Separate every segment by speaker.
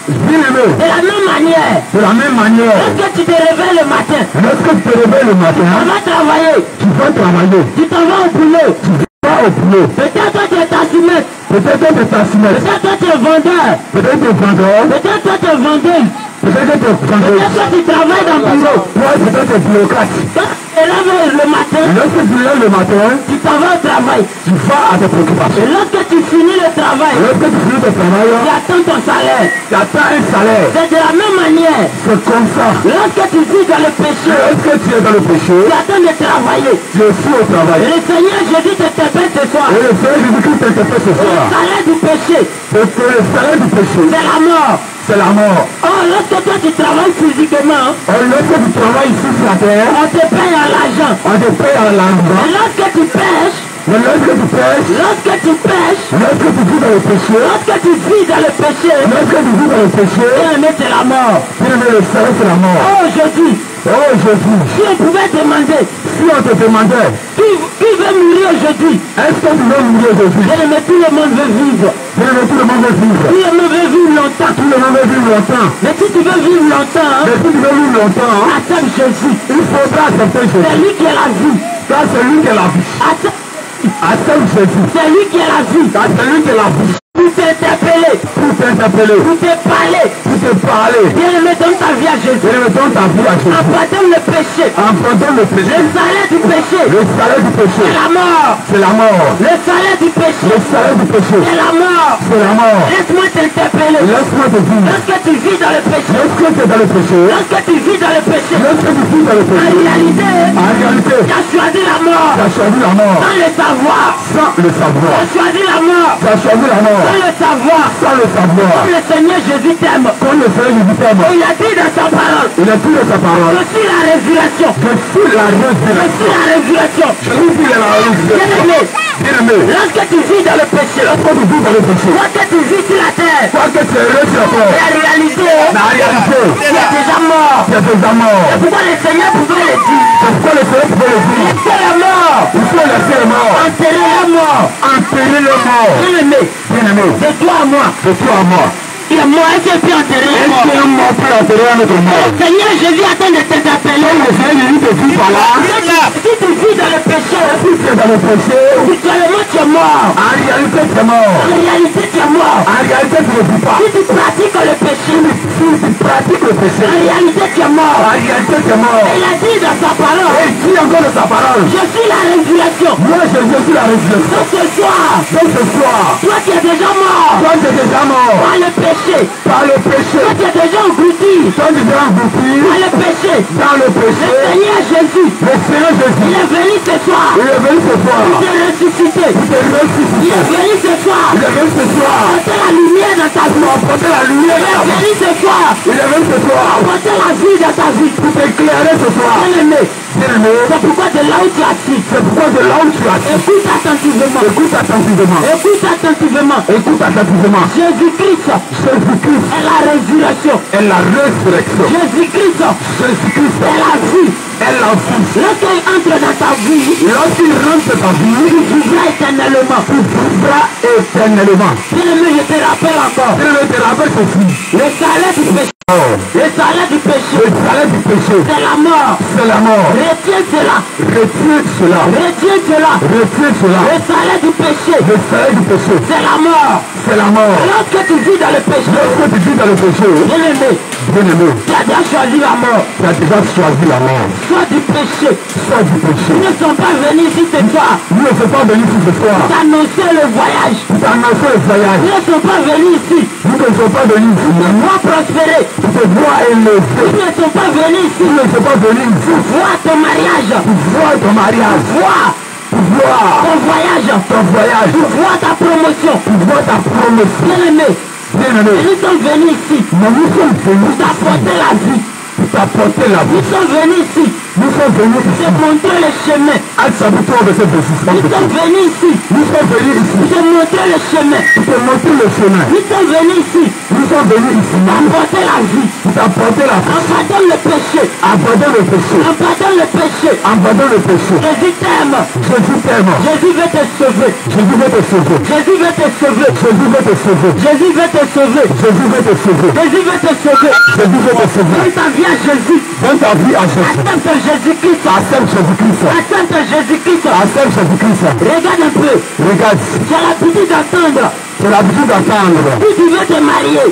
Speaker 1: Bien-aimé.
Speaker 2: De la même manière.
Speaker 1: De la même manière.
Speaker 2: Lorsque tu te réveilles le matin.
Speaker 1: Lorsque tu te réveilles le matin.
Speaker 2: Tu vas travailler.
Speaker 1: Tu vas travailler.
Speaker 2: Tu t'en vas au boulot.
Speaker 1: Tu vas au boulot.
Speaker 2: Peut-être toi tu es tassimètre.
Speaker 1: Peut-être toi tu es tassimètre.
Speaker 2: Peut-être toi tu es vendeur.
Speaker 1: Peut-être tu es vendeur.
Speaker 2: Peut-être toi tu es vendeur.
Speaker 1: Peut-être tu es vendeur.
Speaker 2: Peut-être toi tu travailles dans le bureau.
Speaker 1: Toi peut-être tu es bureaucrate.
Speaker 2: Et là le matin.
Speaker 1: Lorsque tu lèves le matin.
Speaker 2: Tu t'en vas au travail.
Speaker 1: Tu vas à tes préoccupations.
Speaker 2: Et lorsque tu finis le travail.
Speaker 1: Lorsque tu finis ton travail.
Speaker 2: Tu attends ton salaire.
Speaker 1: Tu attends un salaire.
Speaker 2: C'est de la même manière.
Speaker 1: C'est comme ça.
Speaker 2: Lorsque tu vis dans le péché.
Speaker 1: Lorsque tu es dans le péché.
Speaker 2: Tu attends de travailler.
Speaker 1: Tu es fou au travail.
Speaker 2: Et le Seigneur Jésus t'interpelle ce soir.
Speaker 1: Et le Seigneur Jésus-Christ t'interpelle ce soir.
Speaker 2: Le salaire du péché.
Speaker 1: Le salaire du péché.
Speaker 2: C'est la mort.
Speaker 1: C'est la mort.
Speaker 2: Oh, lorsque toi tu travailles physiquement.
Speaker 1: Lorsque tu travailles ici sur la terre.
Speaker 2: On te paye en l'argent.
Speaker 1: On te paye en l'argent.
Speaker 2: Et lorsque tu pêches.
Speaker 1: Mais lorsque tu pêches.
Speaker 2: Lorsque tu pêches.
Speaker 1: Lorsque tu vis dans le péché.
Speaker 2: Lorsque tu vis dans le péché.
Speaker 1: Lorsque tu vis dans le péché.
Speaker 2: Bien-aimé, c'est la mort.
Speaker 1: Bien-aimé, le salaire c'est la mort.
Speaker 2: Oh Jésus.
Speaker 1: Oh Jésus.
Speaker 2: Si on pouvait demander.
Speaker 1: Si on te demandait.
Speaker 2: Qui veut mourir aujourd'hui?
Speaker 1: Est-ce que tu veux mourir aujourd'hui?
Speaker 2: Bien-aimé, tout le monde veut vivre.
Speaker 1: Bien-aimé, tout le monde veut vivre.
Speaker 2: Tout le monde veut vivre longtemps.
Speaker 1: Tout le monde veut vivre longtemps.
Speaker 2: Mais si tu veux vivre longtemps.
Speaker 1: Mais si tu veux vivre longtemps.
Speaker 2: Accepte Jésus.
Speaker 1: Il faudra accepter Jésus.
Speaker 2: C'est lui qui est la vie.
Speaker 1: Car c'est lui qui est la vie. Accepte Jésus.
Speaker 2: C'est lui qui est la vie.
Speaker 1: Car c'est lui qui est la vie.
Speaker 2: Pour t'interpeller.
Speaker 1: Pour t'interpeller.
Speaker 2: Pour te parler.
Speaker 1: Pour te parler.
Speaker 2: Bien-aimé, donne ta vie à Jésus.
Speaker 1: Bien-aimé, donne ta vie à Jésus.
Speaker 2: Abandonne le péché.
Speaker 1: Abandonne le péché.
Speaker 2: Le salaire du péché.
Speaker 1: Le salaire du péché.
Speaker 2: C'est la mort.
Speaker 1: C'est la mort.
Speaker 2: Le salaire du péché.
Speaker 1: Le salaire du péché.
Speaker 2: C'est la mort.
Speaker 1: C'est la mort.
Speaker 2: Laisse-moi t'interpeller.
Speaker 1: Laisse-moi te dire.
Speaker 2: Lorsque tu vis dans le péché.
Speaker 1: Lorsque tu es dans le péché.
Speaker 2: Lorsque tu vis dans le péché.
Speaker 1: Lorsque tu vis dans le péché.
Speaker 2: En réalité. Tu as choisi la mort.
Speaker 1: Tu as choisi la mort.
Speaker 2: Sans le savoir.
Speaker 1: Sans le savoir.
Speaker 2: Tu as choisi la mort.
Speaker 1: Tu as choisi la mort.
Speaker 2: Sans le savoir.
Speaker 1: Sans le savoir.
Speaker 2: Comme le Seigneur Jésus t'aime.
Speaker 1: Comme le Seigneur Jésus t'aime.
Speaker 2: Il a dit dans sa parole.
Speaker 1: Il a dit dans sa parole.
Speaker 2: Je suis la résurrection.
Speaker 1: Je suis la résurrection.
Speaker 2: Je suis la résurrection.
Speaker 1: Je suis la résurrection.
Speaker 2: Bien-aimé.
Speaker 1: Bien-aimé.
Speaker 2: Lorsque tu vis dans le péché.
Speaker 1: Lorsque tu vis dans le péché.
Speaker 2: Lorsque tu vis sur la terre.
Speaker 1: Lorsque tu es heureux sur la terre.
Speaker 2: La réalité.
Speaker 1: La réalité.
Speaker 2: Tu es déjà mort.
Speaker 1: Tu es déjà mort.
Speaker 2: C'est pourquoi le Seigneur pouvait le dire.
Speaker 1: C'est pourquoi le Seigneur pouvait le dire.
Speaker 2: Laissez la mort.
Speaker 1: Il faut laisser la mort.
Speaker 2: Enterrer la mort.
Speaker 1: Enterrer la mort.
Speaker 2: Bien-aimé.
Speaker 1: Bien-aimé.
Speaker 2: De toi à moi.
Speaker 1: De toi à moi.
Speaker 2: Il y a moyen qu'il puisse enterrer la mort.
Speaker 1: Est-ce qu'il y a un mort pour enterrer un autre mort?
Speaker 2: Le Seigneur Jésus attend de t'interpeller.
Speaker 1: Le Seigneur Jésus te dit par là.
Speaker 2: Si tu vis dans le péché.
Speaker 1: Si tu es dans le péché.
Speaker 2: Spirituellement tu es mort.
Speaker 1: En réalité tu es mort.
Speaker 2: En réalité tu es mort.
Speaker 1: En réalité tu ne vis pas.
Speaker 2: Si tu pratiques le péché.
Speaker 1: Si tu pratiques le péché.
Speaker 2: En réalité tu es mort.
Speaker 1: En réalité tu es mort.
Speaker 2: Il a dit dans sa parole.
Speaker 1: Et il dit encore de sa parole.
Speaker 2: Je suis la résurrection.
Speaker 1: Moi je suis la résurrection.
Speaker 2: Donc ce soir.
Speaker 1: Donc ce soir.
Speaker 2: Toi qui es déjà mort.
Speaker 1: Toi tu es déjà mort.
Speaker 2: Par le péché.
Speaker 1: Par le péché.
Speaker 2: Toi qui es déjà englouti.
Speaker 1: Toi tu es déjà englouti.
Speaker 2: Par le péché.
Speaker 1: Dans le péché.
Speaker 2: Le Seigneur Jésus.
Speaker 1: Le Seigneur Jésus.
Speaker 2: Il est venu ce soir.
Speaker 1: Il est venu ce soir.
Speaker 2: Il est ressuscité.
Speaker 1: Il est ressuscité.
Speaker 2: Il est venu ce soir.
Speaker 1: Il est venu ce soir.
Speaker 2: Apporter la lumière dans ta vie.
Speaker 1: Apporter la lumière dans ta vie.
Speaker 2: Il est venu ce soir.
Speaker 1: Il est venu ce soir.
Speaker 2: Apporter la vie dans ta vie.
Speaker 1: Pour t'éclairer ce soir.
Speaker 2: Bien-aimé.
Speaker 1: Bien-aimé.
Speaker 2: C'est pourquoi de là où tu as assis.
Speaker 1: C'est pourquoi de là où tu as assis.
Speaker 2: Écoute attentivement.
Speaker 1: Écoute attentivement.
Speaker 2: Écoute attentivement.
Speaker 1: Écoute attentivement.
Speaker 2: Jésus-Christ.
Speaker 1: Jésus-Christ
Speaker 2: est la résurrection.
Speaker 1: est la résurrection.
Speaker 2: Jésus-Christ
Speaker 1: Jésus-Christ
Speaker 2: est la vie.
Speaker 1: est la vie.
Speaker 2: Lorsqu'il entre dans ta vie.
Speaker 1: Lorsqu'il rentre dans ta vie.
Speaker 2: Tu vivras éternellement.
Speaker 1: Tu vivras éternellement.
Speaker 2: Bien-aimé, je te rappelle encore.
Speaker 1: Bien-aimé, te rappelle ceci.
Speaker 2: Le salaire du péché. Le salaire du péché.
Speaker 1: Le salaire du péché.
Speaker 2: C'est la mort.
Speaker 1: C'est la mort.
Speaker 2: Retiens cela.
Speaker 1: Retiens cela.
Speaker 2: Retiens cela.
Speaker 1: Retiens cela.
Speaker 2: Le salaire du péché.
Speaker 1: Le salaire du péché.
Speaker 2: C'est la mort.
Speaker 1: C'est la mort.
Speaker 2: Lorsque tu vis dans le péché.
Speaker 1: Lorsque tu vis dans le péché.
Speaker 2: Bien-aimé.
Speaker 1: Bien-aimé.
Speaker 2: Tu as déjà choisi la mort.
Speaker 1: Tu as déjà choisi la mort.
Speaker 2: Soit du péché.
Speaker 1: Soit du péché.
Speaker 2: Ils ne sont pas venus ici ce soir.
Speaker 1: Nous ne sommes pas venus ici ce soir.
Speaker 2: T'annoncer le voyage.
Speaker 1: Pour t'annoncer le voyage.
Speaker 2: Ils ne sont pas venus ici.
Speaker 1: Nous ne sommes pas venus ici.
Speaker 2: Voir prospérer.
Speaker 1: Pour te voir élevé.
Speaker 2: Ils ne sont pas venus ici.
Speaker 1: Nous ne sommes pas venus ici.
Speaker 2: Voir ton mariage.
Speaker 1: Pour voir ton mariage.
Speaker 2: Voir
Speaker 1: Pour voir
Speaker 2: ton voyage.
Speaker 1: ton voyage.
Speaker 2: Pour voir ta promotion.
Speaker 1: Pour voir ta promotion.
Speaker 2: Bien-aimé.
Speaker 1: Bien-aimé.
Speaker 2: Nous sommes venus ici.
Speaker 1: Mais nous sommes venus
Speaker 2: Pour t'apporter la vie.
Speaker 1: pour t'apporter la vie.
Speaker 2: Nous sommes venus ici.
Speaker 1: Nous sommes venus ici.
Speaker 2: Te montrer le chemin.
Speaker 1: À Sabuto de cette décision.
Speaker 2: Nous sommes venus ici.
Speaker 1: Nous sommes venus ici.
Speaker 2: Te montrer le chemin.
Speaker 1: Pour te montrer le chemin.
Speaker 2: Nous sommes venus ici.
Speaker 1: Nous sommes venus ici.
Speaker 2: Apporter la vie.
Speaker 1: Pour apporter la foi.
Speaker 2: Abandonne le péché.
Speaker 1: Abandonne le péché.
Speaker 2: Abandonne le péché.
Speaker 1: Abandonne le péché.
Speaker 2: Jésus t'aime.
Speaker 1: Jésus t'aime.
Speaker 2: Jésus veut te sauver.
Speaker 1: Jésus veut te sauver.
Speaker 2: Jésus veut te sauver.
Speaker 1: Jésus veut te sauver.
Speaker 2: Jésus veut te sauver.
Speaker 1: Jésus veut te sauver.
Speaker 2: Jésus veut te sauver.
Speaker 1: Jésus veut te sauver.
Speaker 2: Donne ta vie à Jésus.
Speaker 1: Donne ta vie à Jésus.
Speaker 2: Accepte Jésus-Christ.
Speaker 1: Accepte Jésus-Christ.
Speaker 2: Accepte Jésus-Christ.
Speaker 1: Accepte Jésus-Christ.
Speaker 2: Regarde un peu.
Speaker 1: Regarde.
Speaker 2: Tu as l'habitude d'entendre.
Speaker 1: Tu as l'habitude d'attendre.
Speaker 2: Si tu veux te marier,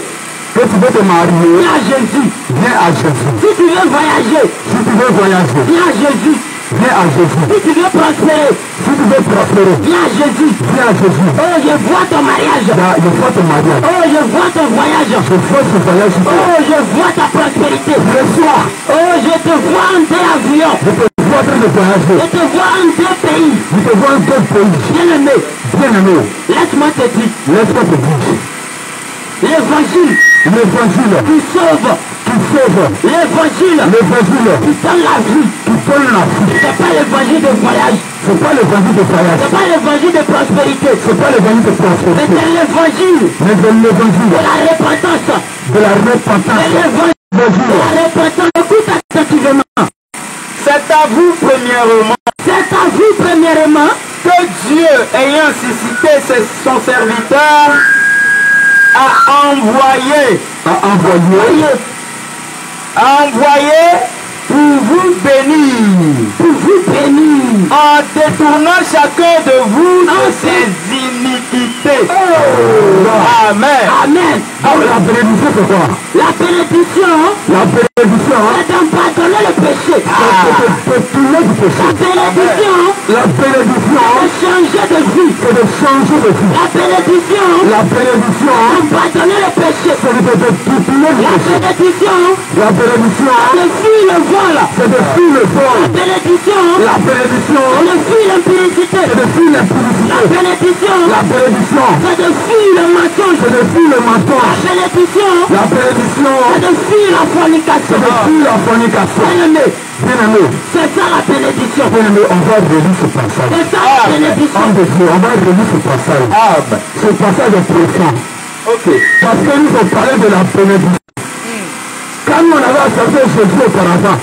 Speaker 1: Que tu veux te marier,
Speaker 2: viens à Jésus.
Speaker 1: viens à Jésus.
Speaker 2: Si tu veux voyager,
Speaker 1: Si tu veux voyager,
Speaker 2: viens à Jésus.
Speaker 1: viens à Jésus.
Speaker 2: Si tu veux prospérer,
Speaker 1: Si tu veux prospérer,
Speaker 2: viens à Jésus.
Speaker 1: viens à Jésus.
Speaker 2: Oh, je vois ton mariage.
Speaker 1: Je vois ton mariage.
Speaker 2: Oh, je vois ton voyage.
Speaker 1: Je vois ce voyage.
Speaker 2: Oh, je vois ta prospérité.
Speaker 1: Reçois.
Speaker 2: Oh, je te vois en tes avions.
Speaker 1: Je te vois en train de voyager.
Speaker 2: Je te vois en tes pays.
Speaker 1: Je te vois en quel pays.
Speaker 2: Bien-aimé,
Speaker 1: Bien-aimé,
Speaker 2: laisse-moi te dire,
Speaker 1: laisse-moi te dire.
Speaker 2: l'évangile
Speaker 1: L'évangile
Speaker 2: qui sauve,
Speaker 1: qui sauve.
Speaker 2: l'évangile
Speaker 1: L'évangile
Speaker 2: qui donne la vie.
Speaker 1: qui donne la vie.
Speaker 2: C'est pas l'évangile de voyage.
Speaker 1: C'est pas l'évangile de voyage.
Speaker 2: C'est pas l'évangile de prospérité.
Speaker 1: C'est pas l'évangile de
Speaker 2: Mais
Speaker 1: prospérité.
Speaker 2: c'est l'évangile
Speaker 1: Mais c'est l'évangile
Speaker 2: de la repentance.
Speaker 1: de la
Speaker 2: C'est
Speaker 1: repentance.
Speaker 2: l'évangile de
Speaker 1: L'évangile.
Speaker 2: la repentance. Écoute attentivement.
Speaker 3: C'est à vous premièrement
Speaker 2: C'est à vous premièrement
Speaker 3: que Dieu, ayant suscité son serviteur, a envoyé pour vous bénir, en détournant chacun de vous de ses iniquités. Amen.
Speaker 2: Amen.
Speaker 1: La bénédiction c'est quoi?
Speaker 2: La bénédiction,
Speaker 1: La bénédiction,
Speaker 2: c'est d'en pardonner le péché.
Speaker 1: c'est de tourner du péché.
Speaker 2: La bénédiction,
Speaker 1: La bénédiction,
Speaker 2: c'est de changer de vie.
Speaker 1: c'est de changer de vie.
Speaker 2: La bénédiction,
Speaker 1: La bénédiction,
Speaker 2: d'en pardonner le péché.
Speaker 1: c'est de tourner du
Speaker 2: La
Speaker 1: péché.
Speaker 2: bénédiction,
Speaker 1: La bénédiction,
Speaker 2: de fuir le vol.
Speaker 1: c'est de fuir le vol.
Speaker 2: La bénédiction,
Speaker 1: La bénédiction,
Speaker 2: de fuir l'impudicité.
Speaker 1: c'est de fuir
Speaker 2: La
Speaker 1: l'impudicité.
Speaker 2: bénédiction,
Speaker 1: La bénédiction,
Speaker 2: c'est de fuir le mensonge.
Speaker 1: c'est de fuir le
Speaker 2: La
Speaker 1: mensonge.
Speaker 2: bénédiction,
Speaker 1: La bénédiction,
Speaker 2: c'est de fuir la fornication.
Speaker 1: c'est de fuir la fornication.
Speaker 2: Bien-aimé,
Speaker 1: Bien-aimé,
Speaker 2: c'est ça la bénédiction.
Speaker 1: bien-aimé, on va relire ce passage.
Speaker 2: C'est ça la bénédiction.
Speaker 1: Homme de Dieu, on va relire ce passage. Ce passage est profond.
Speaker 3: Ok.
Speaker 1: Parce que nous on parlait de la bénédiction. Quand nous on avait accepté Jésus auparavant,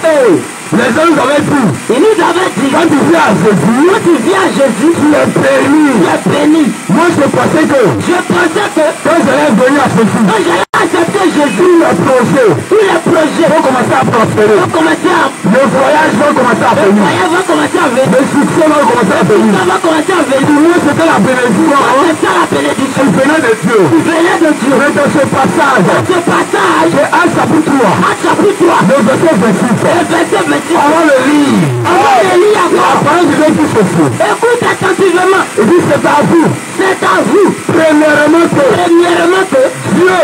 Speaker 1: les gens nous avaient dit,
Speaker 2: Il nous avait dit,
Speaker 1: quand tu viens à Jésus,
Speaker 2: quand tu viens à Jésus,
Speaker 1: tu es béni.
Speaker 2: tu es béni.
Speaker 1: Moi je pensais que
Speaker 2: Je pensais que
Speaker 1: quand j'allais venir à Jésus,
Speaker 2: quand j'allais accepter Jésus,
Speaker 1: tous les projets
Speaker 2: tous les projets
Speaker 1: vont commencer à prospérer.
Speaker 2: vont commencer à...
Speaker 1: Les voyages vont commencer à
Speaker 2: Les
Speaker 1: venir.
Speaker 2: voyages vont commencer à venir.
Speaker 1: Les succès vont commencer à venir.
Speaker 2: Ça va commencer à
Speaker 1: Pour
Speaker 2: venir.
Speaker 1: nous c'était la bénédiction.
Speaker 2: C'est ça la bénédiction.
Speaker 1: Elle venait de Dieu.
Speaker 2: Tu venais de Dieu.
Speaker 1: Mais dans ce passage,
Speaker 2: Ce passage,
Speaker 1: c'est un chapitre 3,
Speaker 2: Acte chapitre 3,
Speaker 1: le verset 26.
Speaker 2: le verset 26.
Speaker 1: On va le lire.
Speaker 2: On va le lire
Speaker 1: La
Speaker 2: encore.
Speaker 1: parole de Dieu dit ceci.
Speaker 2: Écoute attentivement.
Speaker 1: Il dit c'est à vous.
Speaker 2: C'est à vous,
Speaker 1: Premièrement que
Speaker 2: premièrement, que
Speaker 1: Dieu,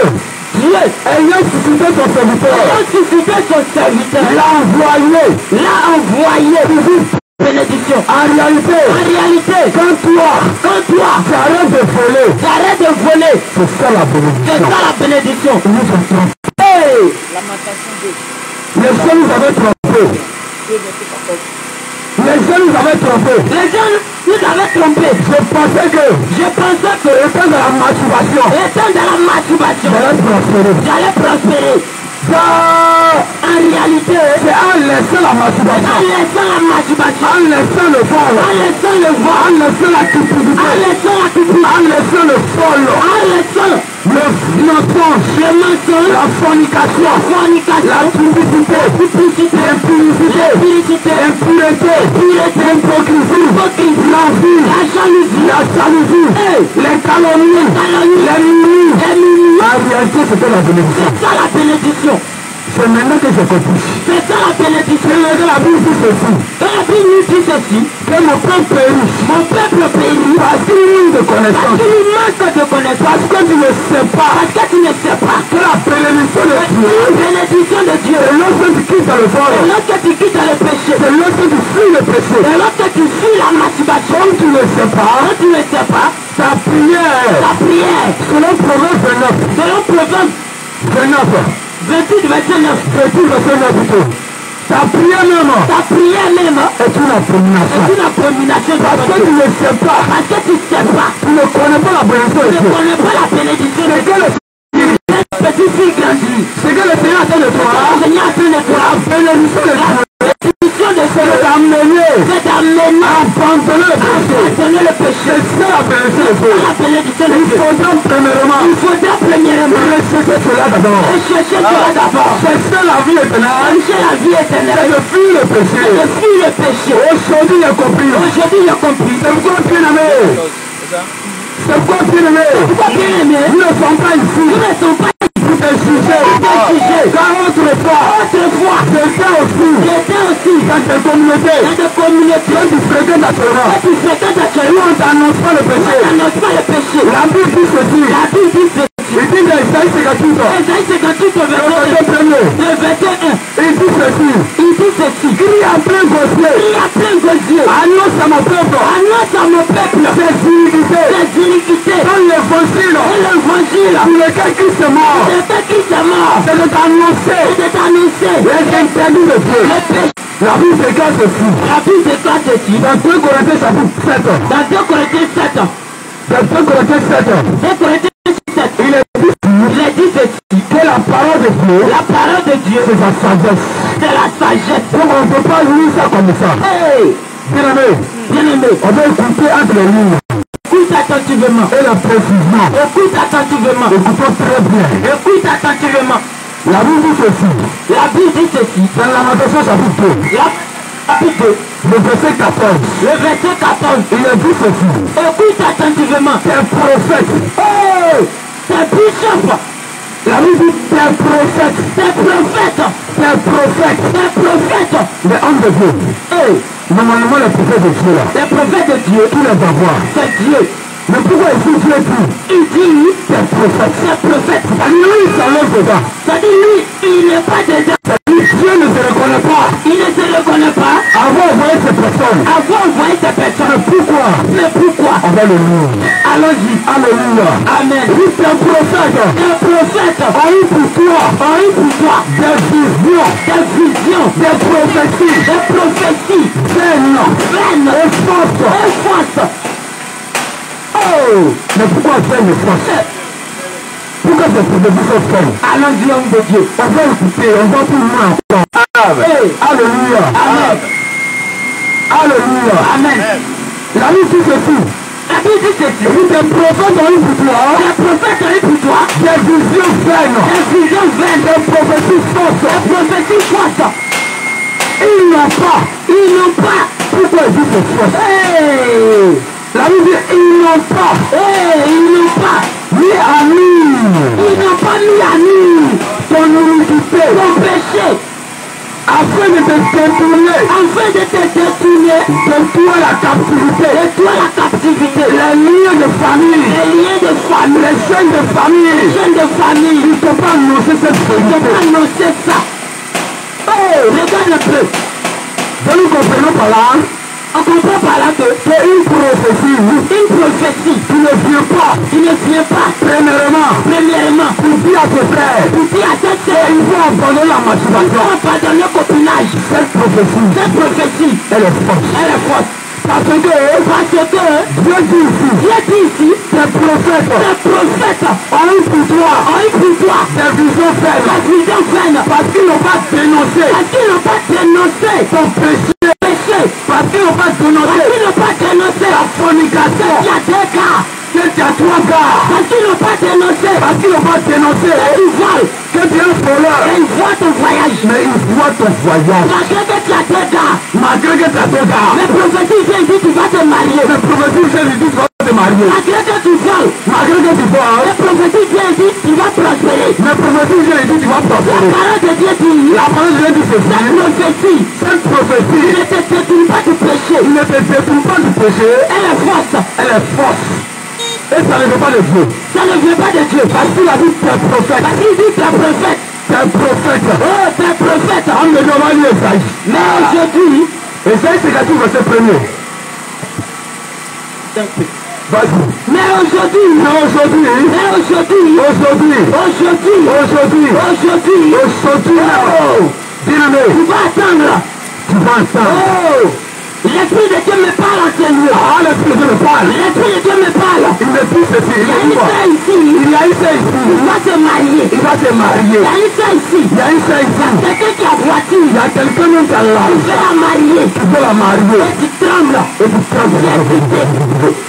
Speaker 2: Dieu,
Speaker 1: ayant suscité son serviteur,
Speaker 2: ayant suscité son serviteur,
Speaker 1: l'a envoyé.
Speaker 2: bénédiction.
Speaker 1: En réalité, quand toi, j'arrête de voler,
Speaker 2: J'arrête de voler.
Speaker 1: c'est ça la
Speaker 2: C'est
Speaker 1: bénédiction.
Speaker 2: ça la bénédiction.
Speaker 1: Nous sommes trompés.
Speaker 2: Hey!
Speaker 1: Les gens nous avaient trompés. Les gens nous avaient trompés.
Speaker 2: Les gens nous avaient trompés.
Speaker 1: Je pensais que, étant dans la masturbation,
Speaker 2: étant dans la masturbation,
Speaker 1: j'allais prospérer.
Speaker 2: En réalité,
Speaker 1: C'est en laissant la
Speaker 2: en
Speaker 1: masturbation,
Speaker 2: laissant la masturbation,
Speaker 1: en laissant le vol,
Speaker 2: en laissant le
Speaker 1: en
Speaker 2: vol,
Speaker 1: laissant la cupidité,
Speaker 2: en laissant la cupidité,
Speaker 1: en laissant le vol,
Speaker 2: en laissant
Speaker 1: le mensonge,
Speaker 2: le mensonge,
Speaker 1: la fornication,
Speaker 2: la fornication,
Speaker 1: la publicité, l'impudicité, l'impureté, l'hypocrisie, l'envie,
Speaker 2: la jalousie,
Speaker 1: les calomnies, les minuits. En réalité, c'était la bénédiction.
Speaker 2: c'est ça la bénédiction.
Speaker 1: C'est maintenant que j'ai compris.
Speaker 2: C'est ça la bénédiction.
Speaker 1: Et la Bible dit ceci,
Speaker 2: Dans la Bible nous dit ceci,
Speaker 1: que mon peuple périt
Speaker 2: mon peuple périt
Speaker 1: parce qu'il manque de
Speaker 2: parce
Speaker 1: connaissance,
Speaker 2: qu'il lui manque de connaissance,
Speaker 1: parce que tu ne sais pas
Speaker 2: parce que tu ne sais pas
Speaker 1: que la bénédiction de Dieu,
Speaker 2: la bénédiction de Dieu.
Speaker 1: c'est lorsque tu quittes le vol,
Speaker 2: Et lorsque tu quittes le péché,
Speaker 1: c'est lorsque tu fuis le péché.
Speaker 2: et lorsque tu fuis la masturbation,
Speaker 1: Comme tu ne sais pas,
Speaker 2: quand tu ne sais pas,
Speaker 1: ta prière,
Speaker 2: ta prière,
Speaker 1: selon Proverbe 29,
Speaker 2: selon Proverbe 28, verset 9,
Speaker 1: ta prière même
Speaker 2: ta prière même
Speaker 1: est une abomination.
Speaker 2: est une abomination de
Speaker 1: Parce que tu
Speaker 2: Dieu.
Speaker 1: ne sais pas,
Speaker 2: Parce que tu ne sais pas,
Speaker 1: tu ne connais pas la bénédiction de
Speaker 2: tu ne
Speaker 1: Dieu.
Speaker 2: connais pas la bénédiction de
Speaker 1: C'est que
Speaker 2: Dieu.
Speaker 1: le
Speaker 2: Cette petite fille grandit.
Speaker 1: c'est que le Seigneur attend de toi, décision de Dieu, c'est d'amener à abandonner le péché. C'est ça appelé le feu. Il faudra premièrement rechercher cela d'abord. Chercher la vie éternelle. C'est de fuir le péché. Aujourd'hui, il a compris. C'est pourquoi, bien-aimé. C'est pourquoi, bien-aimé. Nous ne sommes pas ici. Pour te juger. Car autrefois, j'étais aussi dans des communautés. Quand tu fréquentes actuellement, où on t'annonce pas le péché. La Bible dit ceci. Il dit dans Isaïe 58, verset 1. Il dit ceci. Crie à plein gosier. Annonce à mon peuple. Ses iniquités. Dans l'évangile. Pour lequel Christ est mort. C'est de t'annoncer les interdits de Dieu. La Bible déclare ceci. Dans 2 Corinthiens chapitre 7. Il est dit ceci. Que la parole de Dieu, c'est la sagesse. Donc on ne peut pas lire ça comme ça. Bien-aimé, on va écouter entre les lignes. Écoute attentivement. Et la précision. Écoute attentivement. Écoutons très bien. Écoute attentivement. La Bible dit ceci. Dans la Lamentation chapitre 2. Chapitre 2. Le verset 14. Il est dit ceci. Écoute attentivement. Tes prophètes. Tes bishops. La Bible dit tes prophètes. Les hommes de Dieu. Normalement, les prophètes de Dieu là. Les prophètes de Dieu, tous les avoir. C'est Dieu. Mais pourquoi ici Dieu dit? Il dit tes prophètes. Lui, il s'enlève dedans. C'est-à-dire lui, il n'est pas dedans. Dieu ne se reconnaît pas. Il ne se reconnaît pas. Avant envoyé ces personnes. Mais pourquoi? On va le lire. Allons-y. Alléluia. Amen. Oui, tes prophètes. Ont eu pour toi. Des visions. Des prophéties. Vaines. Et fausses. Mais pourquoi faire une force? Pourquoi ces prophéties sont faits? Allons-y, homme de Dieu. On va écouter, on va tout le monde encore. Alléluia. Amen. La Bible dit ceci. Oui, des prophètes ont eu pour toi. Des visions vaines. Des prophéties fausses. Ils n'ont pas. Pourquoi ils disent ces fausses? La Bible dit ils n'ont pas mis à nu ton iniquité, ton péché, afin de te détourner de toi la captivité, les liens de famille, les chaînes de famille. Il ne faut pas annoncer cette vérité. Regarde un peu. Donc nous comprenons par là. On comprend par là que c'est une prophétie qui ne vient pas premièrement pour dire à tes frères il faut abandonner la masturbation, abandonner le copinage. Cette prophétie elle est fausse. Parce que Dieu dit ici tes prophètes ont eu pour toi des visions vaines parce qu'ils n'ont pas dénoncé ton péché. Parce qu'ils n'ont pas dénoncé la fornication. Que tu as 3 gars. Parce qu'ils n'ont pas dénoncé le vol. Que tu es un voleur. Et ils voient ton voyage. Mais ils voient ton voyage. Malgré que tu as 2 gars. Mais prophétie vient dire tu vas te marier. Malgré que tu voles. Mais prophétie vient dire tu vas prospérer. La parole de Dieu dit cette prophétie ne te détourne pas du péché. Elle est fausse. Et ça ne vient pas de Dieu. Parce qu'il a dit tes prophètes. Tes prophètes. On me demande Esaïe. Mais aujourd'hui, Esaïe 58 verset 1er. Vas-y. Mais aujourd'hui, bien-aimé, tu vas attendre. L'Esprit de Dieu me parle en ce lieu.
Speaker 3: Ah, l'Esprit de Dieu me parle.
Speaker 1: L'Esprit de Dieu me parle.
Speaker 3: Il me dit ceci.
Speaker 1: Il y a une sœur ici.
Speaker 3: Il y a une sœur ici.
Speaker 1: Il va se marier.
Speaker 3: Il va se marier.
Speaker 1: Il y a une sœur ici.
Speaker 3: Il y a une sœur ici.
Speaker 1: Quelqu'un qui a voiture.
Speaker 3: Il y a quelqu'un même qui a là.
Speaker 1: Tu veux la marier.
Speaker 3: Tu veux la marier.
Speaker 1: Et tu trembles.
Speaker 3: Et tu trembles.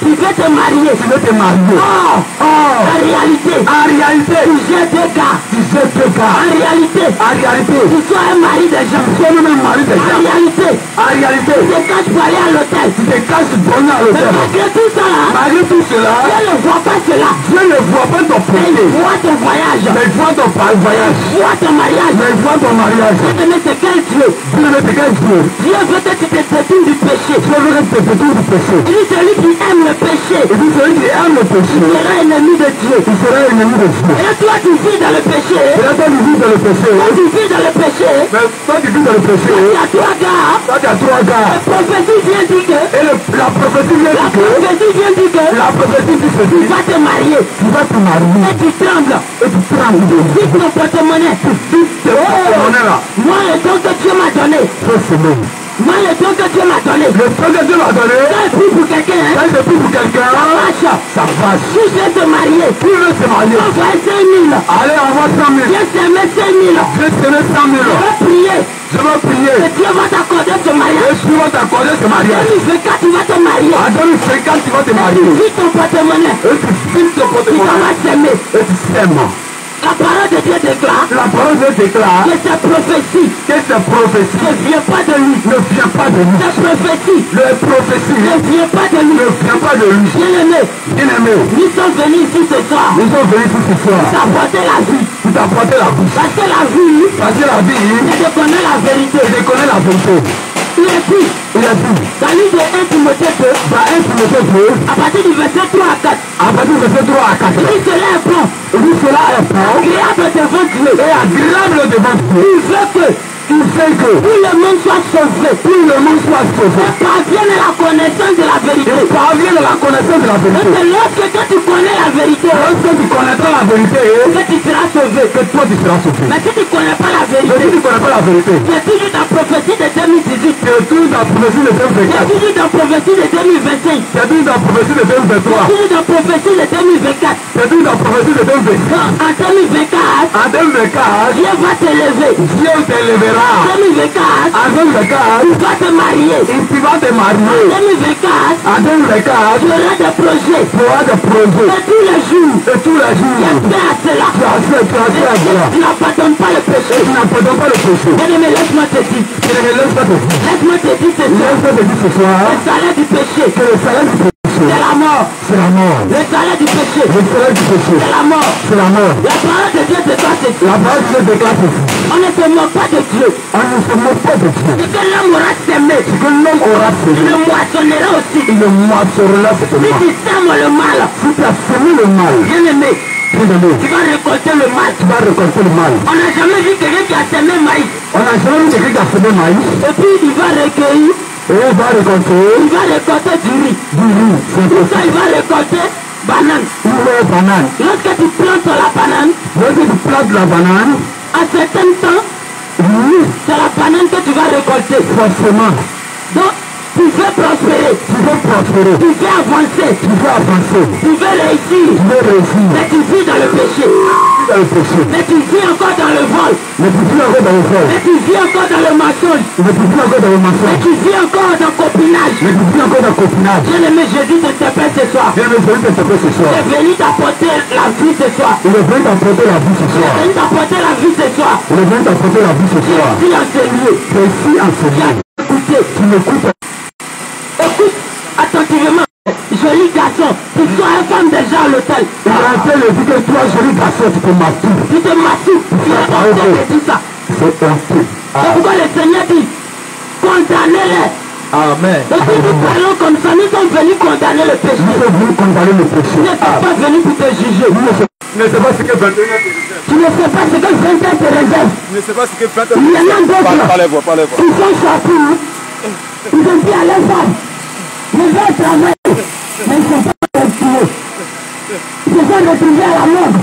Speaker 1: Tu veux te marier.
Speaker 3: Tu veux te marier.
Speaker 1: Oh.
Speaker 3: Oh.
Speaker 1: En réalité.
Speaker 3: En réalité.
Speaker 1: Tu jettes deux gars.
Speaker 3: Tu jettes deux gars.
Speaker 1: En réalité.
Speaker 3: En réalité.
Speaker 1: Tu sois un mari de gens.
Speaker 3: Tu es même un mari de
Speaker 1: En
Speaker 3: gens.
Speaker 1: réalité.
Speaker 3: En réalité.
Speaker 1: Tu te caches pour aller à l'hôtel.
Speaker 3: Tu te caches pour aller à
Speaker 1: Mais
Speaker 3: l'hôtel.
Speaker 1: malgré tout ça là.
Speaker 3: Malgré tout cela.
Speaker 1: Dieu ne voit pas cela.
Speaker 3: Dieu ne voit pas ton
Speaker 1: Mais
Speaker 3: péché.
Speaker 1: il voit ton voyage.
Speaker 3: Mais il voit ton voyage.
Speaker 1: Il voit ton mariage.
Speaker 3: Mais il voit ton mariage.
Speaker 1: Mais c'est quel Dieu?
Speaker 3: Dieu ne te cache Dieu.
Speaker 1: Dieu veut que tu te détournes du péché.
Speaker 3: Dieu veut que tu te détournes du péché.
Speaker 1: Il dit celui qui aime le péché
Speaker 3: Et puis celui qui aime le péché,
Speaker 1: sera ennemi de Dieu.
Speaker 3: il sera ennemi de Dieu.
Speaker 1: Et toi tu vis dans le péché.
Speaker 3: Et là, toi, tu vis dans le péché.
Speaker 1: Toi tu vis dans le péché.
Speaker 3: Mais toi, tu vis dans le péché.
Speaker 1: Il y a trois gars.
Speaker 3: Toi, tu as trois gars.
Speaker 1: La prophétie vient dire que.
Speaker 3: Et la prophétie vient
Speaker 1: La
Speaker 3: dire que.
Speaker 1: prophétie vient dire que.
Speaker 3: La prophétie dit
Speaker 1: Tu
Speaker 3: ceci.
Speaker 1: vas te marier.
Speaker 3: Tu vas te marier.
Speaker 1: Et tu trembles.
Speaker 3: Et tu trembles.
Speaker 1: Vite ton porte-monnaie.
Speaker 3: C'est mon là.
Speaker 1: Moi le don que Dieu m'a donné.
Speaker 3: Cette semaine.
Speaker 1: Moi le don que Dieu m'a donné.
Speaker 3: Le temps que Dieu m'a donné.
Speaker 1: Ça est pris pour quelqu'un.
Speaker 3: Ça, c'est plus pour quelqu'un.
Speaker 1: Ça marche.
Speaker 3: Ça passe.
Speaker 1: Si je vais te marier.
Speaker 3: Qui veut se marier?
Speaker 1: Envoie 5 000.
Speaker 3: Allez, envoie 100 000.
Speaker 1: Dieu s'aimait 5 000.
Speaker 3: Je serai 100 000.
Speaker 1: Je vais prier.
Speaker 3: Je vais prier.
Speaker 1: Que Dieu va t'accorder ce mariage.
Speaker 3: Et tu vas t'accorder ce mariage.
Speaker 1: 2024, tu vas te marier.
Speaker 3: À 2050, tu vas te
Speaker 1: Tu
Speaker 3: marier.
Speaker 1: vis ton porte-monnaie.
Speaker 3: Et tu filmes ton
Speaker 1: Tu
Speaker 3: porte-monnaie.
Speaker 1: vas s'aimer.
Speaker 3: Et tu s'aimes.
Speaker 1: La parole de Dieu déclare
Speaker 3: La parole de Dieu déclare
Speaker 1: que cette prophétie
Speaker 3: que cette prophétie
Speaker 1: ne vient pas de lui.
Speaker 3: ne vient pas de lui.
Speaker 1: Cette prophétie
Speaker 3: Les prophéties
Speaker 1: ne vient pas de lui.
Speaker 3: ne vient pas de lui.
Speaker 1: Bien-aimé,
Speaker 3: Bien-aimé,
Speaker 1: nous sommes venus ici ce soir
Speaker 3: nous sommes venus ici ce soir
Speaker 1: t'apporter la vie.
Speaker 3: pour t'apporter la bouche.
Speaker 1: Parce que la vie,
Speaker 3: Parce que la vie,
Speaker 1: c'est de connaître la vérité.
Speaker 3: c'est de connaître la vérité.
Speaker 1: Il est dit,
Speaker 3: Il a dit,
Speaker 1: dans l'île de 1 Timothée 2,
Speaker 3: dans 1 Timothée 2,
Speaker 1: à partir du verset 3 à 4,
Speaker 3: à partir du verset 3 à 4,
Speaker 1: il dit cela est bon,
Speaker 3: il dit cela est bon
Speaker 1: agréable devant Dieu.
Speaker 3: et agréable devant Dieu.
Speaker 1: Il veut que
Speaker 3: Il fait que
Speaker 1: tout le monde soit sauvé.
Speaker 3: tout le monde soit sauvé.
Speaker 1: Et parvienne à la connaissance de la vérité.
Speaker 3: Il parvient à la connaissance de la
Speaker 1: Et
Speaker 3: vérité.
Speaker 1: c'est lorsque quand tu connais la vérité,
Speaker 3: Lorsque tu connaîtras la vérité,
Speaker 1: que tu seras sauvé.
Speaker 3: que toi tu seras sauvé.
Speaker 1: Mais si tu ne connais pas la
Speaker 3: Mais si
Speaker 1: vérité,
Speaker 3: tu ne connais pas la vérité,
Speaker 1: c'est toujours dans la prophétie de 2018.
Speaker 3: c'est tout dans la prophétie de
Speaker 1: C'est
Speaker 3: 2024.
Speaker 1: toujours dans la prophétie de 2025.
Speaker 3: C'est tout dans la prophétie de 2023.
Speaker 1: C'est toujours dans la prophétie de 2024.
Speaker 3: C'est tout dans la prophétie de 2024.
Speaker 1: En 2024,
Speaker 3: En 2024,
Speaker 1: Dieu va t'élever.
Speaker 3: Dieu t'élèvera.
Speaker 1: En 2024,
Speaker 3: En 2024,
Speaker 1: tu vas te marier.
Speaker 3: tu vas te
Speaker 1: En
Speaker 3: marier.
Speaker 1: 2024,
Speaker 3: En 2024,
Speaker 1: tu auras des projets.
Speaker 3: tu auras des projets.
Speaker 1: Et tous les jours,
Speaker 3: Et tous les jours,
Speaker 1: fais à cela.
Speaker 3: tu as fait à cela.
Speaker 1: Tu n'abandonnes pas le péché.
Speaker 3: Tu n'abandonnes pas le péché.
Speaker 1: Bien-aimé, laisse-moi te dire.
Speaker 3: Tu ne laisses pas te dire.
Speaker 1: Laisse-moi te dire ce soir.
Speaker 3: Laisse-moi te dire ce soir
Speaker 1: Le salaire du péché,
Speaker 3: que le salaire du péché,
Speaker 1: c'est la mort.
Speaker 3: c'est la mort.
Speaker 1: Le salaire du péché,
Speaker 3: Le salaire du péché,
Speaker 1: c'est la mort.
Speaker 3: c'est la mort.
Speaker 1: La parole de Dieu déclare ceci.
Speaker 3: La parole de Dieu déclare ceci.
Speaker 1: On ne se moque pas de Dieu.
Speaker 3: On ne se moque pas de Dieu.
Speaker 1: Ce que l'homme aura semé,
Speaker 3: Ce que l'homme aura
Speaker 1: il
Speaker 3: semé,
Speaker 1: le moissonnera aussi.
Speaker 3: il le moissonnera
Speaker 1: Si
Speaker 3: certainement.
Speaker 1: tu sèmes le mal,
Speaker 3: Si tu as semé le mal,
Speaker 1: bien-aimé,
Speaker 3: bien-aimé,
Speaker 1: tu vas récolter le mal.
Speaker 3: tu vas récolter le mal.
Speaker 1: On n'a jamais vu quelqu'un qui a semé maïs.
Speaker 3: On n'a jamais vu quelqu'un qui a semé maïs
Speaker 1: Et puis il va recueillir,
Speaker 3: et il va récolter
Speaker 1: il va récolter du riz.
Speaker 3: du riz. C'est
Speaker 1: Tout
Speaker 3: ça.
Speaker 1: ça, il va récolter banane.
Speaker 3: Une banane.
Speaker 1: Lorsque tu plantes la banane,
Speaker 3: Lorsque tu plantes la banane,
Speaker 1: à certain temps,
Speaker 3: oui,
Speaker 1: c'est la banane que tu vas récolter.
Speaker 3: forcément,
Speaker 1: Donc, tu veux prospérer,
Speaker 3: tu veux prospérer,
Speaker 1: tu veux avancer,
Speaker 3: tu veux avancer,
Speaker 1: tu veux réussir,
Speaker 3: tu veux réussir
Speaker 1: mais tu vis dans le péché,
Speaker 3: dans le péché.
Speaker 1: mais tu vis encore dans le vol,
Speaker 3: Mais tu vis encore dans le vol.
Speaker 1: mais tu vis encore dans le mensonge,
Speaker 3: Mais tu vis encore dans le
Speaker 1: mais
Speaker 3: mensonge.
Speaker 1: tu vis encore dans le copinage.
Speaker 3: Mais tu vis encore dans le copinage.
Speaker 1: Bien-aimé, Jésus te t'appelle ce soir.
Speaker 3: Viens me venir te taper ce soir.
Speaker 1: Il est venu t'apporter la vie ce soir.
Speaker 3: Il est venu t'apporter la vie ce
Speaker 1: Il
Speaker 3: soir.
Speaker 1: est venu t'apporter la vie ce soir.
Speaker 3: Il est venu t'apporter la vie ce soir.
Speaker 1: Ici en ce lieu,
Speaker 3: Tu es ici en ce lieu.
Speaker 1: écoutez,
Speaker 3: Tu m'écoutes.
Speaker 1: écoute attentivement. Joli garçon, tu sois une femme déjà à l'hôtel.
Speaker 3: Il a fait le dit que toi, joli garçon, tu te masturbes.
Speaker 1: Tu te masturbes, tu es honteux de dire ça.
Speaker 3: C'est honteux.
Speaker 1: C'est pourquoi le Seigneur dit, condamnez-les.
Speaker 3: Amen.
Speaker 1: Et si nous parlons comme ça, nous sommes venus condamner le péché.
Speaker 3: Nous sommes venus condamner le péché.
Speaker 1: Nous ne sommes pas venus pour te juger.
Speaker 3: Ne sais pas ce que 21 te réserve.
Speaker 1: Tu ne sais pas ce que le Seigneur te réserve.
Speaker 3: Ne sais pas ce que 21
Speaker 1: Il y en a d'autres.
Speaker 3: Parlez-vous, parlez-vous.
Speaker 1: Ils sont sortis. Ils ont dit à leur femme, je vais travailler. Mais ils ne sont pas retrouvés. Ils se sont retrouvés à la morgue.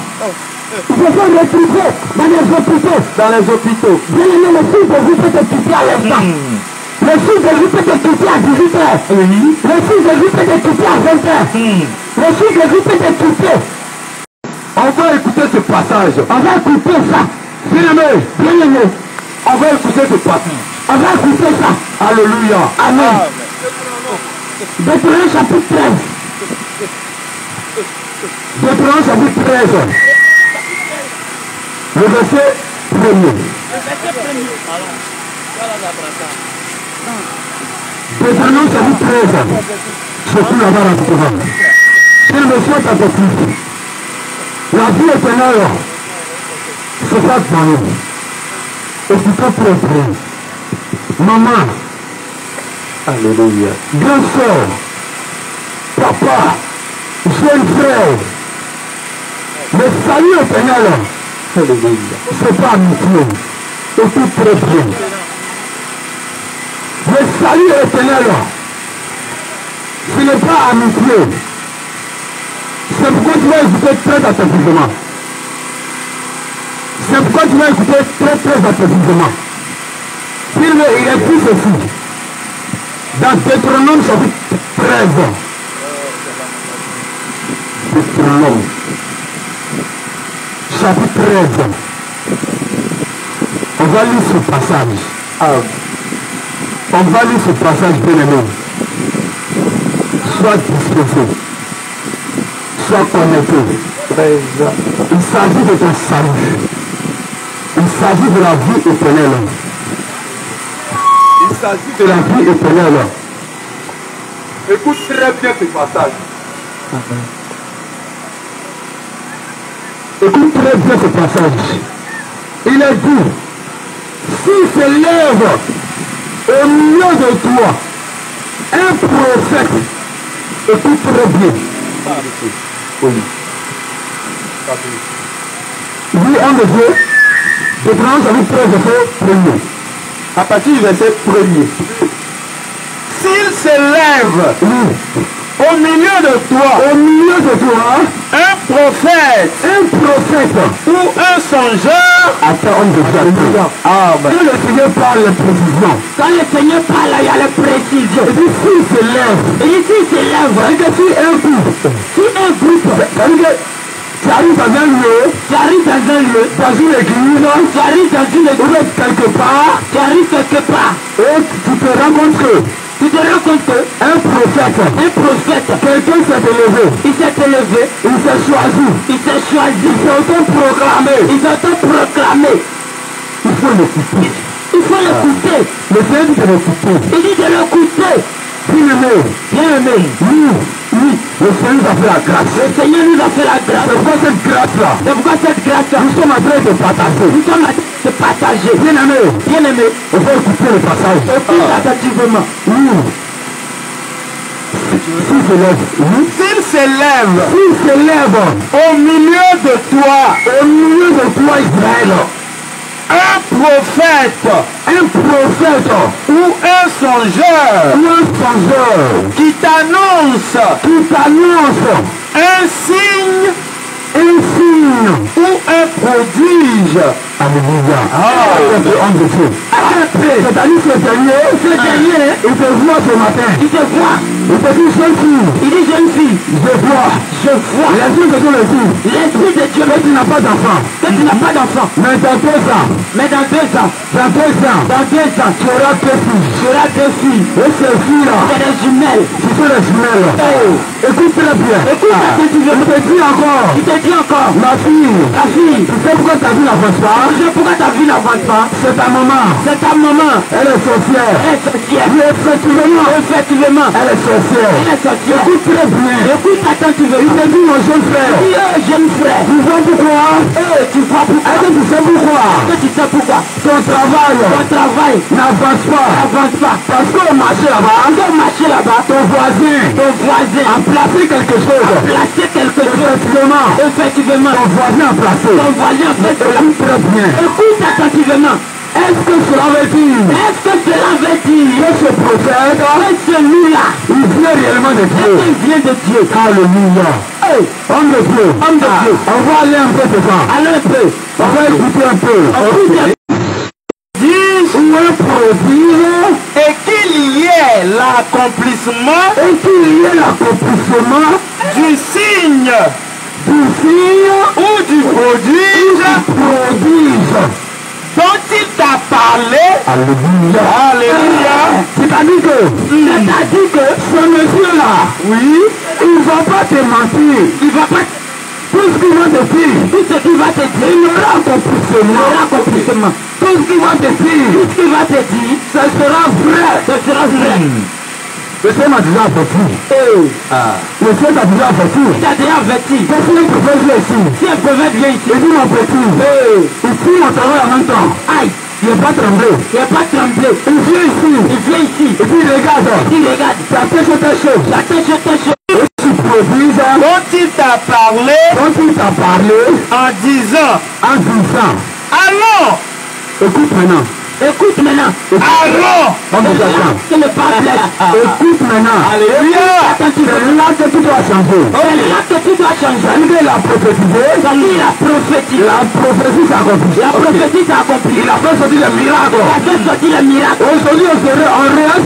Speaker 1: Ils se sont retrouvés dans les hôpitaux.
Speaker 3: Dans les hôpitaux.
Speaker 1: Bien aimé, le fils de vous peut te quitter à l'instant. Le fils de Jésus peut te quitter à 18h. Oui. Le fils de Jésus peut te quitter à 20h. Le fils de Jésus peut te quitter.
Speaker 3: On va écouter ce passage.
Speaker 1: On va écouter ça.
Speaker 3: Bien-aimé.
Speaker 1: Bien-aimé.
Speaker 3: On va écouter ce passage.
Speaker 1: On va écouter ça.
Speaker 3: Alléluia.
Speaker 1: Amen. Deutéronome chapitre 13.
Speaker 3: Deutéronome chapitre 13. Le verset 1er. Deutéronome chapitre 13. Surtout là-bas dans tout le monde. Qu'il me soit accompli. La vie éternelle, c'est pas devant nous. Et c'est pas très près. Maman. Alléluia. Grand soeur. Papa. Jeune frère. Le salut éternel. Alléluia. C'est pas amitié. Et tout très bien. Le salut éternel. Ce n'est pas amitié. C'est pourquoi tu vas écouter très attentivement. C'est pourquoi tu vas écouter très attentivement. Il est dit ceci. Dans Deutéronome chapitre 13. Deutéronome chapitre 13. On va lire ce passage. On va lire ce passage, bien-aimé. Sois disposé. Sois connecté. Il s'agit de ton salut. Il s'agit de la vie éternelle. Il s'agit de la vie éternelle. Écoute très bien ce passage. Écoute très bien ce passage. Il est dit, s'il se lève au milieu de toi un prophète, écoute très bien. Oui. Oui, homme de Dieu, Deutéronome chapitre 13, verset 1er. À partir du verset 1er. S'il se lève au milieu de toi, un prophète ou un songeur, attends, homme de Dieu. Quand le Seigneur parle de précision,
Speaker 1: Quand le Seigneur parle, il y a la précision.
Speaker 3: il dit s'il se lève,
Speaker 1: Et ici, il se lève. Si un groupe,
Speaker 3: tu arrives dans un lieu,
Speaker 1: tu arrives dans un lieu,
Speaker 3: dans une église,
Speaker 1: tu arrives dans une
Speaker 3: ou
Speaker 1: église,
Speaker 3: quelque part,
Speaker 1: tu arrives quelque part,
Speaker 3: et tu te rends compte que
Speaker 1: tu te rends compte
Speaker 3: un prophète, quelqu'un s'est élevé,
Speaker 1: il s'est élevé,
Speaker 3: il s'est choisi,
Speaker 1: il s'est choisi,
Speaker 3: il s'est auto-proclamé,
Speaker 1: il s'est auto-proclamé.
Speaker 3: il faut l'écouter.
Speaker 1: Il faut l'écouter.
Speaker 3: Le Seigneur dit de l'écouter.
Speaker 1: Il dit de l'écouter.
Speaker 3: Bien-aimé,
Speaker 1: Bien-aimé,
Speaker 3: oui, le Seigneur nous a fait la grâce.
Speaker 1: le Seigneur nous a fait la
Speaker 3: C'est
Speaker 1: grâce.
Speaker 3: pourquoi cette grâce-là,
Speaker 1: C'est pourquoi cette grâce,
Speaker 3: nous sommes en train de partager.
Speaker 1: nous sommes en train de partager.
Speaker 3: Bien-aimé,
Speaker 1: Bien-aimé,
Speaker 3: il faut écouter le passage.
Speaker 1: écoute attentivement.
Speaker 3: Oui. S'il se lève, oui.
Speaker 2: S'il se lève
Speaker 3: Au milieu de toi, Israël,
Speaker 2: un prophète ou un songeur qui t'annonce un signe ou un prodige.
Speaker 3: Alléluia. Homme de Dieu. C'est-à-dire ce dernier, il te voit ce matin.
Speaker 1: Il te voit.
Speaker 3: Il te dit jeune fille.
Speaker 1: Il dit jeune fille.
Speaker 3: Je vois. L'esprit de Dieu le dit.
Speaker 1: L'esprit de Dieu
Speaker 3: Que tu n'as pas d'enfant.
Speaker 1: que tu n'as pas d'enfant.
Speaker 3: Mais dans 2 ans.
Speaker 1: Mais dans 2 ans,
Speaker 3: Dans 2 ans. Tu auras 2 filles.
Speaker 1: tu auras 2 filles.
Speaker 3: Et ces filles-là,
Speaker 1: C'est des jumelles.
Speaker 3: ce sont les jumelles. Écoute très bien.
Speaker 1: Écoute attentivement.
Speaker 3: Je te dis encore.
Speaker 1: Il te dit encore.
Speaker 3: Ma fille.
Speaker 1: Ta fille.
Speaker 3: Tu sais pourquoi ta vie n'avance pas?
Speaker 1: Tu sais pourquoi ta vie n'avance pas?
Speaker 3: C'est ta maman.
Speaker 1: C'est ta maman.
Speaker 3: Elle est sorcière.
Speaker 1: Elle est sorcière.
Speaker 3: Oui, effectivement.
Speaker 1: Effectivement.
Speaker 3: Elle est sorcière.
Speaker 1: Elle est sorcière.
Speaker 3: Écoute très bien.
Speaker 1: Écoute
Speaker 3: Il
Speaker 1: attentivement.
Speaker 3: te dit mon jeune frère.
Speaker 1: Dis, jeune frère.
Speaker 3: Tu vois pourquoi?
Speaker 1: Tu vois pourquoi?
Speaker 3: Est-ce que tu sais pourquoi?
Speaker 1: Est-ce que tu sais pourquoi?
Speaker 3: Ton travail
Speaker 1: Ton travail
Speaker 3: n'avance pas.
Speaker 1: n'avance pas.
Speaker 3: Parce qu'au marché là-bas,
Speaker 1: Dans le marché là-bas,
Speaker 3: ton voisin
Speaker 1: a
Speaker 3: placé quelque chose.
Speaker 1: placé quelque chose.
Speaker 3: Effectivement,
Speaker 1: Effectivement.
Speaker 3: ton voisin a placé.
Speaker 1: Ton voisin fait cela.
Speaker 3: Écoute très bien.
Speaker 1: Écoute attentivement.
Speaker 3: Est-ce que cela veut dire
Speaker 1: Est-ce que cela veut dire
Speaker 3: que ce prophète,
Speaker 1: que celui-là,
Speaker 3: il vient réellement de Dieu?
Speaker 1: il vient de Dieu?
Speaker 3: Alléluia. Homme de Dieu.
Speaker 1: Homme de Dieu.
Speaker 3: On va aller un peu devant.
Speaker 1: Allons un peu.
Speaker 3: On va écouter un peu.
Speaker 1: Écoute
Speaker 3: Ou un prodige
Speaker 2: Et qui
Speaker 3: ait l'accomplissement
Speaker 1: et qu'il y ait l'accomplissement
Speaker 3: du signe
Speaker 1: du signe
Speaker 3: ou du prodige dont il t'a parlé.
Speaker 1: Alléluia.
Speaker 3: Alléluia.
Speaker 1: C'est-à-dire que ce monsieur-là,
Speaker 3: Oui.
Speaker 1: il ne va pas te mentir. Il va pas. Tout ce qu'il va te dire, tout ce qu'il va te dire, il aura accomplissement. Tout ce qu'il va te dire, ce sera vrai. Le Seigneur m'a déjà averti. Le Seigneur t'a déjà averti. Il t'a déjà averti. Qu'est-ce qu'il peut faire ici? Si un prophète vient ici, il dit mon petit, ici mon travail en même temps. Aïe. Il n'est pas tremblé. Il n'est pas tremblé. Il vient ici. Il vient ici. Et puis il regarde. La tête sur tes choses. La tête sur tes choses. Et tu produis.
Speaker 3: Dont il t'a parlé.
Speaker 1: Dont il t'a parlé.
Speaker 3: En disant. Allons.
Speaker 1: Écoute maintenant. Écoute maintenant.
Speaker 3: Allons.
Speaker 1: Que le pas blesse. Écoute maintenant.
Speaker 3: Alléluia.
Speaker 1: C'est là que tu dois changer. C'est là que tu dois changer. Il a prophétisé. Il a prophétisé. La prophétie s'accomplit. La prophétie s'accomplit. Il a fait sortir le miracle. Il a fait sortir le miracle. Aujourd'hui, on regarde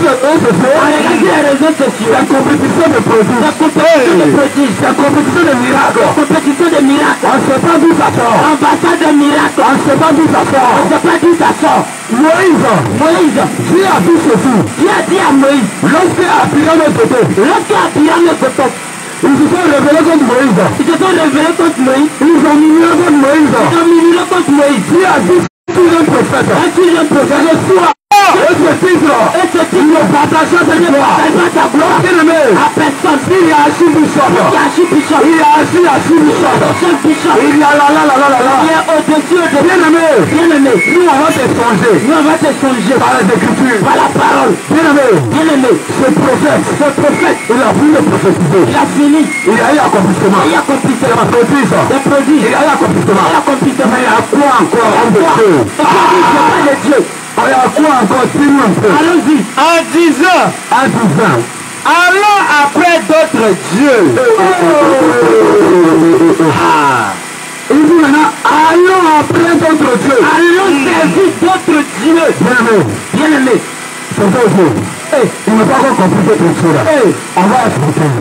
Speaker 1: les réseaux sociaux. La compétition de produits. La compétition de produits. La compétition de miracles. La compétition de miracles. On ne sait pas d'où ça sort. Ambassade de miracles. On ne sait pas d'où ça sort. On ne sait pas d'où ça sort. Moïse, Dieu a dit ceci. Dieu a dit à Moïse, lorsqu'il a appuyé notre côté, ils se sont révélés contre Moïse. Ils ont murmuré contre Moïse. Dieu a dit, tu es un prophète. Je suis et ce titre, ne partagera ta gloire à personne. Il y a Achille Bishop. Il y a Achille Bishop. Il y a il est au-dessus de bien-aimé. Nous on va te changer. Par les Écritures. Par la parole. Bien-aimé. Ce prophète, il a fini de prophétiser. Il a fini. Il y a eu accomplissement. Il y a produits. Il y a eu accomplissement. Mais il y a quoi encore? Homme de Dieu. Il y a quoi encore? Allons-y.
Speaker 3: En disant. Allons après d'autres dieux.
Speaker 1: Il dit maintenant, allons après d'autres dieux. Allons servir d'autres dieux. Bien-aimé. C'est ça aussi. Il n'est pas encore compris cette chose-là. On va expliquer.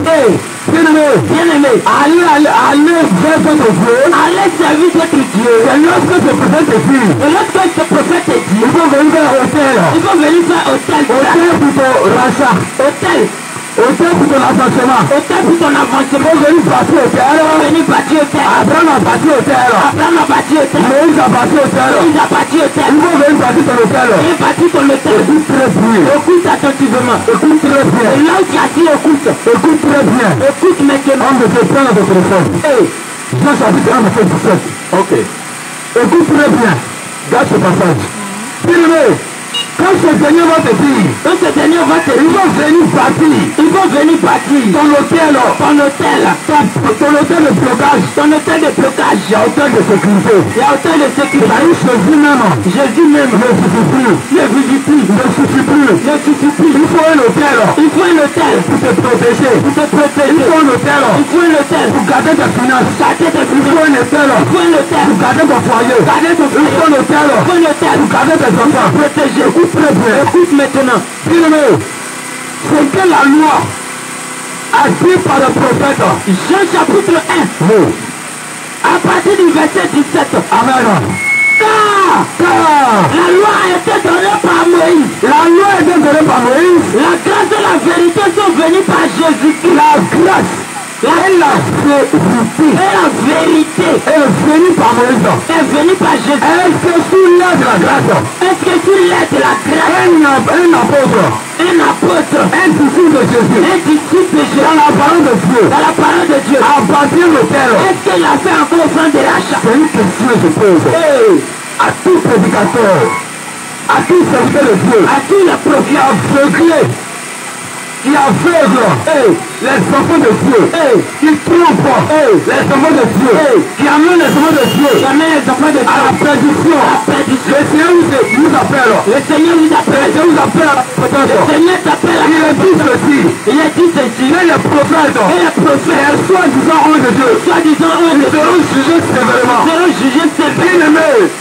Speaker 1: Bien-aimé. Allez vers d'autres dieux. Allez servir d'autres dieux. Et lorsque ce prophète te dit, il faut venir faire hôtel. Hôtel pour ton rachat. Hôtel pour ton avancement. Il faut venir bâtir hôtel. Abraham a bâti hôtel. Moïse a bâti hôtel. Il faut venir bâtir ton hôtel. Écoute attentivement. Écoute très bien. Et là où tu as dit écoute très bien. Écoute maintenant. On me fait prendre votre téléphone. Jean chapitre 1, verset 17. Ok. Écoute très bien. Garde ce passage. Bien-aimé. Quand ce Seigneur va te dire, il va venir bâtir ton hôtel de blocage, il y a hôtel de sécurité. Jésus même ne suffit plus. Il faut un hôtel pour te protéger. Il faut un hôtel pour garder tes finances. Il faut un hôtel pour garder ton foyer. Il faut un hôtel pour garder tes enfants. Protéger. Écoute maintenant. C'est que la loi a dit par le prophète. Jean chapitre 1. À partir du verset 17. Amen. Car la loi a été donnée par Moïse. La grâce et la vérité sont venues par Jésus-Christ. La grâce. Et la vérité est venue par Moïse. Est venue par Jésus. Est-ce que sous l'aide de la grâce? Un apôtre. Un disciple de Jésus. Dans la parole de Dieu. À partir de l'hôtel. Est-ce qu'il a fait encore offrande de rachat? C'est une question que je pose. À tout prédicateur. À tout serviteur de Dieu. À tout le prophète. Qui aveugle les enfants de Dieu, qui trompe les enfants de Dieu, qui amène les enfants de Dieu à la perdition. Le Seigneur vous appelle. Le Seigneur t'appelle. Il a dit ceci. Et les prophètes, soi-disant anges de Dieu, ils seront jugés sévèrement.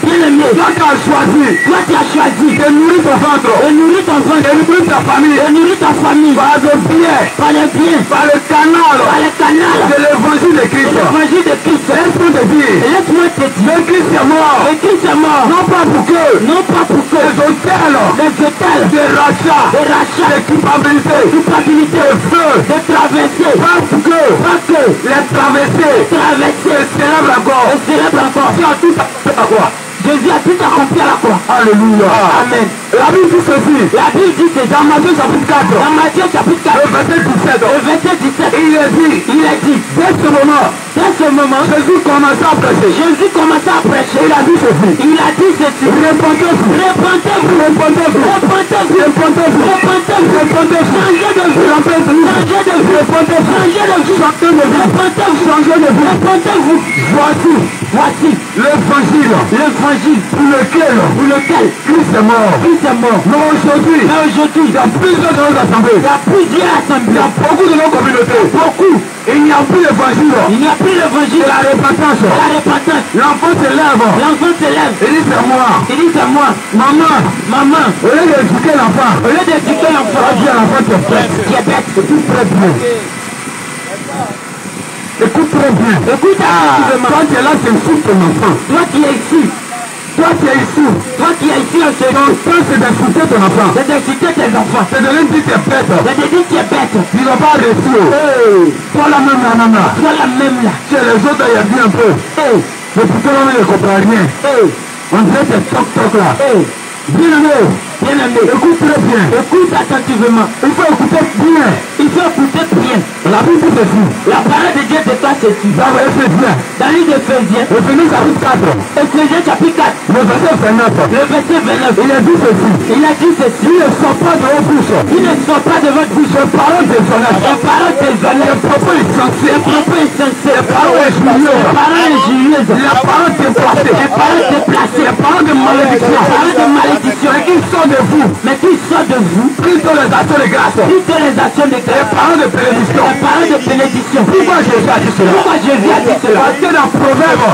Speaker 1: Bien-aimé, toi qui as choisi Toi tu as choisi
Speaker 3: de nourrir ton ventre.
Speaker 1: de nourrir ton ventre,
Speaker 3: De nourrir ta famille.
Speaker 1: de nourrir ta famille
Speaker 3: Par le biais.
Speaker 1: par le bien,
Speaker 3: Par le canal.
Speaker 1: par le canal
Speaker 3: De l'évangile de Christ.
Speaker 1: l'évangile de Christ.
Speaker 3: Laisse-moi te dire.
Speaker 1: Laisse-moi te dire,
Speaker 3: Le Christ est mort.
Speaker 1: le Christ est mort,
Speaker 3: Non pas pour que
Speaker 1: non pas pour que
Speaker 3: les hôtels
Speaker 1: les hôtels
Speaker 3: de rachat,
Speaker 1: de rachat,
Speaker 3: de culpabilité,
Speaker 1: culpabilité,
Speaker 3: de feu,
Speaker 1: de traverser,
Speaker 3: pas pour que
Speaker 1: parce que
Speaker 3: les traversées
Speaker 1: traverser
Speaker 3: se célèbrent encore.
Speaker 1: et célèbre encore.
Speaker 3: Tu as tout à quoi?
Speaker 1: Jésus a tout accompli à la croix.
Speaker 3: Alléluia.
Speaker 1: Amen.
Speaker 3: La Bible dit ceci.
Speaker 1: La Bible dit c'est
Speaker 3: Dans Matthieu chapitre 4,
Speaker 1: dans Matthieu chapitre 4,
Speaker 3: le verset 17,
Speaker 1: le verset 17,
Speaker 3: il est dit,
Speaker 1: il a dit,
Speaker 3: dès ce moment,
Speaker 1: dès ce moment,
Speaker 3: Jésus commença à prêcher.
Speaker 1: Jésus commença à prêcher.
Speaker 3: Il a dit ceci.
Speaker 1: Il a dit ceci,
Speaker 3: Répentez-vous.
Speaker 1: répentez-vous,
Speaker 3: Répentez-vous.
Speaker 1: répentez-vous,
Speaker 3: Répentez-vous.
Speaker 1: répentez-vous,
Speaker 3: Répentez-vous.
Speaker 1: changez de vie,
Speaker 3: Répentez-vous.
Speaker 1: changez de vie,
Speaker 3: Répentez-vous.
Speaker 1: changez de vie,
Speaker 3: Chacun de vous.
Speaker 1: répentez-vous,
Speaker 3: Changez de vie.
Speaker 1: répentez-vous.
Speaker 3: Voici
Speaker 1: Voici
Speaker 3: l'évangile
Speaker 1: l'évangile
Speaker 3: pour lequel
Speaker 1: pour lequel
Speaker 3: Christ est mort.
Speaker 1: Christ est mort.
Speaker 3: Mais aujourd'hui,
Speaker 1: Mais aujourd'hui,
Speaker 3: il y a plusieurs de nos assemblées.
Speaker 1: il y a plusieurs
Speaker 3: Il y
Speaker 1: assemblées,
Speaker 3: a beaucoup de nos communautés.
Speaker 1: beaucoup.
Speaker 3: Il n'y a plus d'évangile.
Speaker 1: Il n'y a plus l'évangile,
Speaker 3: Et la repentance.
Speaker 1: la repentance.
Speaker 3: L'enfant se lève.
Speaker 1: L'enfant se lève.
Speaker 3: Il dit c'est moi.
Speaker 1: Il dit c'est moi.
Speaker 3: Maman,
Speaker 1: Maman,
Speaker 3: au lieu d'éduquer l'enfant,
Speaker 1: au lieu d'éduquer l'enfant,
Speaker 3: on dit à l'enfant tu es bête.
Speaker 1: tu es bête.
Speaker 3: Écoute très bien. Écoute très bien.
Speaker 1: Écoute attentivement.
Speaker 3: Quand tu es là, c'est insulte ton enfant.
Speaker 1: Toi qui es ici,
Speaker 3: Toi qui es ici,
Speaker 1: toi qui es ici en ce
Speaker 3: ton
Speaker 1: moment,
Speaker 3: temps c'est d'insulter ton enfant.
Speaker 1: c'est d'insulter tes enfants.
Speaker 3: C'est de lui dire tu es bête.
Speaker 1: C'est de dire tu es bête.
Speaker 3: Tu ne vas pas réussir. Toi là même là, maman.
Speaker 1: Toi la même là.
Speaker 3: Tu es les autres, il y a dit un peu. Mais pourtant on ne comprend rien. On dirait que c'est toc là. Bien aimé,
Speaker 1: Bien-aimé,
Speaker 3: écoute très bien.
Speaker 1: écoute attentivement.
Speaker 3: Il faut écouter bien.
Speaker 1: Il faut écouter bien.
Speaker 3: La Bible dit ceci.
Speaker 1: La parole de Dieu déclare ceci.
Speaker 3: Dans Éphésiens,
Speaker 1: Dans l'île d'Éphésiens,
Speaker 3: Éphésiens chapitre 4,
Speaker 1: Éphésiens chapitre 4,
Speaker 3: le verset 29,
Speaker 1: le verset 29,
Speaker 3: il a dit ceci.
Speaker 1: il a dit ceci.
Speaker 3: Il ne sort pas de vos bouches.
Speaker 1: Il ne sort pas de votre bouche
Speaker 3: Les paroles déshonnêtes.
Speaker 1: des paroles désolées,
Speaker 3: Les propos insensés.
Speaker 1: des propos insensés,
Speaker 3: Les paroles injurieuses.
Speaker 1: des paroles injurieuses,
Speaker 3: Les paroles déplacées.
Speaker 1: des paroles déplacées,
Speaker 3: Les paroles de malédiction.
Speaker 1: des paroles de malédiction,
Speaker 3: Mais qui sort de vous.
Speaker 1: mais qui sortent de vous,
Speaker 3: Plutôt les actions de grâce.
Speaker 1: toutes les actions de
Speaker 3: Les
Speaker 1: grâce,
Speaker 3: paroles de bénédiction.
Speaker 1: des paroles de bénédiction.
Speaker 3: Pourquoi Jésus a dit cela?
Speaker 1: Pourquoi Jésus a dit cela?
Speaker 3: Parce que dans Proverbe,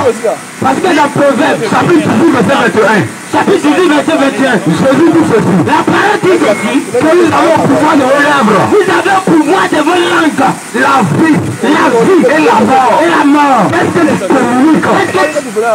Speaker 1: Parce que dans Proverbe,
Speaker 3: chapitre 18, verset 21,
Speaker 1: chapitre 18, verset 21,
Speaker 3: Jésus dit ceci.
Speaker 1: la parole dit ceci,
Speaker 3: Que nous avons le pouvoir de vos lèvres.
Speaker 1: vous avez le pouvoir de vos langues,
Speaker 3: La vie et la mort.
Speaker 1: et la mort.
Speaker 3: Qu'est-ce que tu communiques?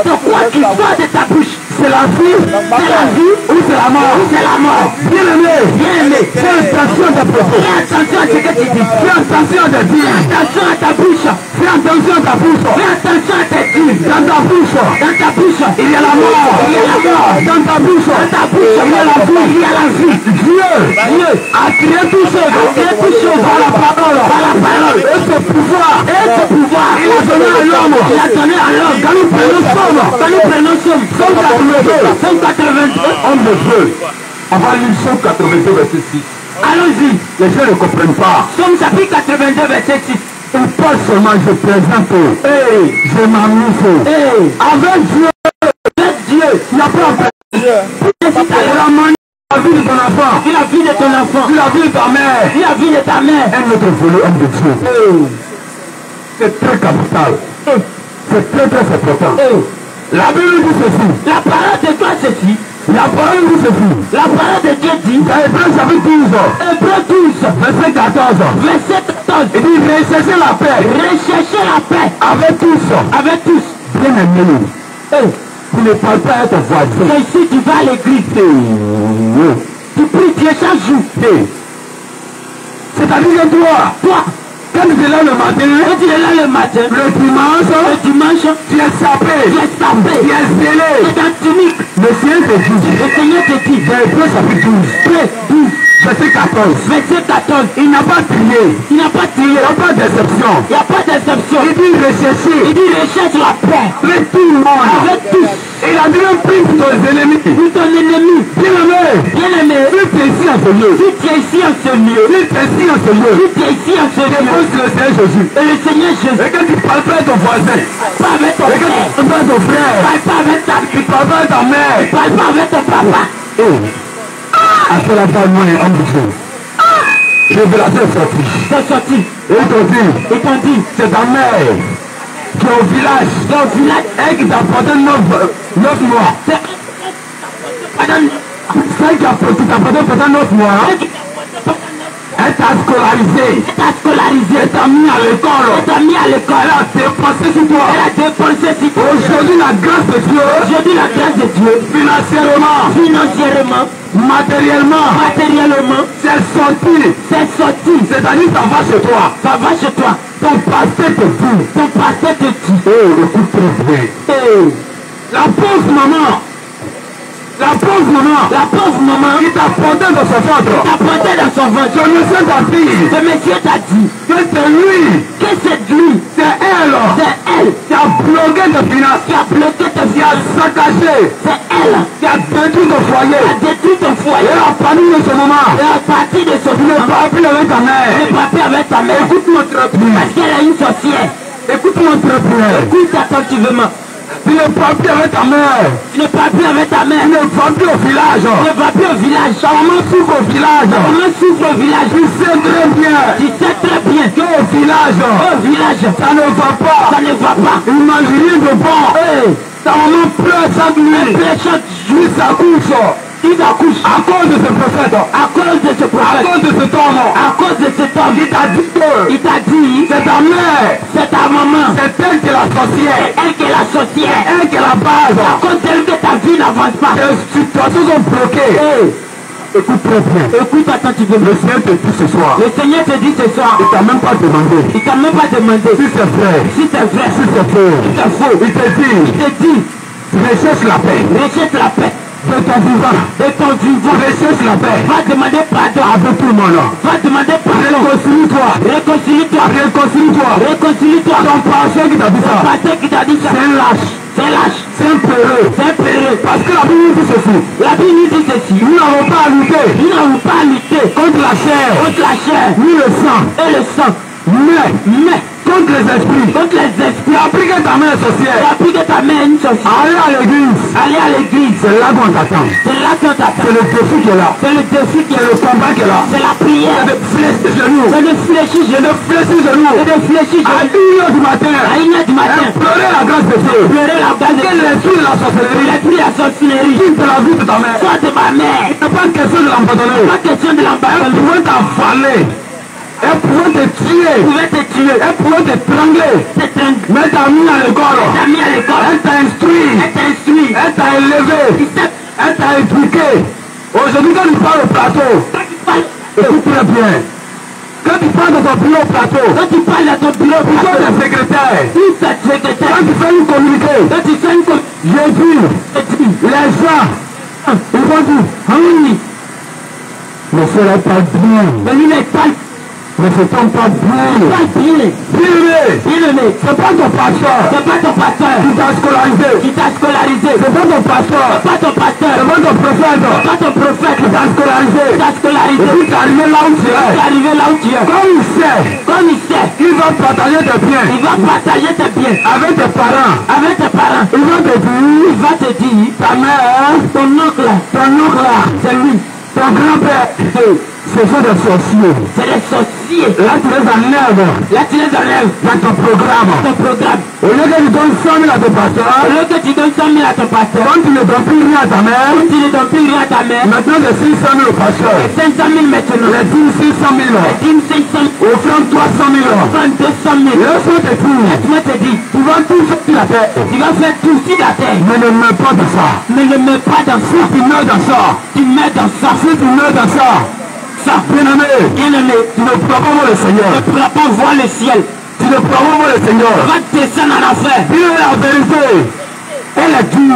Speaker 1: C'est quoi qui sort de ta bouche?
Speaker 3: C'est la vie
Speaker 1: C'est la vie
Speaker 3: ou c'est la mort?
Speaker 1: ou c'est la mort?
Speaker 3: Bien aimé,
Speaker 1: Bien aimé,
Speaker 3: fais attention à tes propos.
Speaker 1: fais attention à ce que tu dis.
Speaker 3: Fais attention à tes dires.
Speaker 1: Fais attention à ta bouche.
Speaker 3: Fais attention à ta bouche.
Speaker 1: Fais attention à tes dires.
Speaker 3: Dans ta bouche,
Speaker 1: Dans ta bouche,
Speaker 3: il y a la mort.
Speaker 1: il y a la mort.
Speaker 3: Dans ta bouche,
Speaker 1: Dans ta bouche,
Speaker 3: il y a la vie.
Speaker 1: il y a la vie.
Speaker 3: Dieu a créé tout chose.
Speaker 1: créé toutes choses
Speaker 3: par la parole.
Speaker 1: par la parole.
Speaker 3: Et ce pouvoir,
Speaker 1: Et ce pouvoir,
Speaker 3: il a donné à l'homme.
Speaker 1: il a donné à l'homme.
Speaker 3: Quand nous prenons somme,
Speaker 1: Quand nous prenons somme, 182,
Speaker 3: homme de Dieu, on va lire Somme 82, verset 6.
Speaker 1: allons-y.
Speaker 3: Les gens ne comprennent pas.
Speaker 1: Somme chapitre 82, verset 6.
Speaker 3: Il parle seulement, je présente. Je m'amuse. Avec Dieu, il n'y a pas de la manière de la vie de ton enfant.
Speaker 1: Dis la vie de ton enfant.
Speaker 3: Dis la vie de ta mère.
Speaker 1: Dis la vie de ta mère.
Speaker 3: Un autre volet, homme de Dieu. C'est très capital. C'est très très important. La Bible dit ceci.
Speaker 1: La parole de toi ceci.
Speaker 3: La parole dit ceci.
Speaker 1: La parole de Dieu dit.
Speaker 3: Dans Hébreux chapitre 12,
Speaker 1: Hébreux 12,
Speaker 3: verset 14.
Speaker 1: verset 14.
Speaker 3: Il dit recherchez la paix
Speaker 1: Recherchez la paix
Speaker 3: avec tous.
Speaker 1: avec tous.
Speaker 3: Bien aimé. Tu ne parles pas à ton voisin.
Speaker 1: C'est ici tu vas à l'église. Tu pries Dieu chaque jour.
Speaker 3: C'est-à-dire que toi, quand tu es là le matin,
Speaker 1: Quand tu es là le matin,
Speaker 3: le dimanche,
Speaker 1: tu es sapé.
Speaker 3: tu es sapé, tu es zélé.
Speaker 1: Tu es en tunique.
Speaker 3: Le Seigneur te dit,
Speaker 1: Le Seigneur te dit.
Speaker 3: dans Hébreux chapitre 12, verset 14,
Speaker 1: Verset 14.
Speaker 3: il n'a pas crié,
Speaker 1: Il n'a pas
Speaker 3: il
Speaker 1: tiré.
Speaker 3: n'y a pas d'exception.
Speaker 1: Il n'y a pas d'exception.
Speaker 3: Il dit rechercher
Speaker 1: Il dit recherche la paix
Speaker 3: avec tout le monde.
Speaker 1: avec tous.
Speaker 3: Il a dit un prix pour tes ennemis.
Speaker 1: Pour ton ennemi.
Speaker 3: Bien aimé,
Speaker 1: Bien aimé.
Speaker 3: si tu es ici en ce lieu,
Speaker 1: Si tu es ici en ce lieu.
Speaker 3: si tu es ici en ce lieu,
Speaker 1: Si tu es ici en ce lieu.
Speaker 3: dépose le Seigneur Jésus.
Speaker 1: Et le Seigneur Jésus.
Speaker 3: Et que tu parles pas à ton voisin,
Speaker 1: Pas avec ton
Speaker 3: et que
Speaker 1: frère.
Speaker 3: tu parles pas à ton frère,
Speaker 1: Parle pas avec ta
Speaker 3: tu parles pas à ta mère.
Speaker 1: Parle pas avec ton papa.
Speaker 3: À cela parle moi un homme de Dieu. Révélation est sortie.
Speaker 1: C'est sorti.
Speaker 3: Et ils t'ont dit,
Speaker 1: Ils t'ont dit.
Speaker 3: c'est ta mère qui est au village.
Speaker 1: Dans le village.
Speaker 3: Elle qui t'a porté 9 mois. Celle qui t'a porté pendant 9 mois, elle t'a scolarisé. Elle t'a mis à l'école. Elle a dépensé sur toi. Aujourd'hui, la grâce de Dieu. Financièrement. Matériellement. C'est sorti. C'est-à-dire, ça va chez toi. Ton pasteur te dit. Écoute très bien. La pauvre maman. La pauvre maman qui t'a porté dans son ventre. Ce monsieur t'a dit que c'est lui. C'est elle qui a bloqué tes finances. Qui a saccagé. C'est elle qui a détruit ton foyer. Et à partir de ce moment, tu ne parles plus avec ta mère. Écoute-moi très bien. Parce qu'elle a une sorcière. Écoute-moi très bien. Écoute attentivement. Tu ne parles plus avec ta mère. Tu ne vas plus au village. Ta maman souffre au village. Tu sais très bien. Qu'au village. Ça ne va pas. Il mange rien de bon. Ta maman pleure chaque nuit. Puis ça couche. À cause de ce prophète. À cause de cet homme. Il t'a dit. C'est ta mère. C'est ta maman. C'est elle qui est la sorcière. Elle qui est la base. À cause d'elle que ta vie n'avance pas. Les situations sont bloquées. Écoute très bien. Écoute attentivement. Le Seigneur te dit ce soir. Il t'a même pas demandé. Si c'est vrai. Si c'est faux. Il te dit. Recherche la paix. De ton vivant. Recherche la paix. Va demander pardon avec tout le monde. Réconcilie-toi. Ton pasteur qui t'a dit ça. C'est lâche. C'est un peureux. Parce que la Bible dit ceci. Nous n'avons pas à lutter. Contre la chair. Ni le sang. Mais contre les esprits. Applique ta main sorcière. Allez à l'église. C'est là qu'on t'attend. C'est le défi qui est là. C'est le combat qui est là. C'est la prière. C'est de fléchir genoux. À 1h du matin. Pleurer la grâce de Dieu. Que l'esprit de la sorcellerie. Quitte la vie de ta mère. Il n'est pas question de l'abandonner. Elle pouvait t'avaler. Elle pouvait te tuer. Elle pouvait t'étrangler. Mais elle t'a mis à l'école. Elle t'a instruit. Elle t'a élevé. Elle t'a éduqué. Aujourd'hui, quand tu parles au plateau, écoute très bien. Quand tu parles de ton bureau au plateau, ils sont des secrétaires. Quand tu fais une communiqué, j'ai vu les gens, ils vont dire, mais ce n'est pas bien. Mais ce n'est pas bien. Bien-aimé, c'est pas ton pasteur. Qui t'a scolarisé. C'est pas ton pasteur. C'est pas ton prophète. Qui t'a scolarisé. Et puis t'es arrivé là où tu es. Comme il sait. Il va partager tes biens. Avec tes parents. Il va te dire. Ta mère. Ton oncle. C'est lui. Ton grand-père. Ce sont des sorciers. Là, tu les enlèves. Dans ton programme. Au lieu que tu donnes 100 000 à ton pasteur. Quand tu ne donnes plus rien à ta mère. Maintenant, c'est 600 000 au pasteur. Les dîmes 600 000. Offrande 300 000. Laisse-moi te dire. Tu vas tout faire sur la terre. Mais ne mets pas dans ça. Si tu meurs dans ça. Bien-aimé, tu ne pourras pas voir le ciel. Tu ne pourras pas voir le Seigneur. Va descendre en enfer. Dis la vérité. Elle a dit,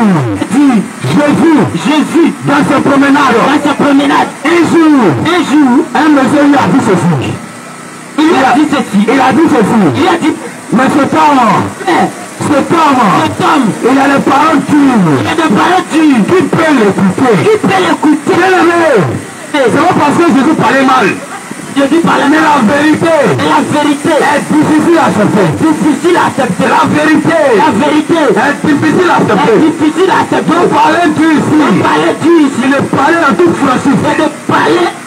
Speaker 3: Jésus, dans sa promenade, un jour, un monsieur lui a dit ceci. Il a dit, mais cet homme, il a les paroles dures. Qui peut l'écouter? Bien-aimé. C'est pas parce que Jésus parlait mal. Mais la vérité est difficile à accepter. La vérité est difficile à accepter. Vous parlez Dieu ici. Il est parlé dans toute franchise.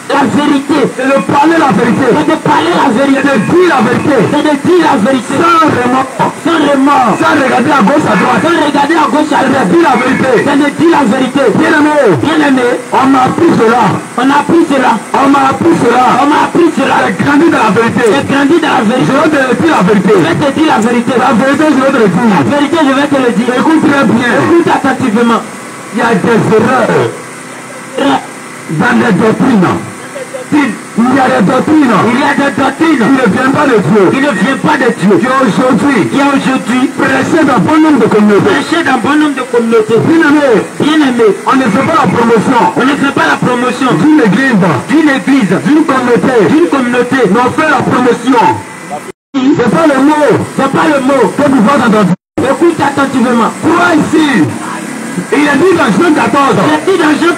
Speaker 3: La vérité.
Speaker 2: prier.
Speaker 3: C'est de parler la vérité.
Speaker 2: C'est de parler la vérité.
Speaker 3: C'est de dire la vérité.
Speaker 2: C'est de dire la vérité.
Speaker 3: Sans remords.
Speaker 2: Sans remords.
Speaker 3: Sans regarder à gauche à droite.
Speaker 2: Sans regarder à gauche à
Speaker 3: C'est de
Speaker 2: droite.
Speaker 3: dire la vérité.
Speaker 2: C'est de dire la vérité.
Speaker 3: Bien aimé.
Speaker 2: Bien aimé.
Speaker 3: On m'a appris cela.
Speaker 2: On a appris cela.
Speaker 3: On m'a appris cela.
Speaker 2: On m'a appris cela.
Speaker 3: J'ai grandi dans la vérité.
Speaker 2: J'ai grandi dans la
Speaker 3: Je
Speaker 2: vérité.
Speaker 3: vais te dire la vérité.
Speaker 2: Je vais te dire la vérité.
Speaker 3: La vérité, je vais te le dire.
Speaker 2: La vérité, je vais te le dire.
Speaker 3: Écoute très bien.
Speaker 2: Écoute attentivement.
Speaker 3: Il y a des erreurs dans les doctrines. Il y a des doctrines
Speaker 2: Il y a des doctrines
Speaker 3: qui ne viennent pas de Dieu.
Speaker 2: qui ne viennent pas de Dieu.
Speaker 3: Qui aujourd'hui prêchent dans bon nombre de communautés.
Speaker 2: Prêcher dans bon nombre de communautés.
Speaker 3: Bien aimé,
Speaker 2: Bien aimé,
Speaker 3: on ne fait pas la promotion
Speaker 2: on ne fait pas la promotion
Speaker 3: d'une église,
Speaker 2: d'une église,
Speaker 3: d'une communauté.
Speaker 2: d'une communauté.
Speaker 3: Mais on fait la promotion. C'est pas le mot
Speaker 2: C'est pas le mot.
Speaker 3: que tu vas entendre.
Speaker 2: Écoute attentivement.
Speaker 3: Quoi ici? Il est dit dans Jean 14,
Speaker 2: Il est dit dans Jean,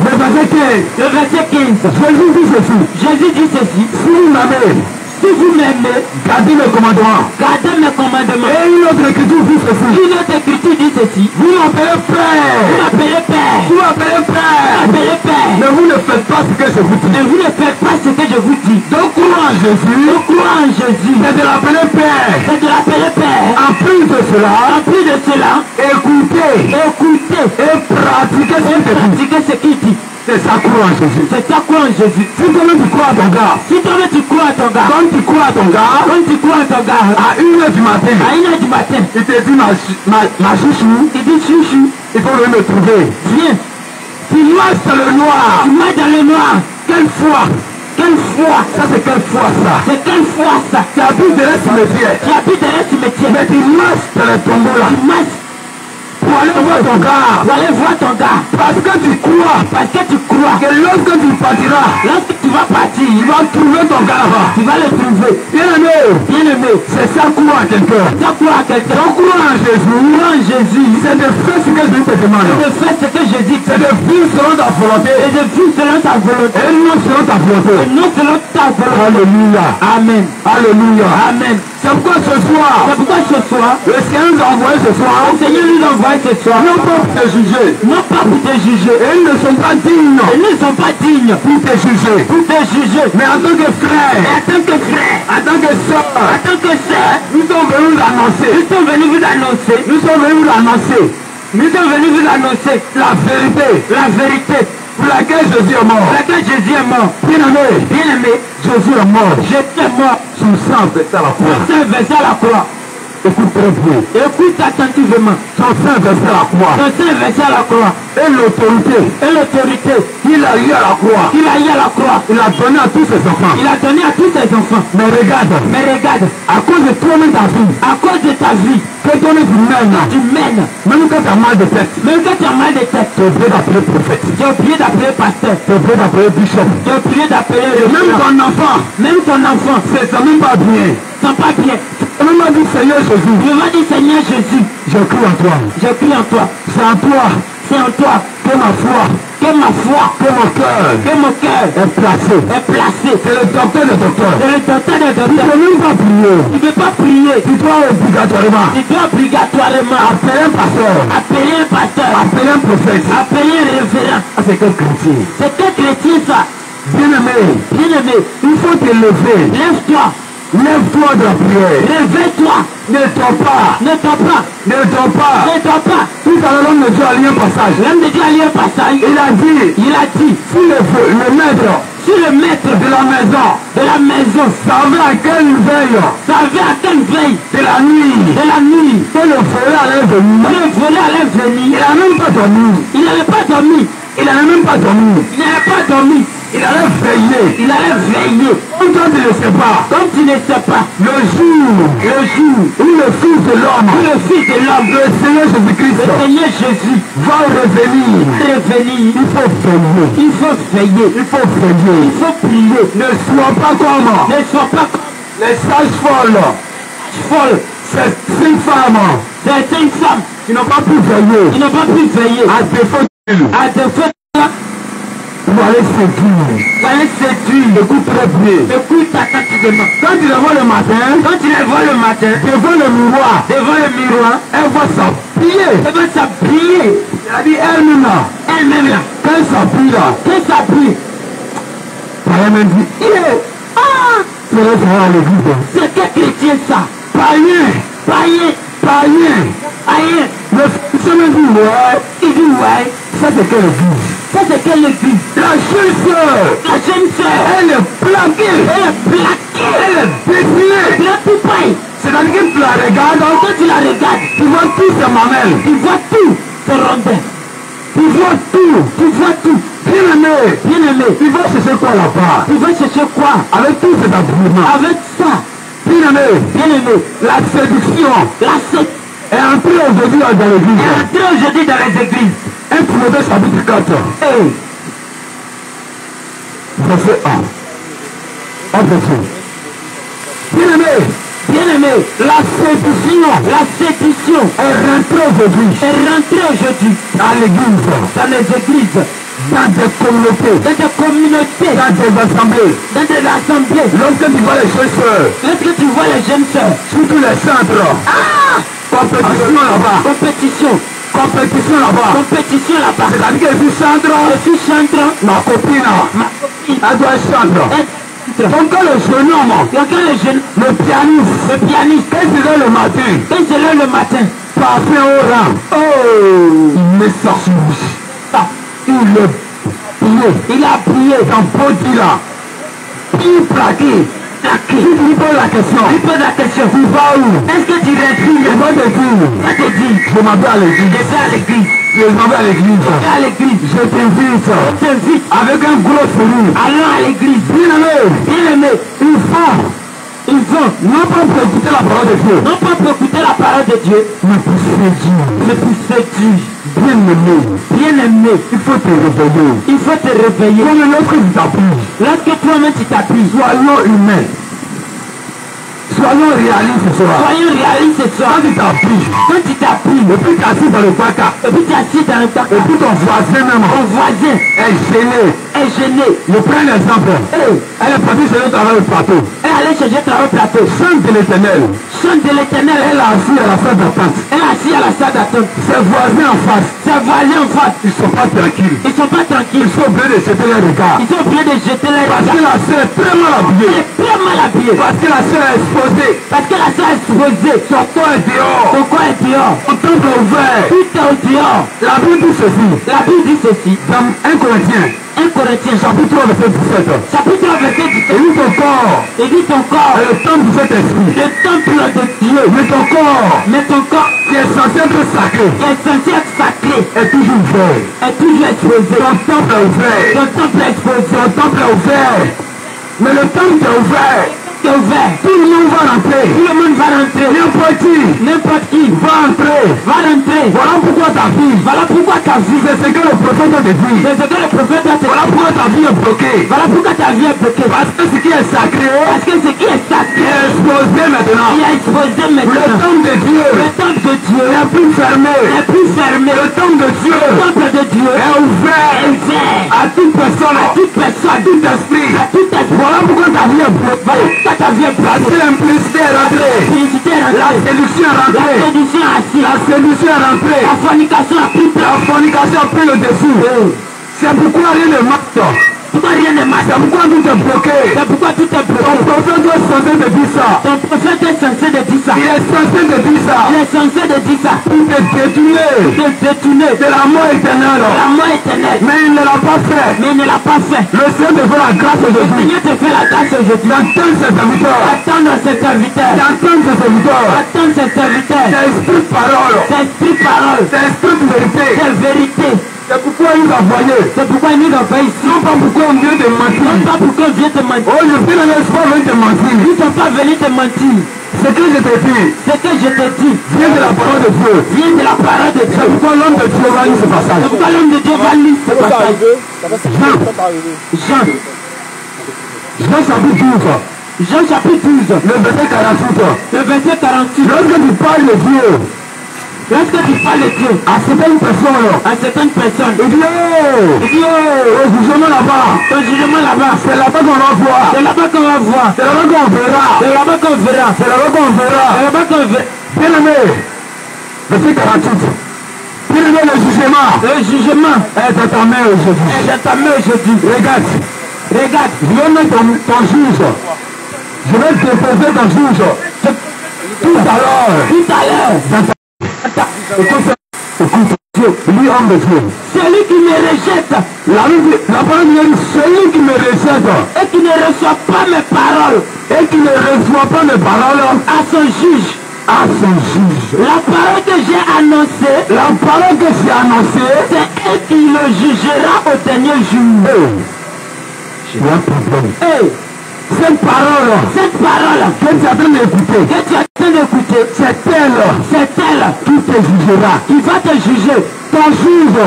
Speaker 3: le verset 15.
Speaker 2: le verset 15.
Speaker 3: Jésus dit ceci.
Speaker 2: Jésus dit ceci.
Speaker 3: Si vous m'aimez,
Speaker 2: Si vous m'aimez,
Speaker 3: gardez mes commandements.
Speaker 2: gardez mes commandements.
Speaker 3: Et une autre écriture dit ceci.
Speaker 2: Une autre écriture dit ceci.
Speaker 3: Vous m'appelez
Speaker 2: Vous
Speaker 3: Père.
Speaker 2: m'appelez Père.
Speaker 3: Vous m'appelez
Speaker 2: Vous
Speaker 3: Père.
Speaker 2: m'appelez Père.
Speaker 3: Mais vous ne faites pas ce que je vous dis.
Speaker 2: Mais vous ne faites pas ce que je vous dis.
Speaker 3: Donc crois en Jésus.
Speaker 2: Je crois en Jésus.
Speaker 3: C'est de l'appeler Père.
Speaker 2: C'est de l'appeler Père.
Speaker 3: En plus de cela,
Speaker 2: En plus de cela,
Speaker 3: écoutez
Speaker 2: écoutez
Speaker 3: et pratiquez ce
Speaker 2: et
Speaker 3: qu'il dit.
Speaker 2: pratiquez ce qu'il dit.
Speaker 3: C'est ça, crois en Jésus.
Speaker 2: C'est ça quoi en Jésus.
Speaker 3: Si toi-même tu crois à ton gars,
Speaker 2: Si toi-même tu crois à ton gars,
Speaker 3: comme tu crois à ton gars,
Speaker 2: quand tu crois à ton gars,
Speaker 3: à 1h du matin,
Speaker 2: à 1h du matin,
Speaker 3: il te dit ma chouchou,
Speaker 2: il dit chouchou,
Speaker 3: il faut venir me trouver.
Speaker 2: viens.
Speaker 3: Tu marches dans le noir.
Speaker 2: Tu marches dans le noir.
Speaker 3: Quelle foi?
Speaker 2: Quelle foi.
Speaker 3: Ça c'est quelle foi ça?
Speaker 2: C'est quelle foi ça.
Speaker 3: Tu habites derrière ce cimetière.
Speaker 2: Tu habites derrière ce métier.
Speaker 3: Mais tu marches dans les tombeaux là.
Speaker 2: Tu marches
Speaker 3: Pour aller voir ton gars.
Speaker 2: pour aller voir ton gars.
Speaker 3: Parce que tu crois
Speaker 2: Parce que tu crois
Speaker 3: que lorsque tu partiras,
Speaker 2: lorsque tu vas partir,
Speaker 3: tu vas trouver ton gars là-bas.
Speaker 2: tu vas le trouver.
Speaker 3: Bien aimé,
Speaker 2: Bien aimé,
Speaker 3: c'est ça croire en quelqu'un.
Speaker 2: tu crois à quelqu'un.
Speaker 3: Donc croire en Jésus,
Speaker 2: Crois en Jésus.
Speaker 3: c'est de faire ce que Dieu te demande.
Speaker 2: De faire ce que je dis.
Speaker 3: C'est de vivre selon ta volonté
Speaker 2: Et de vivre selon ta volonté.
Speaker 3: et non selon ta volonté.
Speaker 2: Et non selon ta volonté.
Speaker 3: Alléluia.
Speaker 2: Amen.
Speaker 3: Alléluia.
Speaker 2: Amen.
Speaker 3: C'est pourquoi ce soir,
Speaker 2: C'est pourquoi ce soir,
Speaker 3: le Seigneur nous a envoyé ce soir,
Speaker 2: le Seigneur nous envoie ce soir,
Speaker 3: non pas pour te juger.
Speaker 2: non pas pour te juger.
Speaker 3: Et ils ne sont pas dignes
Speaker 2: Ils ne sont pas dignes
Speaker 3: pour te juger.
Speaker 2: pour te juger.
Speaker 3: Mais en tant que
Speaker 2: Mais
Speaker 3: frère,
Speaker 2: en tant que frère,
Speaker 3: en tant que soeur,
Speaker 2: en tant que sœur,
Speaker 3: nous sommes venus vous annoncer.
Speaker 2: nous sommes venus vous annoncer.
Speaker 3: Nous sommes venus vous annoncer
Speaker 2: Nous sommes venus vous annoncer
Speaker 3: la vérité
Speaker 2: la vérité
Speaker 3: pour laquelle Jésus est mort.
Speaker 2: pour laquelle Jésus est mort.
Speaker 3: Bien aimé,
Speaker 2: Bien aimé,
Speaker 3: Jésus est mort.
Speaker 2: j'étais mort.
Speaker 3: Son sang versé à la croix.
Speaker 2: Saint versé à la croix.
Speaker 3: Écoute très bien.
Speaker 2: Écoute attentivement.
Speaker 3: Son sang versé à la croix.
Speaker 2: Son Saint versé à la croix.
Speaker 3: Et l'autorité
Speaker 2: Et l'autorité
Speaker 3: qu'il a eu à la croix,
Speaker 2: qu'il a eu à la croix,
Speaker 3: il a donné à tous ses enfants.
Speaker 2: il a donné à tous ses enfants.
Speaker 3: Mais regarde,
Speaker 2: Mais regarde,
Speaker 3: à cause de toi-même ta vie,
Speaker 2: à cause de ta vie,
Speaker 3: que toi-même tu mènes,
Speaker 2: tu mènes.
Speaker 3: même quand tu as mal de tête,
Speaker 2: Même quand tu as mal de tête,
Speaker 3: tu es obligé d'appeler prophète,
Speaker 2: tu es obligé d'appeler pasteur.
Speaker 3: tu es obligé d'appeler bishop.
Speaker 2: Tu es obligé d'appeler
Speaker 3: Et même
Speaker 2: le
Speaker 3: ton enfant,
Speaker 2: Même ton enfant,
Speaker 3: c'est ça même pas bien.
Speaker 2: sans papier.
Speaker 3: Tu même pas dit Seigneur Jésus,
Speaker 2: Je vais dire Seigneur Jésus,
Speaker 3: je crie en toi.
Speaker 2: je prie en toi.
Speaker 3: C'est en toi
Speaker 2: C'est en toi
Speaker 3: que ma foi,
Speaker 2: que ma foi,
Speaker 3: que mon cœur
Speaker 2: que mon cœur
Speaker 3: est placé.
Speaker 2: est placé.
Speaker 3: C'est le docteur des docteurs.
Speaker 2: C'est le docteur des
Speaker 3: Tu ne
Speaker 2: docteurs.
Speaker 3: peux même pas prier.
Speaker 2: Tu ne peux pas prier.
Speaker 3: Tu dois obligatoirement
Speaker 2: Tu dois obligatoirement
Speaker 3: appeler un pasteur,
Speaker 2: appeler un pasteur,
Speaker 3: appeler un prophète.
Speaker 2: appeler un révérend.
Speaker 3: Ah, c'est quel chrétien.
Speaker 2: C'est quel chrétien ça?
Speaker 3: Bien aimé,
Speaker 2: Bien aimé,
Speaker 3: il faut te lever.
Speaker 2: lève-toi,
Speaker 3: Lève-toi de la prière.
Speaker 2: réveille-toi,
Speaker 3: Ne dors pas.
Speaker 2: ne dors pas,
Speaker 3: Ne dors pas.
Speaker 2: ne dors pas.
Speaker 3: Tout à l'heure, l'homme de Dieu a lu un passage.
Speaker 2: L'homme de Dieu a lu un passage,
Speaker 3: Il a dit,
Speaker 2: si
Speaker 3: le maître
Speaker 2: le maître
Speaker 3: de la maison
Speaker 2: de la maison
Speaker 3: savait à quelle veille
Speaker 2: savait à quelle veille
Speaker 3: de la nuit
Speaker 2: de la nuit
Speaker 3: que le voleur allait venir,
Speaker 2: le voleur allait venir,
Speaker 3: il n'a même pas dormi.
Speaker 2: il n'avait pas dormi,
Speaker 3: Il n'avait même pas dormi.
Speaker 2: il n'avait pas dormi,
Speaker 3: Il allait veiller.
Speaker 2: il allait veiller.
Speaker 3: Comme toi, tu ne sais pas.
Speaker 2: Comme tu ne sais pas,
Speaker 3: Le jour où le Fils de l'homme,
Speaker 2: le Fils de l'homme,
Speaker 3: le Seigneur
Speaker 2: le
Speaker 3: Jésus-Christ,
Speaker 2: Seigneur Jésus,
Speaker 3: va revenir,
Speaker 2: revenir,
Speaker 3: il faut veiller.
Speaker 2: il faut veiller,
Speaker 3: Il faut veiller.
Speaker 2: il faut prier.
Speaker 3: Ne sois pas comme
Speaker 2: Ne sois pas comme
Speaker 3: les sages folles,
Speaker 2: folle.
Speaker 3: ces 5 femmes
Speaker 2: Certaines femmes
Speaker 3: qui n'ont pas pu veiller
Speaker 2: qui n'ont pas pu veiller
Speaker 3: à défaut de
Speaker 2: à défaut
Speaker 3: pour aller séduire.
Speaker 2: d'aller séduire.
Speaker 3: Écoute très bien.
Speaker 2: Écoute attentivement.
Speaker 3: Quand tu la vois le matin,
Speaker 2: Quand tu les vois le matin,
Speaker 3: devant le miroir,
Speaker 2: devant le miroir,
Speaker 3: elle va s'appuyer.
Speaker 2: elle va s'habiller.
Speaker 3: Elle a dit elle-même là,
Speaker 2: Elle-même là,
Speaker 3: quand elle s'appuie là,
Speaker 2: qu'elle s'habille,
Speaker 3: païen même dit, c'est là ça va à l'église.
Speaker 1: C'est quel chrétien ça?
Speaker 3: Païen.
Speaker 1: Païen.
Speaker 3: Païen.
Speaker 1: Païen.
Speaker 3: Le chrétien même dit, ouais.
Speaker 1: Il dit ouais.
Speaker 3: Ça c'est quelle église?
Speaker 1: Ça c'est quelle église?
Speaker 3: La jeune sœur.
Speaker 1: La jeune sœur.
Speaker 3: Elle est plaquée.
Speaker 1: Elle est plaquée.
Speaker 3: Elle est défilée.
Speaker 1: Elle est tout paille.
Speaker 3: C'est-à-dire que tu la regardes.
Speaker 1: Quand tu la regardes,
Speaker 3: Tu vois tout ses mamelles.
Speaker 1: tu vois tout. C'est rondin.
Speaker 3: Tu vois tout.
Speaker 1: Tu vois tout.
Speaker 3: Bien aimé.
Speaker 1: Bien aimé.
Speaker 3: Tu vas chercher quoi là-bas?
Speaker 1: Tu vas chercher quoi?
Speaker 3: Avec tous ces attributs.
Speaker 1: Avec ça.
Speaker 3: Bien aimé.
Speaker 1: Bien aimé.
Speaker 3: La séduction
Speaker 1: La secte
Speaker 3: est entrée aujourd'hui dans l'église.
Speaker 1: est entrée aujourd'hui dans les églises.
Speaker 3: 1 Timothée chapitre 4.
Speaker 1: Hey.
Speaker 3: Verset 1. Un verset. Bien aimé.
Speaker 1: Bien aimé.
Speaker 3: La séduction
Speaker 1: La séduction
Speaker 3: est rentrée aujourd'hui
Speaker 1: est rentrée aujourd'hui
Speaker 3: dans l'église,
Speaker 1: dans les églises,
Speaker 3: dans des communautés,
Speaker 1: dans des communautés,
Speaker 3: dans des assemblées.
Speaker 1: dans des assemblées.
Speaker 3: Lorsque tu vois les chercheurs,
Speaker 1: Lorsque tu vois les jeunes sœurs,
Speaker 3: surtout les centres, compétition là-bas,
Speaker 1: compétition là-bas.
Speaker 3: c'est-à-dire que je suis centre,
Speaker 1: Je suis chanteur,
Speaker 3: ma copine,
Speaker 1: ma copine
Speaker 3: elle doit être centre.
Speaker 1: est chanteur.
Speaker 3: Donc quand le jeune homme,
Speaker 1: Donc quand le jeune,
Speaker 3: le pianiste,
Speaker 1: le pianiste,
Speaker 3: quand il est le matin,
Speaker 1: quand c'est là le matin,
Speaker 3: parfait au rang, il met ça sur lui.
Speaker 1: ah,
Speaker 3: Il est plié
Speaker 1: il a prié,
Speaker 3: dans body là, il plaqué. Tu lui poses la question,
Speaker 1: il pose la question,
Speaker 3: tu vas où?
Speaker 1: est-ce que tu
Speaker 3: Il
Speaker 1: réponds?
Speaker 3: va te dire,
Speaker 1: Ça te dit,
Speaker 3: je m'en vais à
Speaker 1: je
Speaker 3: l'église,
Speaker 1: vais à l'église,
Speaker 3: je m'en vais à l'église,
Speaker 1: je vais à l'église,
Speaker 3: je t'invite
Speaker 1: je t'invite,
Speaker 3: avec un gros sourire.
Speaker 1: allons à l'église.
Speaker 3: Bien aimé,
Speaker 1: Bien aimé,
Speaker 3: il faut
Speaker 1: ils vont,
Speaker 3: non pas pour écouter la parole de Dieu,
Speaker 1: non pas pour écouter la parole de Dieu,
Speaker 3: mais pour séduire.
Speaker 1: mais pour séduire.
Speaker 3: Bien aimé,
Speaker 1: Bien aimé,
Speaker 3: il faut te réveiller.
Speaker 1: il faut te réveiller.
Speaker 3: Comme lorsque tu t'appuies,
Speaker 1: Lorsque toi-même tu t'appuies,
Speaker 3: soyons humains. Soyons réalistes ce soir.
Speaker 1: soyons réalistes ce soir.
Speaker 3: Quand tu t'appuies,
Speaker 1: Quand tu t'appuies,
Speaker 3: et puis tu es assis dans le placard,
Speaker 1: et puis tu es assis dans le
Speaker 3: et
Speaker 1: placard,
Speaker 3: puis ton voisin même
Speaker 1: ton voisin
Speaker 3: est gêné.
Speaker 1: est gêné.
Speaker 3: Je prends un exemple. Elle est partie sur le travail au plateau.
Speaker 1: Elle allait chercher travail au plateau.
Speaker 3: Sainte de l'éternel.
Speaker 1: Chante de l'éternel,
Speaker 3: Elle est assise à la salle d'attente.
Speaker 1: elle est assise à la salle d'attente.
Speaker 3: Ses voisins en face,
Speaker 1: Ses voisins en face,
Speaker 3: ils ne sont pas tranquilles.
Speaker 1: ils sont pas tranquilles.
Speaker 3: Ils sont obligés de jeter leur regard.
Speaker 1: Ils sont obligés de jeter les
Speaker 3: Parce que
Speaker 1: regards.
Speaker 3: la sœur est très mal
Speaker 1: Elle
Speaker 3: habillée.
Speaker 1: est très mal habillée.
Speaker 3: Parce que la sœur est exposée.
Speaker 1: Parce que la salle est exposée.
Speaker 3: Son corps est dehors.
Speaker 1: Ton corps est dehors.
Speaker 3: Son temple est ouvert.
Speaker 1: Tout est au dehors.
Speaker 3: La Bible dit ceci.
Speaker 1: La Bible dit ceci.
Speaker 3: Dans 1 Corinthiens,
Speaker 1: 1 Corinthiens,
Speaker 3: chapitre 3, verset 17.
Speaker 1: chapitre 1, verset
Speaker 3: Et
Speaker 1: 17.
Speaker 3: dit ton corps
Speaker 1: Il dit ton corps,
Speaker 3: est le temple du Saint-Esprit.
Speaker 1: le temple de Dieu.
Speaker 3: Mais ton corps,
Speaker 1: Mais ton corps
Speaker 3: qui est censé être sacré,
Speaker 1: qui est censé être sacré
Speaker 3: est toujours ouvert.
Speaker 1: est toujours exposé.
Speaker 3: Ton temple est ouvert.
Speaker 1: Ton temple est exposé.
Speaker 3: Ton temple est ouvert. Mais le temple qui est ouvert,
Speaker 1: C'est ouvert.
Speaker 3: tout le monde va rentrer.
Speaker 1: Tout le monde va rentrer.
Speaker 3: N'importe qui
Speaker 1: N'importe qui
Speaker 3: va entrer.
Speaker 1: va rentrer.
Speaker 3: Voilà pourquoi ta vie,
Speaker 1: Voilà pourquoi ta vie,
Speaker 3: c'est ce que le prophète te dit.
Speaker 1: c'est ce que le prophète a
Speaker 3: Voilà
Speaker 1: dit.
Speaker 3: pourquoi ta vie est bloquée.
Speaker 1: Voilà pourquoi ta vie est bloquée.
Speaker 3: Parce que ce qui est sacré
Speaker 1: Parce que ce qui est sacré
Speaker 3: est exposé maintenant.
Speaker 1: qui est exposé
Speaker 3: Le
Speaker 1: maintenant.
Speaker 3: temple de Dieu
Speaker 1: Le temple de Dieu
Speaker 3: n'est plus fermé.
Speaker 1: n'est plus fermé.
Speaker 3: Le temple de Dieu
Speaker 1: Le temple de Dieu
Speaker 3: est
Speaker 1: est
Speaker 3: ouvert
Speaker 1: ouvert
Speaker 3: à toute personne,
Speaker 1: à toute personne,
Speaker 3: à tout esprit.
Speaker 1: à tout esprit.
Speaker 3: Voilà pourquoi ta vie est bloquée.
Speaker 1: Voilà pourquoi ta vie est
Speaker 3: Parce
Speaker 1: bloquée.
Speaker 3: que l'implicité est rentrée.
Speaker 1: Félicité est
Speaker 3: La
Speaker 1: rentrée.
Speaker 3: séduction est
Speaker 1: La
Speaker 3: rentrée.
Speaker 1: séduction est assise.
Speaker 3: La séduction est rentrée.
Speaker 1: La fornication a pris place.
Speaker 3: La fornication a pris le dessus. C'est pourquoi rien ne marche.
Speaker 1: Pourquoi rien ne marche?
Speaker 3: C'est pourquoi tout est bloqué.
Speaker 1: C'est pourquoi tout est
Speaker 3: Ton
Speaker 1: bloqué.
Speaker 3: prophète est censé te dire ça.
Speaker 1: Ton prophète est censé de dire ça.
Speaker 3: Il est censé te dire ça.
Speaker 1: Il est censé de dire ça.
Speaker 3: Pour te détourner
Speaker 1: De détourner
Speaker 3: de la mort éternelle.
Speaker 1: la mort éternelle.
Speaker 3: Mais il ne l'a pas fait.
Speaker 1: Mais il ne l'a pas fait.
Speaker 3: Le Seigneur te fait la grâce
Speaker 1: Le
Speaker 3: aujourd'hui.
Speaker 1: Seigneur te fait la grâce aujourd'hui.
Speaker 3: D'entendre ses serviteurs.
Speaker 1: Attendre ses serviteurs.
Speaker 3: D'entendre ses serviteurs.
Speaker 1: Attendre ses serviteurs.
Speaker 3: C'est esprit de parole.
Speaker 1: C'est esprit parole.
Speaker 3: C'est esprit de vérité.
Speaker 1: C'est vérité.
Speaker 3: C'est pourquoi il nous a envoyé.
Speaker 1: C'est pourquoi il nous envoie ici.
Speaker 3: Non pas pourquoi on vient de mentir.
Speaker 1: Non pas pourquoi on vient te mentir.
Speaker 3: Oh, je suis le pas venu te mentir.
Speaker 1: Ils ne sont pas venus te mentir.
Speaker 3: Ce que je te dis
Speaker 1: Ce que je te dis
Speaker 3: vient de la parole de Dieu.
Speaker 1: vient de la parole de
Speaker 3: C'est
Speaker 1: Dieu.
Speaker 3: pourquoi l'homme de Dieu va lire ce passage.
Speaker 1: C'est pourquoi l'homme de Dieu va lire ce passage. Jean.
Speaker 3: Jean chapitre 12,
Speaker 1: Jean chapitre 12.
Speaker 3: le verset 48.
Speaker 1: Le verset 48.
Speaker 3: Lorsque tu parles de Dieu
Speaker 1: Lorsque tu parles de Dieu
Speaker 3: à certaines personnes,
Speaker 1: à certaines personnes,
Speaker 3: il dit oh,
Speaker 1: il dit oh,
Speaker 3: au jugement là-bas,
Speaker 1: ton jugement là-bas,
Speaker 3: c'est là-bas qu'on va voir.
Speaker 1: c'est là-bas qu'on va voir,
Speaker 3: C'est là-bas qu'on verra.
Speaker 1: c'est là-bas qu'on verra,
Speaker 3: C'est là-bas qu'on
Speaker 1: c'est
Speaker 3: verra.
Speaker 1: là-bas qu'on verra.
Speaker 3: Bien aimé, verset 48. Bien aimé, le jugement
Speaker 1: Le jugement
Speaker 3: est dans ta main aujourd'hui.
Speaker 1: est dans ta main aujourd'hui.
Speaker 3: Regarde,
Speaker 1: Regarde.
Speaker 3: Je vais mettre ton juge. Je vais déposer ton juge. Tout à l'heure. Écoute, lui homme de Dieu.
Speaker 1: Celui qui me rejette.
Speaker 3: La parole dit, celui qui me rejette.
Speaker 1: Et qui ne reçoit pas mes paroles.
Speaker 3: Et qui ne reçoit pas mes paroles.
Speaker 1: À son juge.
Speaker 3: À son juge.
Speaker 1: La parole que j'ai annoncée.
Speaker 3: La parole que j'ai annoncée.
Speaker 1: C'est elle qui le jugera au dernier jour.
Speaker 3: Il y a un problème.
Speaker 1: Cette parole
Speaker 3: que tu es en train d'écouter, c'est elle qui te jugera,
Speaker 1: qui va te juger.
Speaker 3: Ton juge,
Speaker 1: tu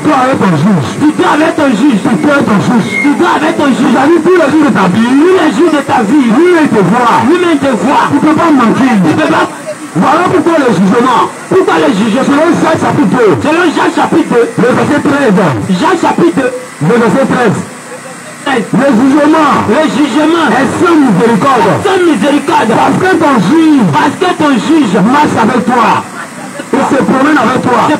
Speaker 3: dois avec ton juge,
Speaker 1: tu dois avec ton juge,
Speaker 3: tu dois avec ton juge,
Speaker 1: tu dois avec ton juge.
Speaker 3: C'est-à-dire tous les jours de ta vie,
Speaker 1: Tous les jours de ta vie,
Speaker 3: lui-même te voit,
Speaker 1: lui-même te voit.
Speaker 3: tu ne peux pas mentir.
Speaker 1: Tu peux pas.
Speaker 3: Voilà pourquoi le jugement,
Speaker 1: Pourquoi le jugement?
Speaker 3: selon Jacques chapitre 2,
Speaker 1: Selon Jacques chapitre 2,
Speaker 3: le verset 13,
Speaker 1: Jacques chapitre 2,
Speaker 3: le verset 13, le jugement est sans miséricorde.
Speaker 1: Sans miséricorde.
Speaker 3: Parce que ton juge marche avec toi. Il se promène avec toi. La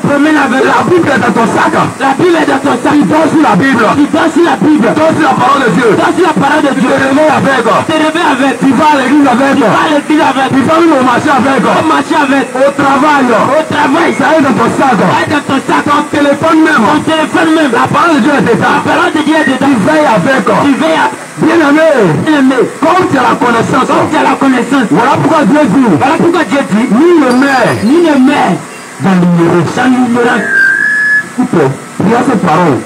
Speaker 3: Bible est dans ton sac.
Speaker 1: La Bible est dans ton sac.
Speaker 3: Tu dors sur la Bible.
Speaker 1: Tu dors sur la Bible.
Speaker 3: Tu dors sur la parole de Dieu.
Speaker 1: Dors sur la parole de
Speaker 3: Tu
Speaker 1: Dieu.
Speaker 3: te réveilles avec.
Speaker 1: Tu te réveilles avec.
Speaker 3: Tu vas à l'église avec.
Speaker 1: Tu vas à l'église avec.
Speaker 3: Tu vas même au marché avec.
Speaker 1: Tu vas marcher avec.
Speaker 3: Au travail.
Speaker 1: Au travail.
Speaker 3: Ça est dans ton sac.
Speaker 1: Ça est dans ton sac.
Speaker 3: Ton téléphone même.
Speaker 1: Ton téléphone même.
Speaker 3: La parole de Dieu est dedans.
Speaker 1: La parole de Dieu est dedans.
Speaker 3: Tu veilles avec.
Speaker 1: Tu veilles avec.
Speaker 3: Bien-aimé.
Speaker 1: Bien-aimé.
Speaker 3: Comme tu as la connaissance.
Speaker 1: Comme tu as la connaissance.
Speaker 3: Voilà pourquoi Dieu dit.
Speaker 1: Voilà pourquoi Dieu dit.
Speaker 3: Ni le maire.
Speaker 1: Ni le maire.
Speaker 3: Dans l'ignorance.
Speaker 1: Dans l'ignorance.
Speaker 3: Écoute, il y a cette parole.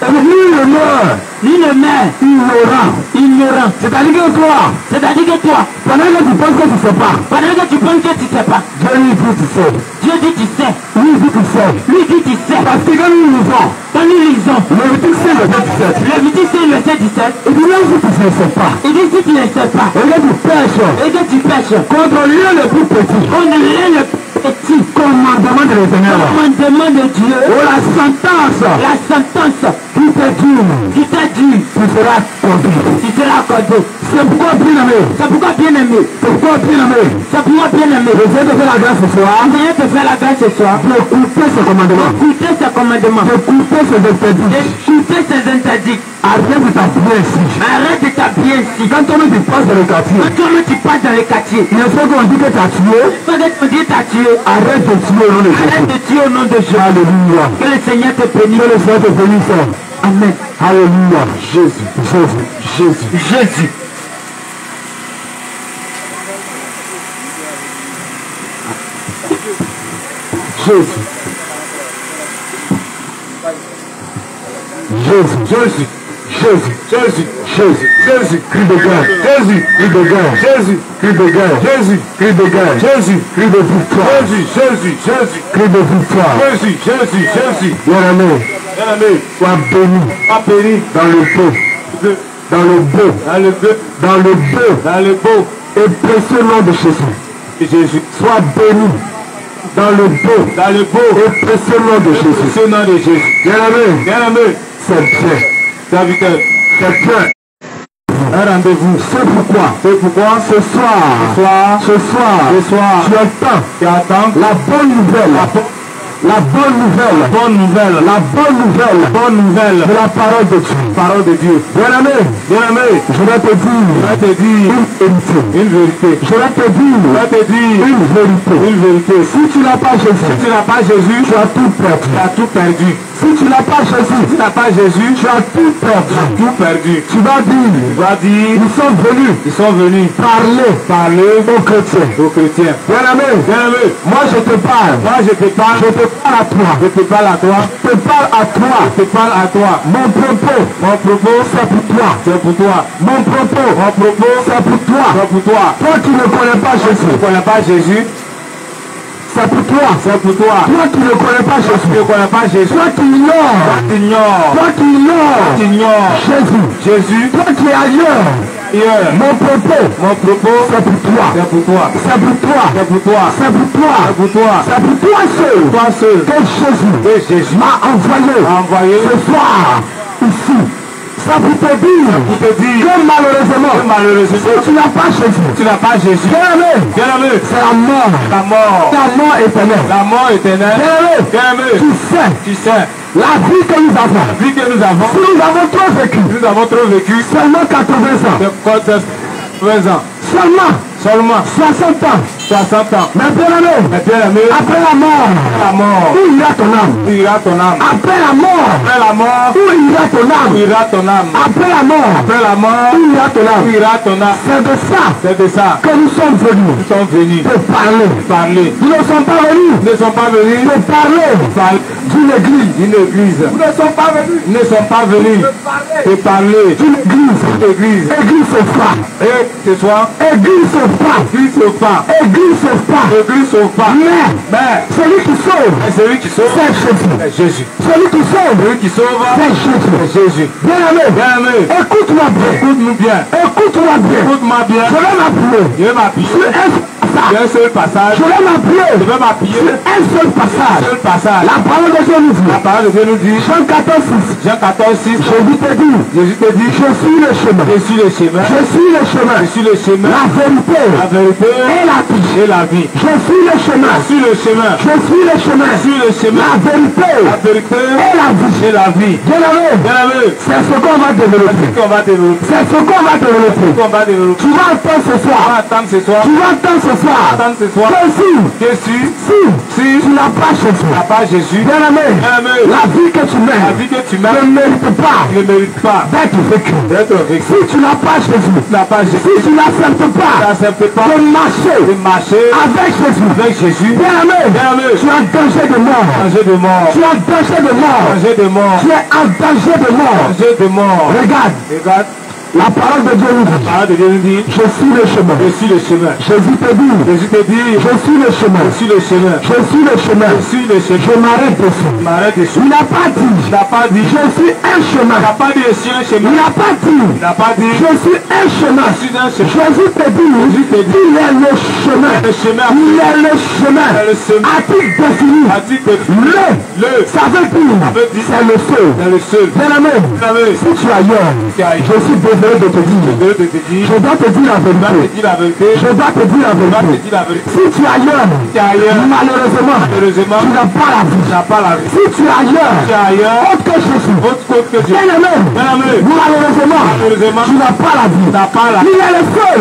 Speaker 3: Ni le maire.
Speaker 1: Ni le maire.
Speaker 3: Ignorant.
Speaker 1: Ignorant.
Speaker 3: C'est-à-dire que toi.
Speaker 1: C'est-à-dire que toi.
Speaker 3: Pendant que tu penses que tu ne sais pas.
Speaker 1: Pendant que tu penses que tu ne sais pas.
Speaker 3: Dieu lui dit tu sais.
Speaker 1: Dieu dit tu sais.
Speaker 3: Lui dit tu sais.
Speaker 1: Lui dit tu sais.
Speaker 3: Parce que quand nous lisons.
Speaker 1: Quand nous lisons.
Speaker 3: Lévitique 5, verset 17.
Speaker 1: Lévitique 5, verset 17.
Speaker 3: Il dit même si tu ne sais pas.
Speaker 1: Il dit si tu ne sais pas.
Speaker 3: Et que tu pêches.
Speaker 1: Et que tu pêches.
Speaker 3: Contre l'un le plus petit.
Speaker 1: Contre l'un le petit.
Speaker 3: Commandement de l'Éternel.
Speaker 1: Commandement de Dieu.
Speaker 3: Ou la sentence.
Speaker 1: La sentence.
Speaker 3: Qui te dit.
Speaker 1: Qui t'a dit.
Speaker 3: Tu seras accordé.
Speaker 1: Tu seras accordé.
Speaker 3: C'est pourquoi bien aimé.
Speaker 1: C'est pourquoi bien aimé.
Speaker 3: C'est pourquoi bien aimé.
Speaker 1: C'est pourquoi bien aimé.
Speaker 3: Je viens te faire la grâce ce soir.
Speaker 1: Seigneur te fait la grâce ce soir.
Speaker 3: D'écouter ce commandement.
Speaker 1: D'écouter ce commandement.
Speaker 3: D'écouter ce interdits.
Speaker 1: D'écouter ces interdits.
Speaker 3: Arrête de t'habiller ici.
Speaker 1: Arrête de t'habiller ici.
Speaker 3: Quand toi-même tu passes dans le quartier.
Speaker 1: Quand toi-même tu passes dans les quartiers.
Speaker 3: Il faut qu'on dit que tu as tué.
Speaker 1: Quand on dit t'as tué.
Speaker 3: Arrête de tuer au nom de Jésus.
Speaker 1: Arrête de tuer au nom de Jésus.
Speaker 3: Alléluia.
Speaker 1: Que le Seigneur te bénisse.
Speaker 3: Que le Seigneur te bénisse.
Speaker 1: Amen.
Speaker 3: Alléluia. Jésus. Jésus. Jésus.
Speaker 1: Jésus.
Speaker 3: Jésus. Jésus. Jésus. Jésus. Jésus. Jésus. Jésus. Cri de guerre. Jésus. Cri de guerre. Jésus. Cri de guerre. Jésus. Cri de guerre. Jésus. Cri de victoire. Jésus. Jésus. Jésus. Cri de victoire. Jésus. Jésus. Jésus. Bien-aimé. Bien-aimé. Sois béni. Sois béni dans le beau. Dans le beau. Dans le beau. Dans le beau. Dans le beau. Et précieux nom de Jésus. Jésus. Sois béni. Dans le beau. Dans le beau. Et précieux nom de Jésus. Précieux nom de Jésus. Bien-aimé. Bien-aimé. C'est bien. Serviteur. C'est bien. Un rendez-vous. C'est pourquoi. C'est pourquoi. Ce soir. Tu attends. La bonne nouvelle. La bonne nouvelle de la parole de Dieu. Bien-aimé, je vais te dire une vérité. Je vais te dire une vérité. Si tu n'as pas Jésus, tu as tout perdu. Si tu n'as pas Jésus, tu as tout perdu. Tu vas dire, ils sont venus parler aux chrétiens. Bien-aimé, moi je te parle à toi. Mon propos, c'est pour toi. Mon propos, c'est pour toi. Toi qui ne connais pas Jésus, c'est pour toi. Toi qui ne connais pas Jésus. Toi qui ignores Jésus. Toi qui es ailleurs. Mon propos, c'est pour toi seul. Que Jésus m'a envoyé ce soir ici. Ça pour te dire que malheureusement, si tu n'as pas Jésus, bien-aimé, c'est la mort éternelle. Tu sais
Speaker 1: La vie que nous avons.
Speaker 3: La vie que nous avons.
Speaker 1: Si nous avons trop vécu.
Speaker 3: Nous avons trop vécu.
Speaker 1: Seulement 80 ans.
Speaker 3: 80 ans.
Speaker 1: Seulement 60 ans.
Speaker 3: 60 ans.
Speaker 1: Mais bien aimé, après la mort, où ira ton âme?
Speaker 3: Où ira ton âme?
Speaker 1: Après la mort, où ira ton âme?
Speaker 3: Où ira ton âme?
Speaker 1: Après la mort, où ira ton âme?
Speaker 3: Où ira ton âme?
Speaker 1: C'est de ça
Speaker 3: que
Speaker 1: nous sommes venus.
Speaker 3: Nous sommes venus
Speaker 1: de parler. Nous ne sommes pas venus.
Speaker 3: Nous ne sommes pas venus
Speaker 1: de parler d'une église.
Speaker 3: Nous ne sommes pas venus. Nous ne sommes pas venus de parler
Speaker 1: d'une église. Église sauve pas.
Speaker 3: Et ce soir,
Speaker 1: église sauve pas.
Speaker 3: Église sauve pas.
Speaker 1: Église sauve pas.
Speaker 3: Église sauve pas.
Speaker 1: Mais celui qui sauve, c'est Jésus. Celui qui sauve, c'est Jésus. Bien-aimé, écoute-moi bien. Écoute-moi bien. Je vais m'appuyer.
Speaker 3: Un seul passage.
Speaker 1: Je vais m'appuyer sur un seul passage. La parole de Dieu nous dit. Jean 14:6. Jésus te dit. Je suis le chemin. Je suis le chemin. La vérité. Et la vie. Je suis le chemin. La vérité. Et la vie. Bien-aimé. C'est ce qu'on va développer. Tu vas entendre ce soir. Que si tu n'as pas Jésus, bien-aimé, la vie que tu mènes ne mérite pas d'être vécue. Si tu n'as pas Jésus, si tu n'acceptes pas de marcher avec Jésus, bien-aimé, tu es en danger de mort. Tu es en danger de mort. Regarde. La parole de Dieu nous dit, je suis le chemin. Jésus te dit, je suis le chemin. Je m'arrête dessus. Il n'a pas dit, je suis un chemin. Il n'a pas dit, je suis un chemin. Jésus te dit, il est le chemin. A-t-il défini? Ça veut dire, c'est le seul. Bien-aimé, si tu as je suis désolé de te dire. Je dois te dire la vérité. Si tu es ailleurs, malheureusement, tu n'as pas la vie. Si tu es ailleurs, autre que Jésus, bien-aimé, malheureusement, tu n'as pas la vie. Il est le seul.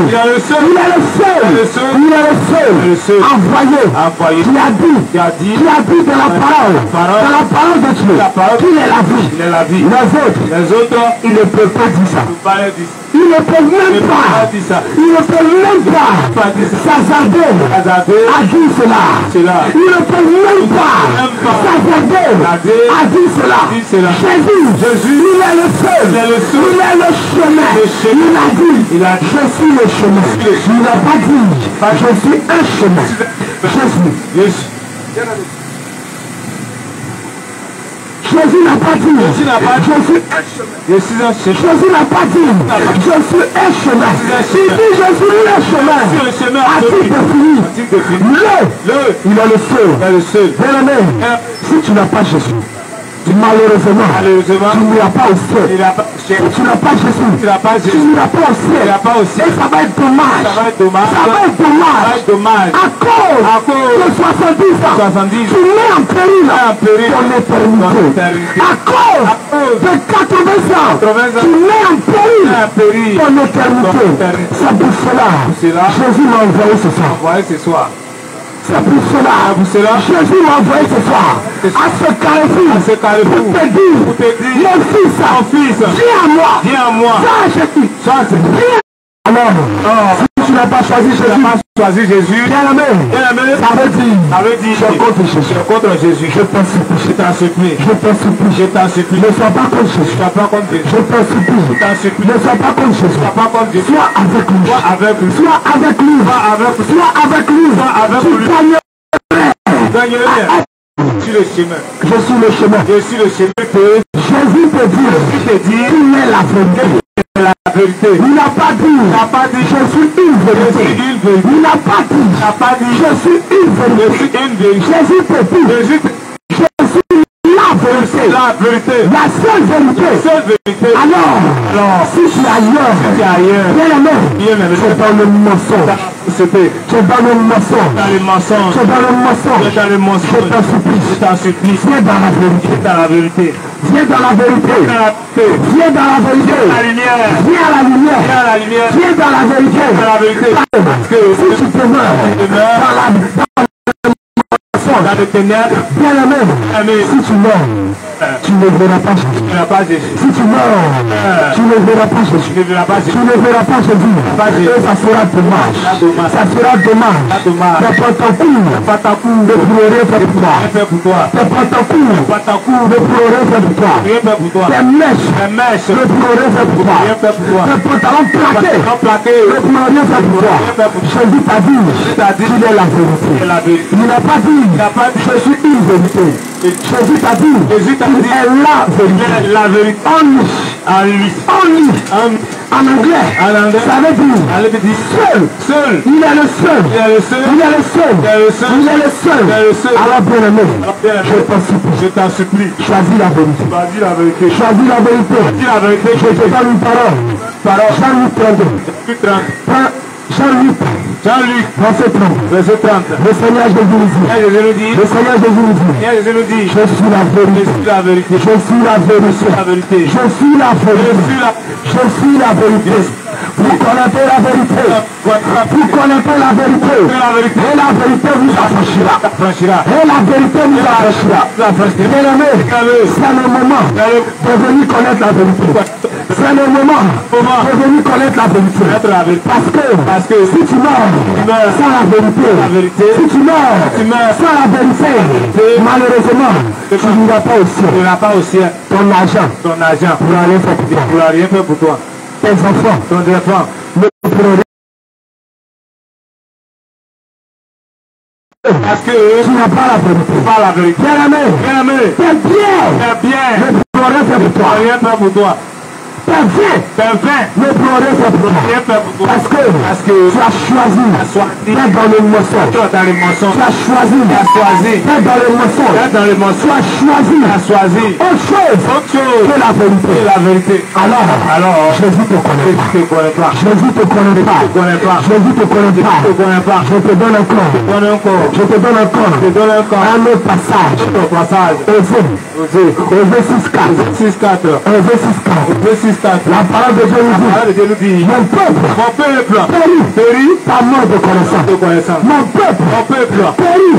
Speaker 1: Envoyé. Qui a dit de la parole de Dieu, qu'il est la vie. Les autres, ils ne peuvent pas dire ça. Ils ne peuvent même pas s'azarder à dire cela. Ils ne peuvent même pas s'azarder à dire cela. Jésus, il est le seul. Il est le chemin. Il a dit, je suis le chemin. Il n'a pas dit, je suis un chemin. Jésus n'a pas dit, je suis un chemin. Jésus n'a pas dit, je suis un chemin. Il dit, je suis le chemin. A-t-il défini? Il est le seul. Bien-aimé, si tu n'as pas Jésus, malheureusement, tu n'iras pas au ciel. Tu n'as pas Jésus. Tu n'iras pas au ciel. Et ça va être dommage. À cause de 70 ans, tu mets en péril ton éternité. À cause de 80 ans, tu mets en péril ton éternité. C'est pour cela. Jésus m'a envoyé ce soir. C'est pour cela, Jésus m'a envoyé ce soir à ce carrefour pour te dire, mon fils, viens à moi, ça je dis, viens. Alors, si tu n'as pas choisi Jésus, bien-aimé, ça veut dire, je contre Jésus, je t'en supplie, ne sois pas contre Jésus, je t'en supplie, ne sois pas contre Jésus, sois avec lui, tu gagnerais. Je suis le chemin. Jésus te dit, il est la vérité. Il n'a pas dit, je suis une vérité. Il n'a pas dit, je suis une vérité. Jésus te dit, je suis la vérité. La seule vérité. Alors, si tu es ailleurs, bien aimé, c'est dans le mensonge.
Speaker 3: Tu es dans le mensonge.
Speaker 2: Dans les mensonges.
Speaker 3: Tu es dans le mensonge.
Speaker 2: Dans les mensonges.
Speaker 3: Je t'en supplie.
Speaker 2: Je t'en supplie.
Speaker 3: Viens dans la vérité.
Speaker 2: Dans la vérité.
Speaker 3: Viens dans la vérité.
Speaker 2: Dans la paix.
Speaker 3: Viens dans la vérité.
Speaker 2: La lumière.
Speaker 3: Viens à la lumière.
Speaker 2: Dans la lumière.
Speaker 3: Viens dans la vérité.
Speaker 2: Dans la vérité. Parce que
Speaker 3: Si tu te meurs
Speaker 2: dans le ténèbres,
Speaker 3: bien la même,
Speaker 2: Amen.
Speaker 3: si tu meurs, tu ne verras pas Jésus.
Speaker 2: tu n'as pas Jésus.
Speaker 3: Si tu meurs, tu ne verras pas Jésus.
Speaker 2: Tu ne verras pas
Speaker 3: Tu
Speaker 2: Jésus.
Speaker 3: ne verras pas Jésus.
Speaker 2: Pas Jésus.
Speaker 3: Et ça sera dommage.
Speaker 2: Dommage.
Speaker 3: Ça sera dommage.
Speaker 2: Dommage.
Speaker 3: Tes pantacours de pleurer fait pour toi.
Speaker 2: Rien fait pour toi.
Speaker 3: Tes pantacours
Speaker 2: Pas ta cour.
Speaker 3: de pleurer fait pour toi.
Speaker 2: Rien fait pour toi.
Speaker 3: Tes mèches
Speaker 2: Les mèches.
Speaker 3: de pleurer fait pour toi.
Speaker 2: Rien fait pour toi.
Speaker 3: Tes pantalons plaqués
Speaker 2: Non plaqué.
Speaker 3: de pleurer fait pour toi.
Speaker 2: Rien fait pour toi.
Speaker 3: Jésus t'a dit
Speaker 2: t'a dit
Speaker 3: qu'il est la vérité.
Speaker 2: C'est la vérité.
Speaker 3: Il n'a pas dit
Speaker 2: n'a pas dit
Speaker 3: je suis une vérité. Jésus t'a dit
Speaker 2: Jésus t'a
Speaker 3: qu'il
Speaker 2: dit
Speaker 3: est la vérité.
Speaker 2: la vérité.
Speaker 3: Only.
Speaker 2: En lui.
Speaker 3: Only. En anglais.
Speaker 2: En anglais.
Speaker 3: Ça veut dire
Speaker 2: Elle dit
Speaker 3: seul.
Speaker 2: seul.
Speaker 3: Il est le seul.
Speaker 2: Il est le seul.
Speaker 3: Il est le seul.
Speaker 2: Il est le seul.
Speaker 3: Il est le seul.
Speaker 2: Il est le seul.
Speaker 3: Alors bien aimé,
Speaker 2: bien aimé,
Speaker 3: je t'en supplie.
Speaker 2: Je t'en supplie.
Speaker 3: Choisis la vérité.
Speaker 2: Vas-y la vérité.
Speaker 3: Choisis la vérité.
Speaker 2: Dis la vérité.
Speaker 3: Je te donne une parole. Jean-Luc 32.
Speaker 2: Plus 30.
Speaker 3: Jean-Luc,
Speaker 2: Jean-Luc.
Speaker 3: verset 30.
Speaker 2: Verset 30.
Speaker 3: Le Seigneur Jésus nous dit.
Speaker 2: Et Jésus nous dit.
Speaker 3: Le Seigneur Jésus nous dit.
Speaker 2: Et Jésus nous dit.
Speaker 3: Je suis la
Speaker 2: Je
Speaker 3: vérité.
Speaker 2: suis la vérité.
Speaker 3: Je suis la vérité.
Speaker 2: La vérité.
Speaker 3: Je suis la
Speaker 2: Je
Speaker 3: vérité.
Speaker 2: suis la
Speaker 3: Je suis la vérité. Vous connaissez la vérité. Vous connaissez la vérité.
Speaker 2: la vérité.
Speaker 3: Et la vérité vous affranchira.
Speaker 2: Franchira.
Speaker 3: Et la vérité vous affranchira. Bien aimé, c'est le moment de venir connaître la vérité. C'est le moment de venir connaître la vérité. Parce que si tu meurs sans la vérité, si tu meurs sans la vérité, malheureusement, tu n'iras pas au ciel.
Speaker 2: Tu n'as pas au ciel
Speaker 3: Ton argent
Speaker 2: ton argent.
Speaker 3: pour aller faire pour toi.
Speaker 2: Tu n'as rien fait pour toi.
Speaker 3: Tes enfants
Speaker 2: Ton enfant.
Speaker 3: ne pourront rien.
Speaker 2: Parce que
Speaker 3: Tu n'as pas la vérité.
Speaker 2: pas la vérité.
Speaker 3: Bien aimé,
Speaker 2: Bien aimé.
Speaker 3: tes biens
Speaker 2: Tes biens.
Speaker 3: ne pourront rien faire pour
Speaker 2: Tu
Speaker 3: toi.
Speaker 2: n'as rien fait pour toi.
Speaker 3: Tes biens
Speaker 2: Tes vins.
Speaker 3: ne pourront rien faire pour toi.
Speaker 2: Rien fait pour toi.
Speaker 3: Parce que
Speaker 2: tu
Speaker 3: tu as choisi d'être dans le mensonge.
Speaker 2: as dans les mensonges.
Speaker 3: Tu as choisi
Speaker 2: Tu as choisi
Speaker 3: d'être dans le mensonge.
Speaker 2: d'être dans les
Speaker 3: Tu
Speaker 2: mensonges.
Speaker 3: as choisi
Speaker 2: Tu as choisi
Speaker 3: autre chose
Speaker 2: autre chose
Speaker 3: que la vérité.
Speaker 2: que la vérité.
Speaker 3: Alors, Jésus te connaît pas.
Speaker 2: Tu ne connais pas.
Speaker 3: Jésus te connaît pas.
Speaker 2: Tu ne connais pas.
Speaker 3: Jésus te connaît pas.
Speaker 2: Tu ne connais pas.
Speaker 3: Je te donne encore.
Speaker 2: Donne encore.
Speaker 3: Je te donne encore
Speaker 2: Je te donne encore
Speaker 3: un autre passage.
Speaker 2: un passage.
Speaker 3: Osée 6.4.
Speaker 2: 6-4.
Speaker 3: Osée 6.4.
Speaker 2: 6-4.
Speaker 3: La parole de Dieu nous dit,
Speaker 2: La parole de Dieu nous dit.
Speaker 3: mon peuple
Speaker 2: Mon peuple
Speaker 3: périt par manque de connaissance.
Speaker 2: de connaissance.
Speaker 3: Mon peuple
Speaker 2: Mon peuple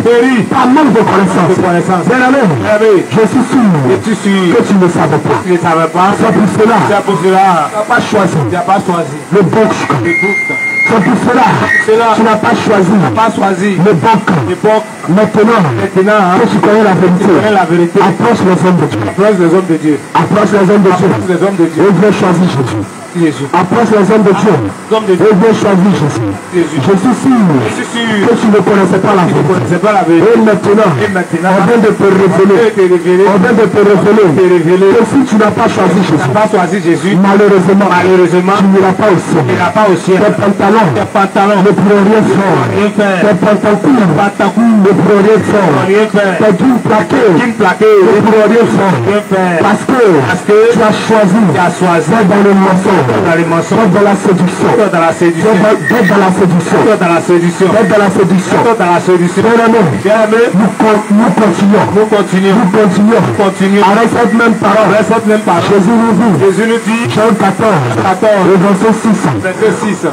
Speaker 3: périt par manque de connaissance.
Speaker 2: de connaissance.
Speaker 3: Bien aimé,
Speaker 2: Amen.
Speaker 3: je suis sûr
Speaker 2: Et tu suis.
Speaker 3: que tu ne savais pas.
Speaker 2: Tu ne savais pas.
Speaker 3: C'est pour cela
Speaker 2: C'est pour cela.
Speaker 3: tu n'as pas choisi
Speaker 2: Tu n'as pas choisi.
Speaker 3: le bon camp.
Speaker 2: Les boucs.
Speaker 3: C'est pour cela tu n'as pas choisi
Speaker 2: Pas choisi.
Speaker 3: le bon camp.
Speaker 2: L'époque.
Speaker 3: Maintenant
Speaker 2: Maintenant,
Speaker 3: que tu connais la vérité,
Speaker 2: tu connais la vérité.
Speaker 3: approche les hommes de Dieu.
Speaker 2: Approche les hommes de Dieu.
Speaker 3: Approche les hommes de Dieu.
Speaker 2: Approche les hommes de Dieu.
Speaker 3: Et viens choisir Jésus.
Speaker 2: Jésus.
Speaker 3: Approche les hommes de Dieu.
Speaker 2: Les hommes de Dieu.
Speaker 3: Et viens choisir Jésus.
Speaker 2: Jésus.
Speaker 3: Je suis sûr
Speaker 2: Je suis sûr.
Speaker 3: que tu ne connaissais pas la
Speaker 2: Tu ne
Speaker 3: vérité.
Speaker 2: connaissais pas la vérité.
Speaker 3: Et maintenant,
Speaker 2: Et maintenant,
Speaker 3: on vient de te révéler.
Speaker 2: Dieu t'est révélé.
Speaker 3: On vient de te révéler que si tu n'as pas choisi
Speaker 2: Tu
Speaker 3: Jésus,
Speaker 2: n'as pas choisi Jésus.
Speaker 3: malheureusement,
Speaker 2: Malheureusement,
Speaker 3: tu n'iras pas au ciel.
Speaker 2: tu n'as pas au ciel.
Speaker 3: Tes pantalons
Speaker 2: Tes pantalons
Speaker 3: ne pourront rien faire.
Speaker 2: rien faire.
Speaker 3: Tes pantalons ne pourront rien faire.
Speaker 2: Rien faire.
Speaker 3: Tes jeans plaqués
Speaker 2: Jean plaqué.
Speaker 3: ne pourront rien faire.
Speaker 2: Rien faire.
Speaker 3: Parce que
Speaker 2: que
Speaker 3: tu as choisi
Speaker 2: tu as choisi
Speaker 3: d'être dans le mensonge,
Speaker 2: dans les mensonges.
Speaker 3: d'être dans la séduction,
Speaker 2: Toi dans la séduction.
Speaker 3: d'être dans la séduction,
Speaker 2: Toi dans la séduction.
Speaker 3: d'être dans la séduction.
Speaker 2: Toi dans la séduction.
Speaker 3: Bien aimé,
Speaker 2: Bien aimé.
Speaker 3: nous continuons.
Speaker 2: Nous continuons.
Speaker 3: Nous continuons.
Speaker 2: Continuons.
Speaker 3: Avec cette même parole,
Speaker 2: Avec cette même parole.
Speaker 3: Jésus nous dit,
Speaker 2: Jésus nous dit.
Speaker 3: Jean 14,
Speaker 2: 14.
Speaker 3: le verset 6,
Speaker 2: Verset 6.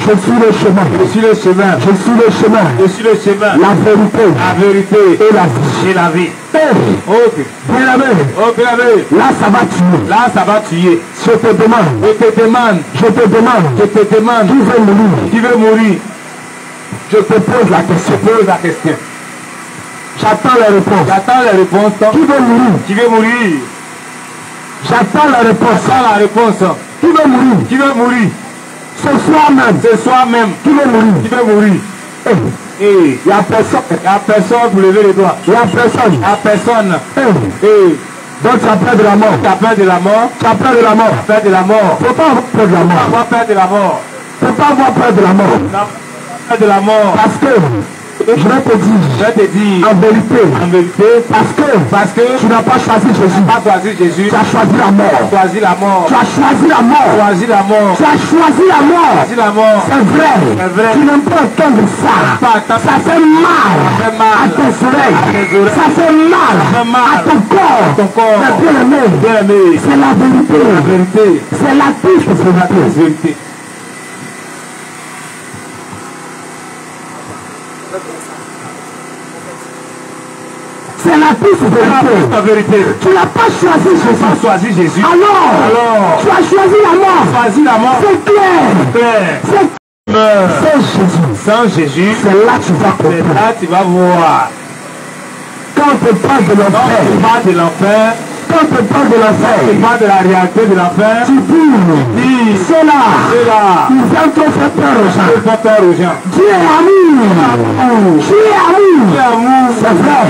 Speaker 3: je suis le chemin,
Speaker 2: Je suis le chemin.
Speaker 3: je suis le chemin,
Speaker 2: Je suis le chemin.
Speaker 3: la vérité
Speaker 2: La vérité.
Speaker 3: et la vie.
Speaker 2: Et la vie.
Speaker 3: Et,
Speaker 2: Ok.
Speaker 3: bien aimé,
Speaker 2: Ok, amen.
Speaker 3: là ça va tuer.
Speaker 2: Là, ça va tuer.
Speaker 3: Je te demande,
Speaker 2: Je te demande.
Speaker 3: je te demande,
Speaker 2: Je te demande.
Speaker 3: qui veut mourir?
Speaker 2: Qui veut mourir?
Speaker 3: Je te pose la question.
Speaker 2: Pose la question.
Speaker 3: J'attends la réponse.
Speaker 2: J'attends la réponse.
Speaker 3: Qui veut mourir?
Speaker 2: Qui veut mourir?
Speaker 3: J'attends la réponse.
Speaker 2: J'attends la réponse.
Speaker 3: Qui veut mourir?
Speaker 2: Qui veut mourir?
Speaker 3: Ce soir même.
Speaker 2: Ce soir même.
Speaker 3: Qui veut mourir?
Speaker 2: Qui veut mourir?
Speaker 3: Eh,
Speaker 2: Et
Speaker 3: il n'y a personne.
Speaker 2: il n'y a personne pour lever les doigts.
Speaker 3: Il n'y a personne.
Speaker 2: Il n'y a personne.
Speaker 3: Eh,
Speaker 2: Et
Speaker 3: donc tu as peur de la mort.
Speaker 2: tu as peur de la mort.
Speaker 3: Tu as peur de la mort.
Speaker 2: Tu as peur de la mort.
Speaker 3: Faut pas avoir peur de la
Speaker 2: Tu
Speaker 3: mort.
Speaker 2: as peur de la mort.
Speaker 3: Faut pas avoir peur de la mort.
Speaker 2: Tu as peur de la mort.
Speaker 3: Parce que je vais te dire, en vérité, parce que tu n'as pas choisi Jésus, tu as choisi la mort. Tu as choisi la mort. Tu as choisi la mort. C'est vrai. Tu n'aimes pas entendre ça. Ça fait mal à tes oreilles. Ça fait mal à ton corps. Mais bien aimé, c'est la vérité. C'est la triste vérité. C'est la triste vérité. Tu n'as pas choisi Jésus. Alors, tu as choisi la mort. C'est clair. Sans Jésus, c'est là que tu vas voir. Quand on te parle de l'enfer, quand on te parle de la réalité de l'enfer, tu dis, c'est là. Ils viennent trop faire peur aux gens. Dieu est amour. C'est vrai.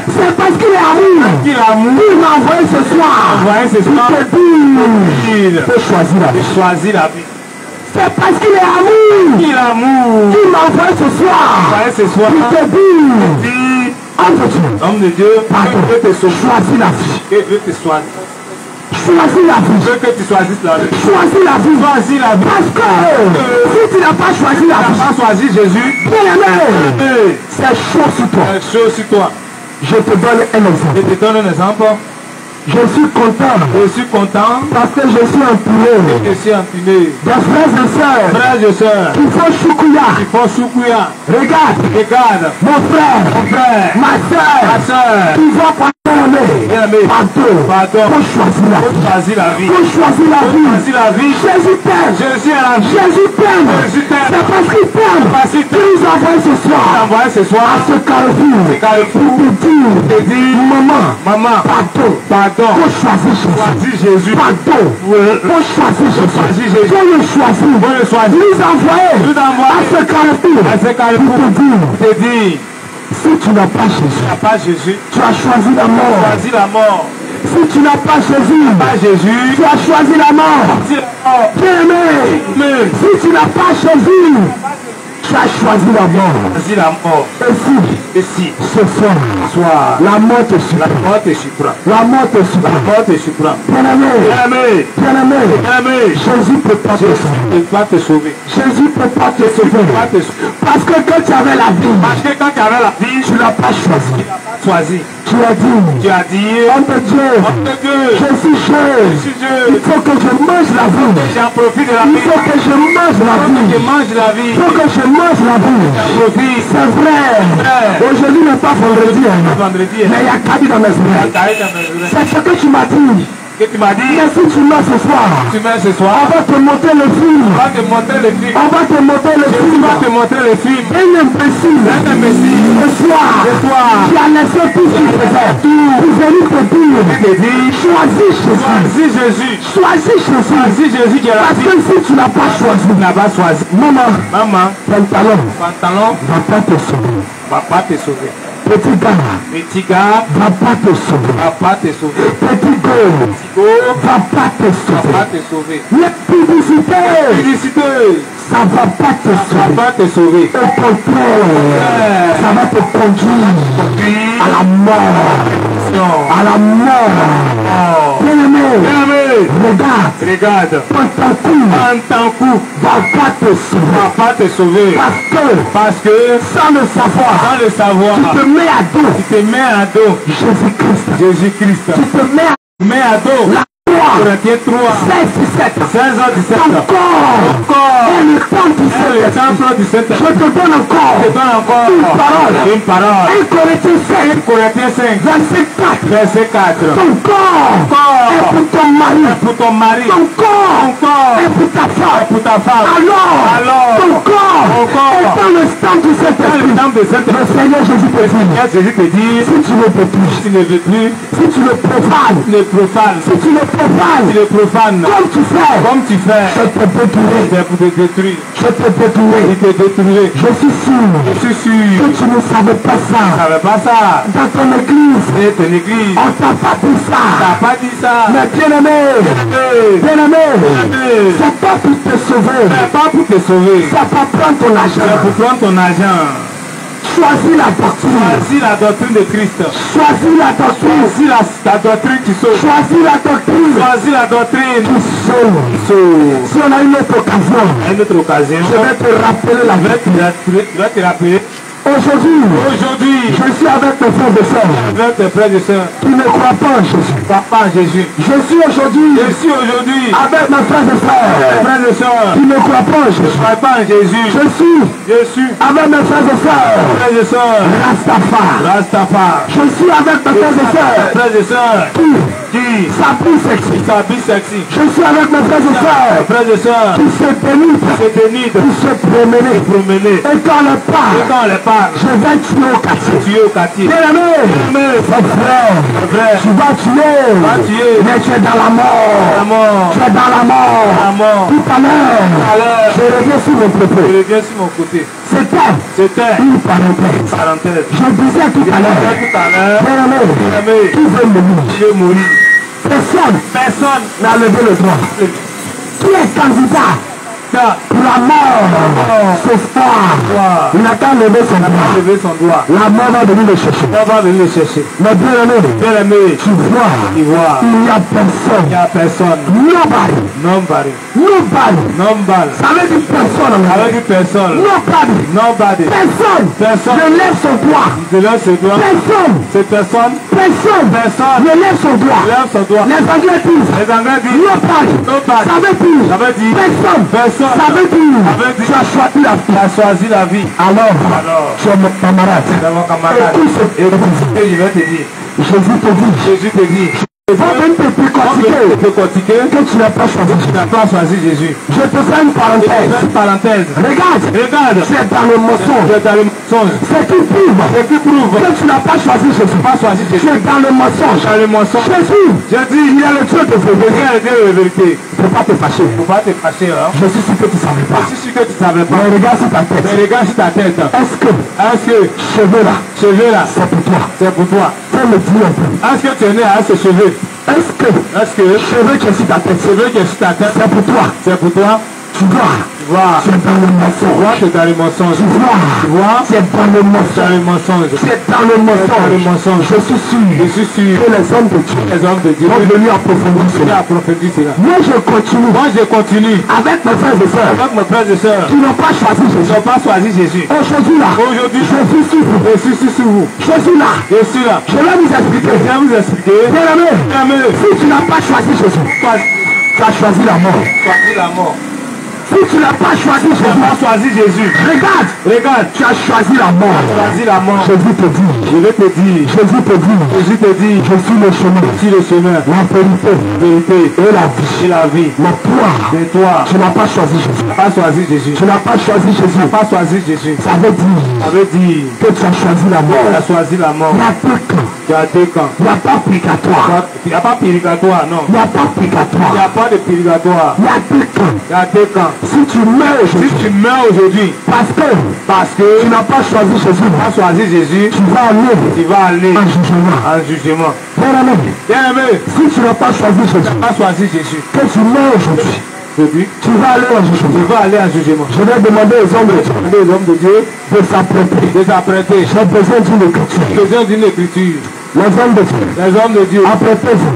Speaker 3: C'est parce qu'il est amour. Il m'a envoyé ce soir. Il te dit, choisis la vie. C'est parce qu'il est amour. Il m'a envoyé ce soir. Il te dit, homme de Dieu, choisis la vie. Choisis la vie. Que tu choisisses la vie. Choisis la vie. Parce que si tu n'as pas choisi Jésus, bien aimé, c'est chaud sur toi. Je te donne un exemple. Je suis content parce que je suis entouré des frères et sœurs qui font choukouya. Regarde mon frère, ma sœur qui vont pardonner. Pardon. Pour choisir la vie. Jésus t'aime. C'est parce qu'il t'aime qu'il nous envoie ce soir à ce carrefour pour te dire maman, pardon. Pour choisir Jésus. Pardon. Pour choisir Jésus. Pour le choisir. Nous envoyer à ce carrefour pour te dire si tu n'as pas Jésus, tu as choisi la mort. Si tu n'as pas Jésus, tu as choisi la mort. Bien aimé, si tu n'as pas Jésus, tu as choisi la mort. Et si ce soir, la mort te surprend. Bien aimé, Jésus peut pas te sauver. Parce que quand tu avais la vie, tu l'as pas choisi. Tu as dit, homme de Dieu, je suis Dieu. Il faut que je mange la vie. J'en profite de la vie. Il faut que je mange la vie. Il faut que je mange la vie. C'est vrai. Aujourd'hui n'est pas vendredi. Mais il y a Kabi dans mes oreilles. C'est ce que tu m'as dit. Mais si tu mets ce soir, on va te montrer le film. Un imbécile. Ce soir, qui a laissé tout ce qu'il faisait. Pour venir te dire, choisis Jésus. Parce que si tu n'as pas choisi, maman, pantalon va pas te sauver. Petit gars, va pas te sauver. Petit go, va pas te sauver. Les publicités, ça va pas te sauver. Au contraire, ça va te conduire à la mort. Bien aimé, regarde. Pantankou va pas te sauver. Parce que sans le savoir, tu te mets à dos. Jésus-Christ. Tu te mets à dos. Corinthiens 3, 16h17. Ton corps est le temple du Saint-Esprit. Je te donne encore une parole. 1 Corinthiens 5, verset 4. Ton corps est pour ton mari. Ton corps est pour ta femme. Alors ton corps est dans le temple du Saint-Esprit. Le Seigneur Jésus te dit, si tu ne veux plus, si tu le profanes, comme tu fais, je te détruire. Je suis sûr que tu ne savais pas ça. Dans ton église, on t'a pas dit ça. Mais bien aimé, c'est pas pour te sauver. C'est pour prendre ton argent.
Speaker 1: Choisis la doctrine.
Speaker 3: Choisis la doctrine de Christ.
Speaker 1: Choisis la doctrine.
Speaker 3: Choisis la doctrine qui sauve.
Speaker 1: Choisis la doctrine.
Speaker 3: Choisis la doctrine
Speaker 1: qui sauve. Si on a une autre occasion, je vais te rappeler la vérité.
Speaker 3: Tu vas te rappeler.
Speaker 1: Aujourd'hui, je suis avec mes frères et sœurs.
Speaker 3: Avec tes frères et sœurs.
Speaker 1: Qui ne croient pas en Jésus.
Speaker 3: Pas en Jésus.
Speaker 1: Je suis aujourd'hui. Avec mes frères et sœurs. Qui ne croient pas en Jésus.
Speaker 3: Pas en Jésus.
Speaker 1: Je suis avec mes frères et sœurs. Rastafari. Je suis avec mes frères et sœurs. Qui s'habillent sexy. Je suis avec mes frères et sœurs. Qui se pénètrent. Qui se promener. Et quand on les parle, je vais tuer au quartier. Bien aimé, frère, tu vas tuer. Mais tu es dans la mort. Tu es dans la mort. Tout à l'heure, je reviens sur mon côté. C'était une parenthèse. Je disais tout à l'heure, bien aimé, qui veut mourir? Personne n'a levé le doigt. Qui est candidat pour la mort ce soir? Il n'a qu'à lever son doigt. La mort va venir le chercher. Mais bien aimé, tu vois, il n'y a personne. Nobody. Ça veut dire personne. Nobody. Personne ne lève son doigt. Personne ne lève son doigt. Les Anglais disent nobody. Ça veut dire personne. Ça veut dire tu as choisi la vie. Alors tu es mon camarade. Écoute ce que je vais te dire. Jésus te dit. Va même te picotiquer que tu n'as pas choisi Jésus. Je te fais une parenthèse. Regarde. Tu es dans le mensonge. C'est qui prouve que tu n'as pas choisi Jésus. Tu es dans le mensonge. Jésus, il y a le Dieu de vérité. Il ne faut pas te fâcher. Je suis sûr que tu ne savais pas. Mais regarde sur ta tête. Est-ce que cheveux là, c'est pour toi. Fais me dire un peu. Est-ce que tu es né à ce cheveux? Est-ce que cheveux qui est sur ta tête, c'est pour toi? Tu vois, tu es dans le mensonge. Tu vois, tu es dans le mensonge. Je suis sûr que les hommes de Dieu vont venir approfondir cela. Moi je continue avec mes frères et sœurs qui n'ont pas choisi Jésus. Aujourd'hui, je suis sur vous. Je suis là. Je vais vous expliquer. Bien aimé, si tu n'as pas choisi Jésus, tu as choisi la mort. Si tu n'as pas choisi Jésus, regarde, tu as choisi la mort. Jésus te dit, je suis le chemin, la vérité et la vie. Mais toi, tu n'as pas choisi Jésus. Ça veut dire que tu as choisi la mort. Il y a deux camps. Il n'y a pas purgatoire. Il n'y a pas purgatoire. Il n'y a pas de purgatoire. Il y a deux camps. Si tu meurs aujourd'hui, parce que tu n'as pas choisi Jésus, tu vas aller en jugement. Bien aimé, si tu n'as pas choisi Jésus, que tu meurs aujourd'hui, tu vas aller en jugement. Je vais demander aux hommes de Dieu de s'apprêter. J'ai besoin d'une écriture. Les hommes de Dieu, apprêtez-vous.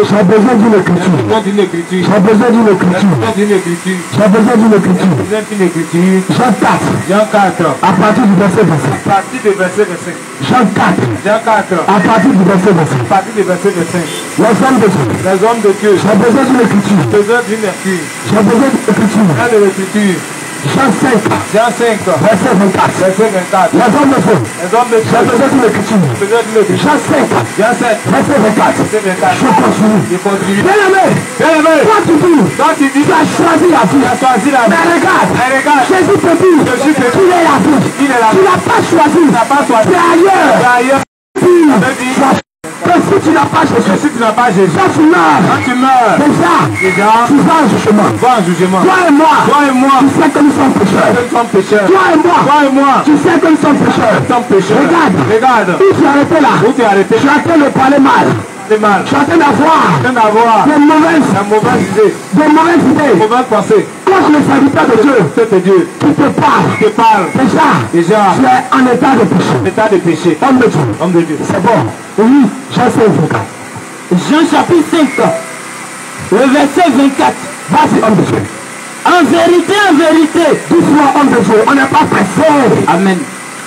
Speaker 1: J'ai besoin d'une écriture. Jean 4. À partir du verset 25. Jean 4. À partir du verset 25. Les hommes de Dieu. J'ai besoin d'une écriture. Jean 5, verset 24. Les hommes de Dieu. J'ai besoin d'une écriture. Jean 7, verset 24. Je continue. Bien aimé, toi tu dis, tu as choisi la vie. Mais regarde, Jésus te dit, qu'il est la vie. Tu n'as pas choisi. Tu es ailleurs. Que si tu n'as pas Jésus, quand tu meurs, déjà, tu vas en jugement. Toi et moi, tu sais que nous sommes pécheurs. Toi et moi, tu sais que nous sommes pécheurs. Regarde, où tu es arrêté là. Tu es arrêté de parler mal.
Speaker 3: Tu es
Speaker 1: en train d'avoir de mauvaises idées.
Speaker 3: Mauvaise pensée.
Speaker 1: Quand le serviteur de Dieu
Speaker 3: C'est Dieu
Speaker 1: qui te parle, déjà, tu es en état de péché.
Speaker 3: État de péché.
Speaker 1: Homme de Dieu. C'est bon. Oui, Jean 5, 24.
Speaker 2: Jean chapitre 5, le verset 24.
Speaker 1: Vas-y, homme de Dieu.
Speaker 2: En vérité,
Speaker 1: Dis-moi, homme de Dieu, on n'est pas pressé.
Speaker 2: Amen.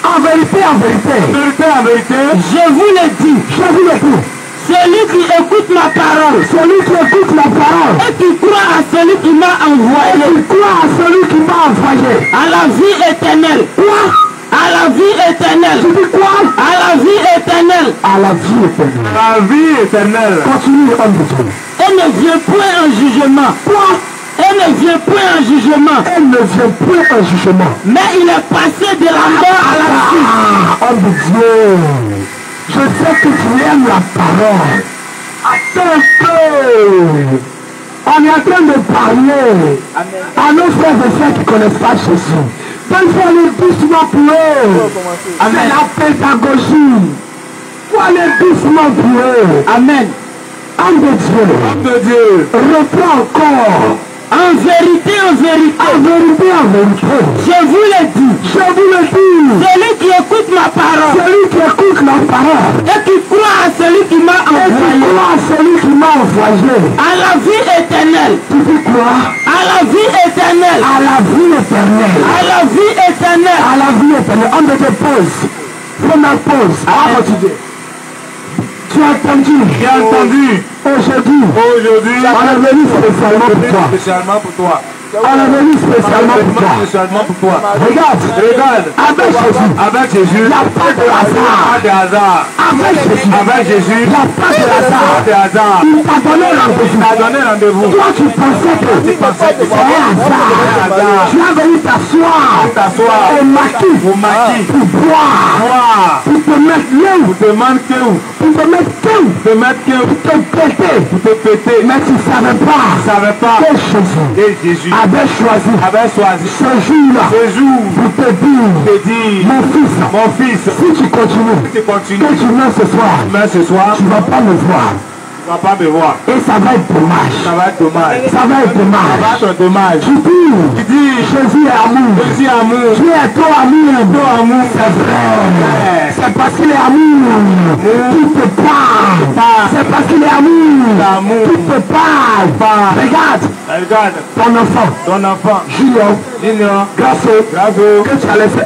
Speaker 1: En vérité,
Speaker 2: Je vous le dis, celui qui écoute ma parole et qui croit à celui qui m'a envoyé, à la vie éternelle. À la vie éternelle.
Speaker 1: Tu dis quoi?
Speaker 2: À la vie éternelle.
Speaker 1: À la vie éternelle.
Speaker 3: La vie éternelle.
Speaker 1: Continue, homme de Dieu.
Speaker 2: Et ne vient point un jugement.
Speaker 1: Quoi?
Speaker 2: Et ne vient point un jugement.
Speaker 1: Elle ne vient point un jugement.
Speaker 2: Mais il est passé de la mort à la vie.
Speaker 1: Ah, homme de Dieu. Je sais que tu aimes la parole. Attends que. On est en train de parler à nos frères et sœurs qui ne connaissent pas Jésus. Donc il faut aller doucement pour eux. C'est la pédagogie. Il faut aller doucement pour eux.
Speaker 2: Amen.
Speaker 1: Homme de Dieu. Reprends encore.
Speaker 2: En vérité, je vous le dis, celui qui écoute ma parole, et qui croit à celui qui m'a envoyé, à la vie éternelle.
Speaker 1: Tu dis quoi?
Speaker 2: À la vie éternelle.
Speaker 1: À la vie éternelle.
Speaker 2: À la vie éternelle.
Speaker 1: À la vie éternelle. Homme de Dieu, pause. Première pause. À continuer. Tu as entendu? Aujourd'hui, on est venu spécialement pour toi. On est venu spécialement pour toi. Regarde. Avec Jésus. Il n'y a pas de hasard. Avec Jésus. Il n'y a pas de hasard. Il t'a donné rendez-vous. Toi, tu pensais que c'est un hasard. Tu as venu t'asseoir au maquis pour boire. Pour te mettre où? Pour te péter. Mais tu ne savais pas que Jésus avait choisi ce jour pour te dire, mon fils, si tu continues, que tu meurs ce soir, tu ne vas pas me voir. Et ça va être dommage. Tu dis, Jésus est amour. Dieu est trop amour. C'est vrai. C'est parce qu'il est amour qu'il te parle. C'est parce qu'il est amour qu'il te parle. Regarde ton enfant. Junior. Grasso. Que tu as laissé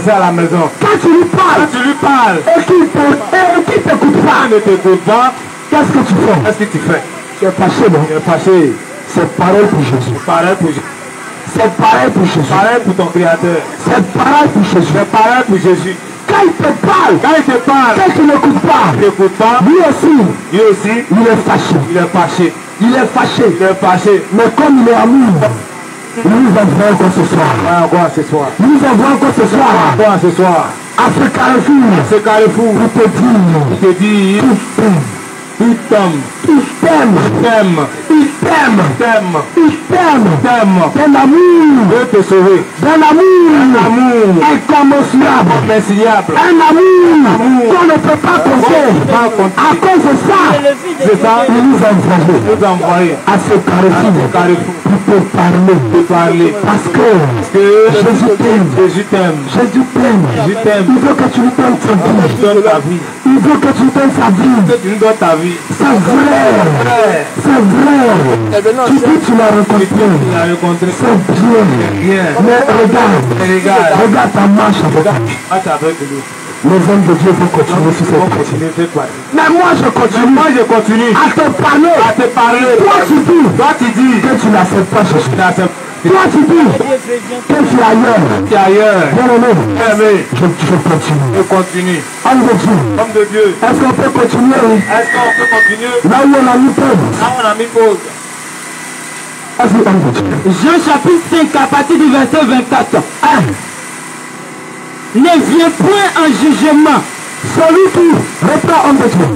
Speaker 1: à la maison. Quand tu lui parles et qu'il ne t'écoute pas, qu'est-ce que tu fais? Tu es fâché, non? C'est pareil pour Jésus. C'est pareil pour Jésus.
Speaker 3: Pareil pour ton Créateur.
Speaker 1: C'est pareil pour Jésus.
Speaker 3: C'est pareil pour Jésus.
Speaker 1: Quand il te parle, quand tu n'écoutes pas, lui aussi, il est fâché. Mais comme il est amour, nous avons encore ce soir. À ce carrefour, il te dit, il t'aime. D'un amour.
Speaker 3: veut te sauver.
Speaker 1: D'un amour incommensurable. Un amour qu'on ne peut pas compter. À cause de ça, il nous a envoyé à ce carrefour pour te parler. Parce que Jésus t'aime. Il veut que tu lui donnes ta vie. Il veut que tu donnes sa vie. C'est vrai. Tu dis que tu l'as rencontré. C'est bien. Mais regarde ta marche avec lui. Les hommes de Dieu vont continuer sur cette voie. Mais moi je continue à te parler. Toi tu dis que tu n'acceptes pas Jésus. Toi tu dis que tu es ailleurs. Bien-aimé, je continue. Homme de Dieu. Est-ce qu'on peut continuer? Là où on a mis pause.
Speaker 2: Jean chapitre 5 à partir du verset 24. Ne vient point un jugement.
Speaker 1: Celui qui reprend homme de Dieu.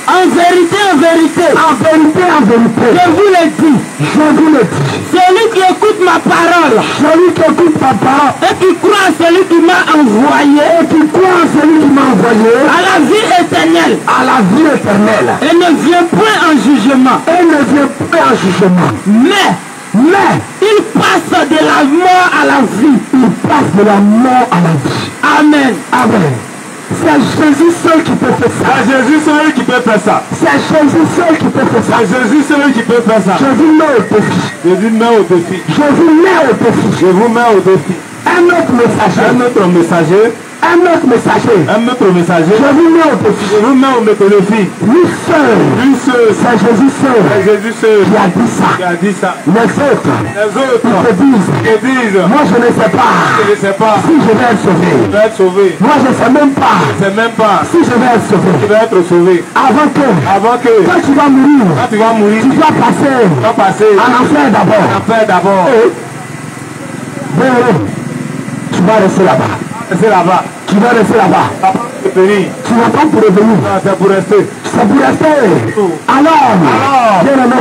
Speaker 2: En vérité, en vérité.
Speaker 1: En vérité, en vérité.
Speaker 2: Je vous le dis.
Speaker 1: Je vous le dis.
Speaker 2: Celui qui écoute ma parole.
Speaker 1: Celui qui écoute ma parole.
Speaker 2: Et qui croit à celui qui m'a envoyé.
Speaker 1: Et qui croit à celui qui m'a envoyé.
Speaker 2: À la vie éternelle.
Speaker 1: À la vie éternelle.
Speaker 2: Et ne vient point en jugement.
Speaker 1: Et ne vient point en jugement. Mais,
Speaker 2: il passe de la mort à la vie.
Speaker 1: Il passe de la mort à la vie.
Speaker 2: Amen.
Speaker 1: Amen. C'est Jésus seul qui peut faire ça.
Speaker 3: C'est Jésus seul qui peut faire ça.
Speaker 1: C'est Jésus seul qui peut faire ça.
Speaker 3: C'est Jésus seul qui peut faire ça.
Speaker 1: Je vous mets au défi.
Speaker 3: Je vous mets au défi.
Speaker 1: Je vous mets au défi.
Speaker 3: Je vous mets au défi.
Speaker 1: Un autre messager.
Speaker 3: Un autre messager.
Speaker 1: Un autre messager.
Speaker 3: Un autre messager.
Speaker 1: Je vous mets au défi.
Speaker 3: Je vous mets au défi.
Speaker 1: Lui seul.
Speaker 3: Lui seul.
Speaker 1: C'est Jésus seul.
Speaker 3: C'est Jésus seul.
Speaker 1: Qui a dit ça.
Speaker 3: Qui a dit ça.
Speaker 1: Les autres.
Speaker 3: Les autres.
Speaker 1: Ils te disent.
Speaker 3: Ils disent.
Speaker 1: Moi je ne sais pas.
Speaker 3: Je ne sais pas.
Speaker 1: Si je vais être sauvé.
Speaker 3: Je vais être sauvé.
Speaker 1: Moi je ne sais même pas.
Speaker 3: Je ne sais même pas.
Speaker 1: Si je vais être sauvé.
Speaker 3: Je vais être sauvé.
Speaker 1: Avant que. Quand tu vas mourir.
Speaker 3: Quand tu vas mourir.
Speaker 1: Tu dois passer.
Speaker 3: Tu vas passer.
Speaker 1: En enfer d'abord.
Speaker 3: En enfer d'abord.
Speaker 1: Tu vas rester là-bas.
Speaker 3: Rester là-bas.
Speaker 1: Tu vas rester là-bas. Tu n'as pas pour revenir.
Speaker 3: Non, c'est pour rester.
Speaker 1: C'est pour rester. Alors,
Speaker 3: bien-aimé,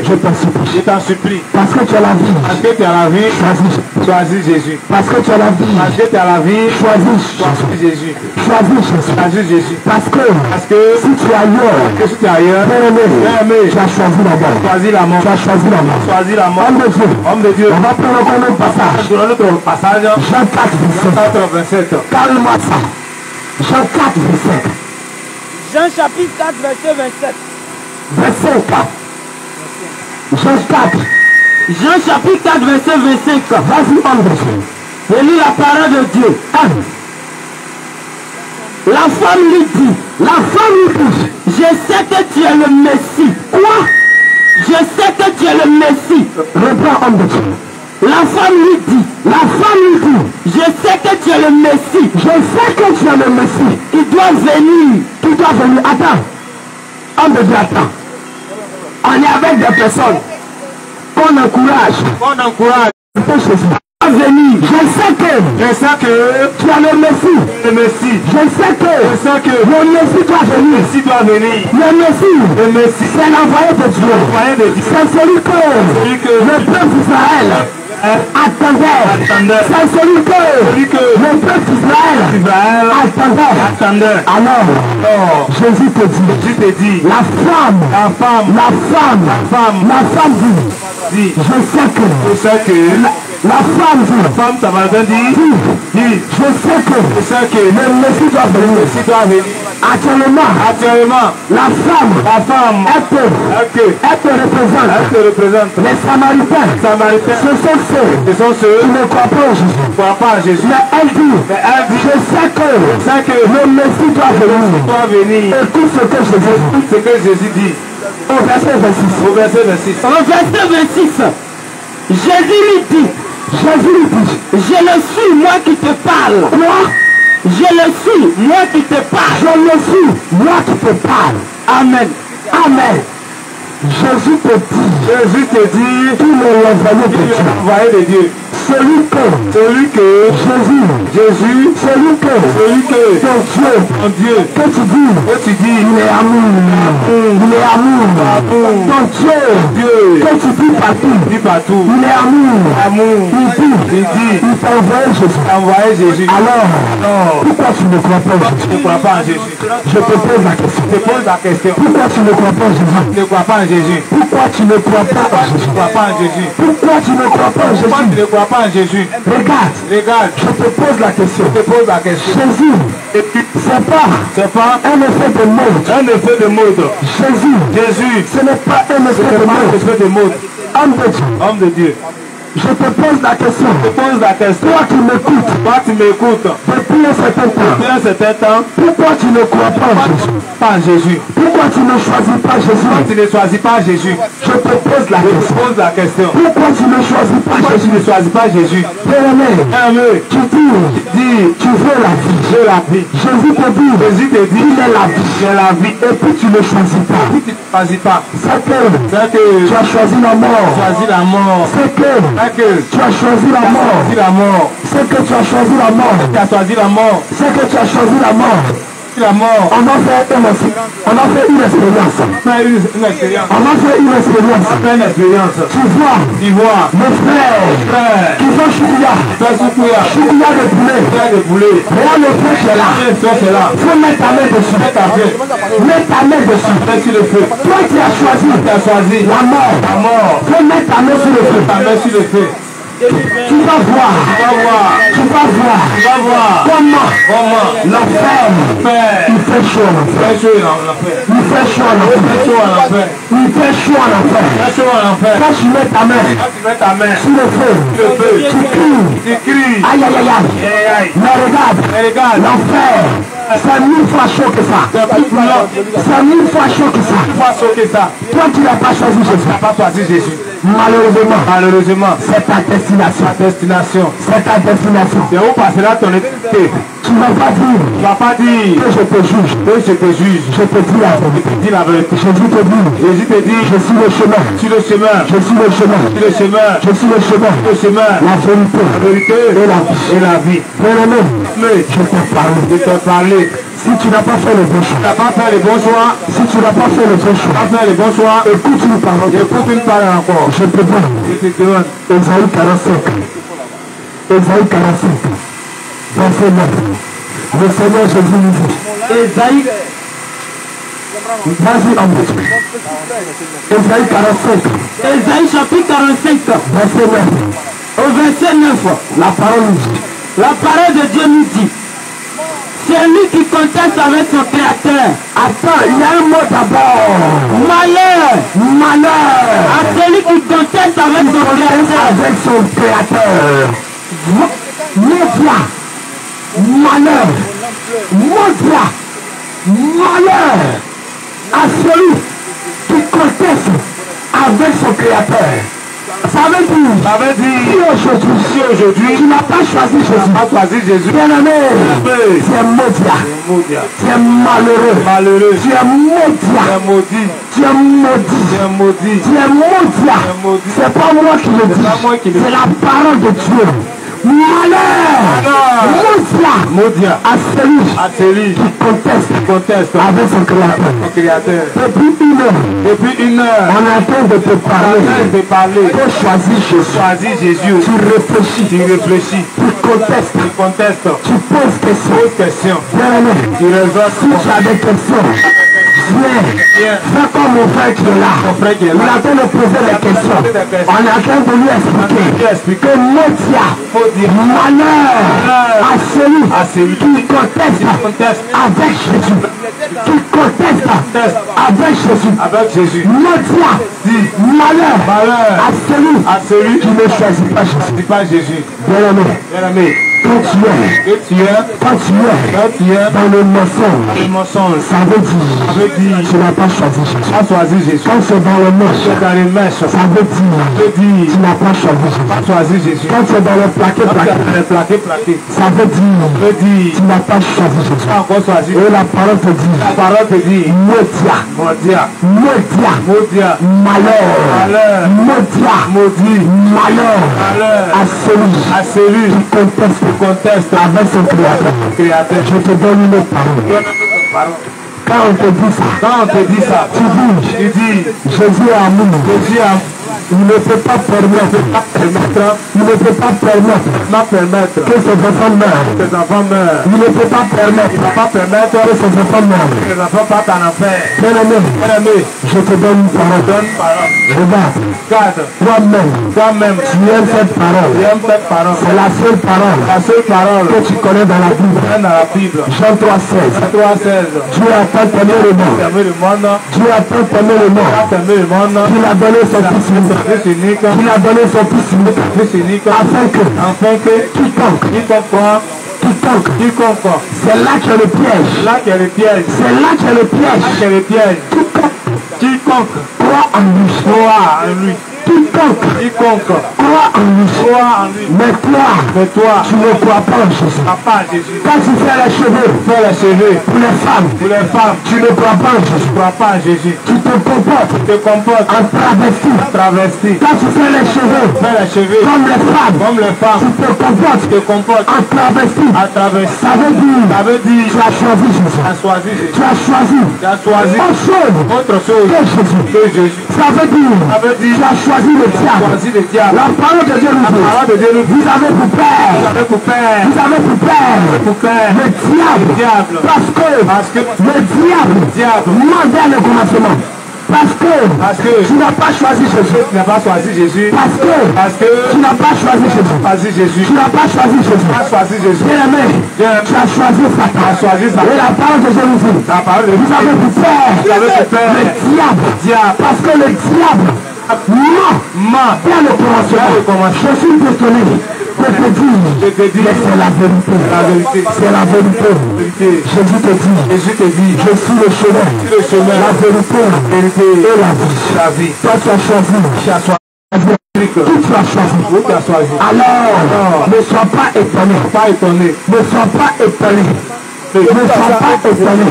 Speaker 1: je t'en supplie.
Speaker 3: Je t'en supplie.
Speaker 1: Parce que tu as la vie.
Speaker 3: Parce que tu as la vie. Choisis Jésus.
Speaker 1: Parce que tu as la vie.
Speaker 3: Parce que tu as la vie.
Speaker 1: Choisis
Speaker 3: Jésus.
Speaker 1: Choisis Jésus.
Speaker 3: Choisis Jésus.
Speaker 1: Parce que si tu es ailleurs,
Speaker 3: si tu es ailleurs,
Speaker 1: bien-aimé, tu as choisi la mort.
Speaker 3: Choisis la mort.
Speaker 1: Tu as choisi la mort.
Speaker 3: Choisis la mort.
Speaker 1: Homme de Dieu. On va prendre encore un passage.
Speaker 3: Notre passage.
Speaker 1: Jean 4,
Speaker 3: 27.
Speaker 1: Calme-moi ça. Jean 4, 27.
Speaker 2: Jean chapitre 4, verset 27.
Speaker 1: Verset 4. Jean 4.
Speaker 2: Jean chapitre 4, verset 25.
Speaker 1: Vas-y, homme de Dieu.
Speaker 2: Je lis la parole de Dieu. La femme lui dit, je sais que tu es le Messie. Quoi? Je sais que tu es le Messie.
Speaker 1: Reprends, homme de Dieu.
Speaker 2: La femme lui dit, je sais que tu es le Messie.
Speaker 1: Je sais que tu es le Messie.
Speaker 2: Qui doit venir.
Speaker 1: Attends. Homme de Dieu, attends. On est avec des personnes qu'on encourage. Jésus. Venir. Je sais que tu as le Messie. Je sais que le Messie doit venir. Le Messie, c'est l'envoyé de Dieu. C'est celui que le peuple d'Israël attendait. C'est celui que le peuple d'Israël attendait. Alors, Jésus te dit, la femme dit, je sais que la femme dit, je sais que le Messie doit venir. Actuellement, la femme, elle te représente. Les Samaritains, ce sont ceux qui ne croient pas en Jésus. Mais elle dit, je sais que le Messie doit venir. Écoute ce que Jésus dit. Au verset 26.
Speaker 2: Au verset 26. Jésus lui dit, je le suis, moi qui te parle.
Speaker 1: Moi,
Speaker 2: je le suis, moi qui te parle.
Speaker 1: Je le suis, moi qui te parle.
Speaker 2: Amen.
Speaker 1: Jésus te dit, qu'il est l'envoyé de Dieu. Celui que Jésus, celui que ton Dieu, que tu dis, il est amour. Ton Dieu, que tu dis partout, il est amour. Il dit, il t'a envoyé Jésus. Alors, pourquoi tu ne crois pas en Jésus? Je te pose la question. Pourquoi tu ne crois pas en Jésus?
Speaker 3: Ne crois pas en Jésus.
Speaker 1: Pourquoi tu ne crois pas en Jésus? Pourquoi tu ne crois pas en Jésus? Regarde, je te pose la question. Jésus, c'est pas un effet de mode. Jésus, ce n'est pas un effet de mode. Homme de Dieu. Je te pose la question. Toi qui m'écoutes. Depuis un certain temps. Pourquoi tu ne crois pas en Jésus? Pourquoi tu ne choisis pas Jésus? Je te pose la question. Pourquoi tu ne choisis pas Jésus? Bien-aimé, tu dis, tu veux la vie. Jésus te dit, il est la vie. Et puis tu ne choisis pas. C'est que tu as choisi la mort. C'est que tu as choisi la mort. C'est que tu as choisi la mort.
Speaker 3: La mort.
Speaker 1: On a fait une expérience. On a fait une expérience.
Speaker 3: On a fait une expérience.
Speaker 1: On a fait une expérience.
Speaker 3: On a fait une expérience.
Speaker 1: Tu vois, mes frères qui sont choukouya. Choukouya de poulet. Regarde le feu qui est là. Il faut mettre ta main dessus. Mets ta main dessus. Toi qui as choisi la mort. Il faut mettre ta main sur le feu. Tu vas voir comment l'enfer, il fait chaud en enfer. Il fait chaud en enfer. Quand tu mets ta main sur le feu, tu cries. Aïe aïe aïe aïe. Mais regarde, l'enfer, c'est 1000 fois chaud que ça. C'est 1000 fois chaud que ça. Toi tu n'as pas choisi Jésus. Malheureusement, c'est ta destination. C'est ta destination.
Speaker 3: C'est où passera ton éternité.
Speaker 1: Tu ne vas pas dire que je te juge. Je te dis la vérité. Jésus te dit, je suis le chemin. Je suis le chemin. La vérité et la vie. Bien-aimé, je t'ai parlé. Si tu n'as pas fait le bon choix, écoute une parole encore. Je te donne Ésaïe 45. Verset 9. Le Seigneur Jésus nous dit. Ésaïe. Vas-y en bouche. Ésaïe 45. Ésaïe chapitre 45. Verset 9. Au verset 9. La parole nous dit. La parole de Dieu nous dit. C'est lui qui conteste avec son créateur. Attends, il y a un mot d'abord. Malheur à celui qui conteste avec son créateur. Malheur à celui qui conteste avec son créateur. Ça veut dire si aujourd'hui tu n'as pas choisi Jésus, bien-aimé, tu es maudit, tu es malheureux, tu es maudit, c'est pas moi qui le dis, c'est la parole de Dieu. Malheur à celui qui conteste avec son créateur. Depuis une heure, on est en train de te parler. Pour choisir Jésus. Tu réfléchis. Tu contestes. Tu poses question. Tu résolves. Si tu as des questions, viens. Fais comme mon frère qui est là. Il est en train de poser des questions. On est en train de lui expliquer que malheur à celui qui conteste avec Jésus. Avec Jésus. Malheur à celui qui ne choisit pas Jésus. Bien-aimé. Quand tu es dans le mensonge, ça veut dire tu n'as pas choisi Jésus. Quand c'est dans le mèche, ça veut dire tu n'as pas choisi Jésus. Quand c'est dans le plaqué, ça veut dire tu n'as pas choisi Jésus. Et la parole te dit malheur à celui qui conteste avec son créateur. Je te donne une autre parole. Quand on te dit ça, tu dis Jésus a amour. Il ne peut pas permettre que ses enfants meurent. Il ne peut pas permettre que ses enfants meurent. Bien-aimé, je te donne une parole. Regarde, toi-même, tu aimes cette parole. C'est la seule parole que tu connais dans la Bible. Jean 3,16. Dieu a tant aimé le monde. Il a donné son fils unique. Il a donné son fils unique afin que quiconque, c'est là qu'il y a le piège. Quiconque croit en lui.
Speaker 3: quiconque
Speaker 2: croit en lui. Mais toi, tu ne crois pas en Jésus. Quand tu fais les cheveux, pour les femmes, tu ne crois pas en Jésus. Tu te comportes en travesti. Quand tu fais les cheveux, comme les femmes, tu te comportes en travesti. Ça veut dire tu as choisi Jésus. Tu as choisi autre chose que Jésus. Ça veut dire tu as choisi le diable. La parole de Dieu nous dit, vous avez pour père le diable. Parce que le diable mentait le commencement. Parce que tu n'as pas choisi Jésus. Parce que tu n'as pas choisi Jésus. Tu n'as pas choisi Jésus. Bien-aimé, tu as choisi Satan. Et la parole de Dieu nous dit, vous avez pour père le diable. Parce que le diable ment dès le commencement. Je suis étonné de te dire, mais c'est la vérité. C'est la vérité. Jésus te dit, je suis le chemin, la vérité et la vie. Toi tu as choisi. Qui tu as choisi. Alors, ne sois pas étonné. Ne sois pas étonné. Ne sois pas étonné.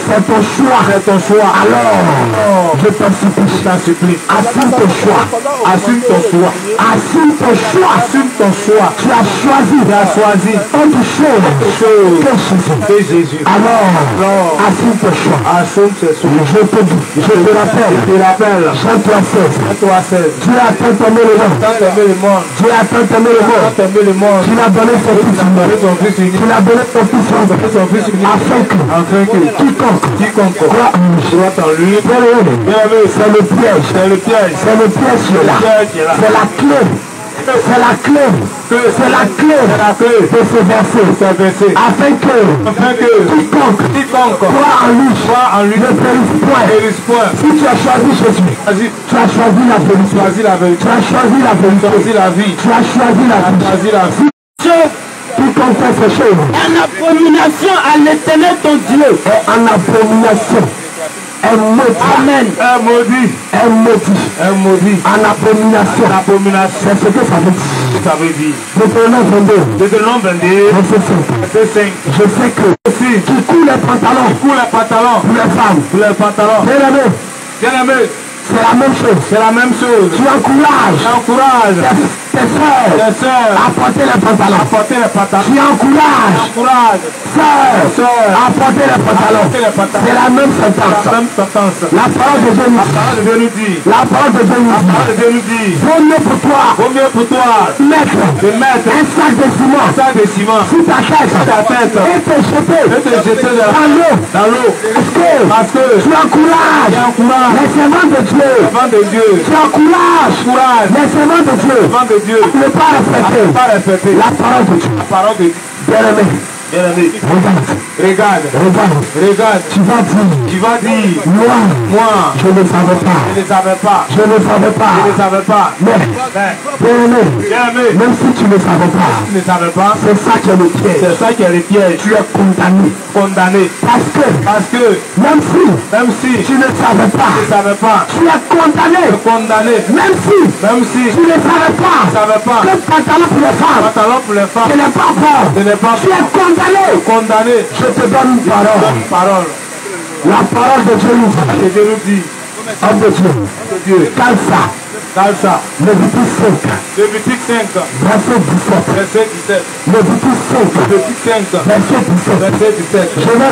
Speaker 2: C'est ton choix. Alors, je t'en supplie. Assume ton choix. Tu as choisi autre chose que Jésus. Alors, assume ton choix. Je te rappelle. Jean 3:16. Dieu a tant aimé le monde. Tu l'as donné son fils. Tu l'as donné ton fils. Afin que quiconque croit en lui, c'est le piège qui est là. C'est la clé de ce verset. Afin que quiconque croit en lui ne périsse point. Si tu as choisi Jésus, tu as choisi la vérité. Tu as choisi la vie. Quiconque fait ces choses, en abomination à l'Éternel ton Dieu, est en abomination. Un maudit. En abomination. C'est ce que ça veut dire. Deutéronome 22. Verset 5. Je sais que qui coule les pantalons pour les femmes. Bien-aimé. C'est la même chose. Tu encourages tes soeurs à porter les pantalons. Tu encourages soeurs à porter les pantalons. C'est la même sentence. La parole de Dieu nous dit. Vaut mieux pour toi mettre un sac de ciment sur ta tête et te jeter dans l'eau. Parce que tu encourages les servants de Dieu. Tu encourages les servants de Dieu ne pas respecter la parole de Dieu. Bien-aimé, regarde. Tu vas dire, moi, je ne savais pas. Mais, bien-aimé, même si tu ne savais pas, c'est ça qui est le piège. Tu es condamné. Parce que, même si tu ne savais pas, tu es condamné. Même si tu ne savais pas, que pantalon pour les femmes, ce n'est pas bon. Tu es condamné. Je te donne une parole. La parole de Dieu nous dit. Homme de Dieu. Calça. Lévitique 5. Verset 17. Lévitique 5. Verset 17. Je vais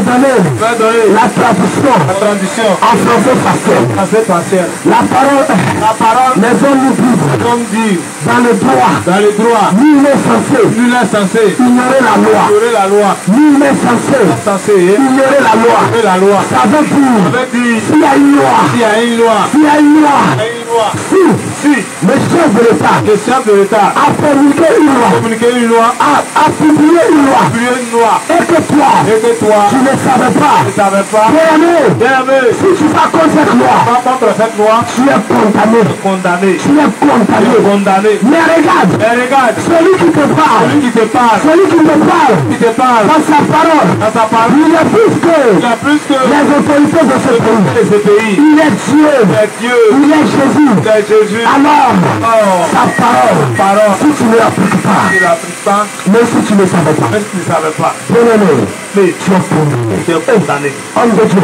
Speaker 2: donner la traduction en français partiel. La parole, les hommes nous disent dans le droit, nul n'est censé ignorer la loi. Nul n'est censé ignorer la loi. Ça veut dire, s'il y a une loi, Si le chef de l'État a promulgué une loi, a publié une loi, et que toi, tu ne savais pas, bien-aimé, si tu vas contre cette loi, tu es condamné. Mais regarde, celui qui te parle, dans sa parole, il est plus que les autorités de ce pays. Il est Dieu, il est Jésus. Alors, sa parole, si tu ne l'appliques pas, mais si tu ne savais pas, bien-aimé, tu es condamné. Homme de Dieu.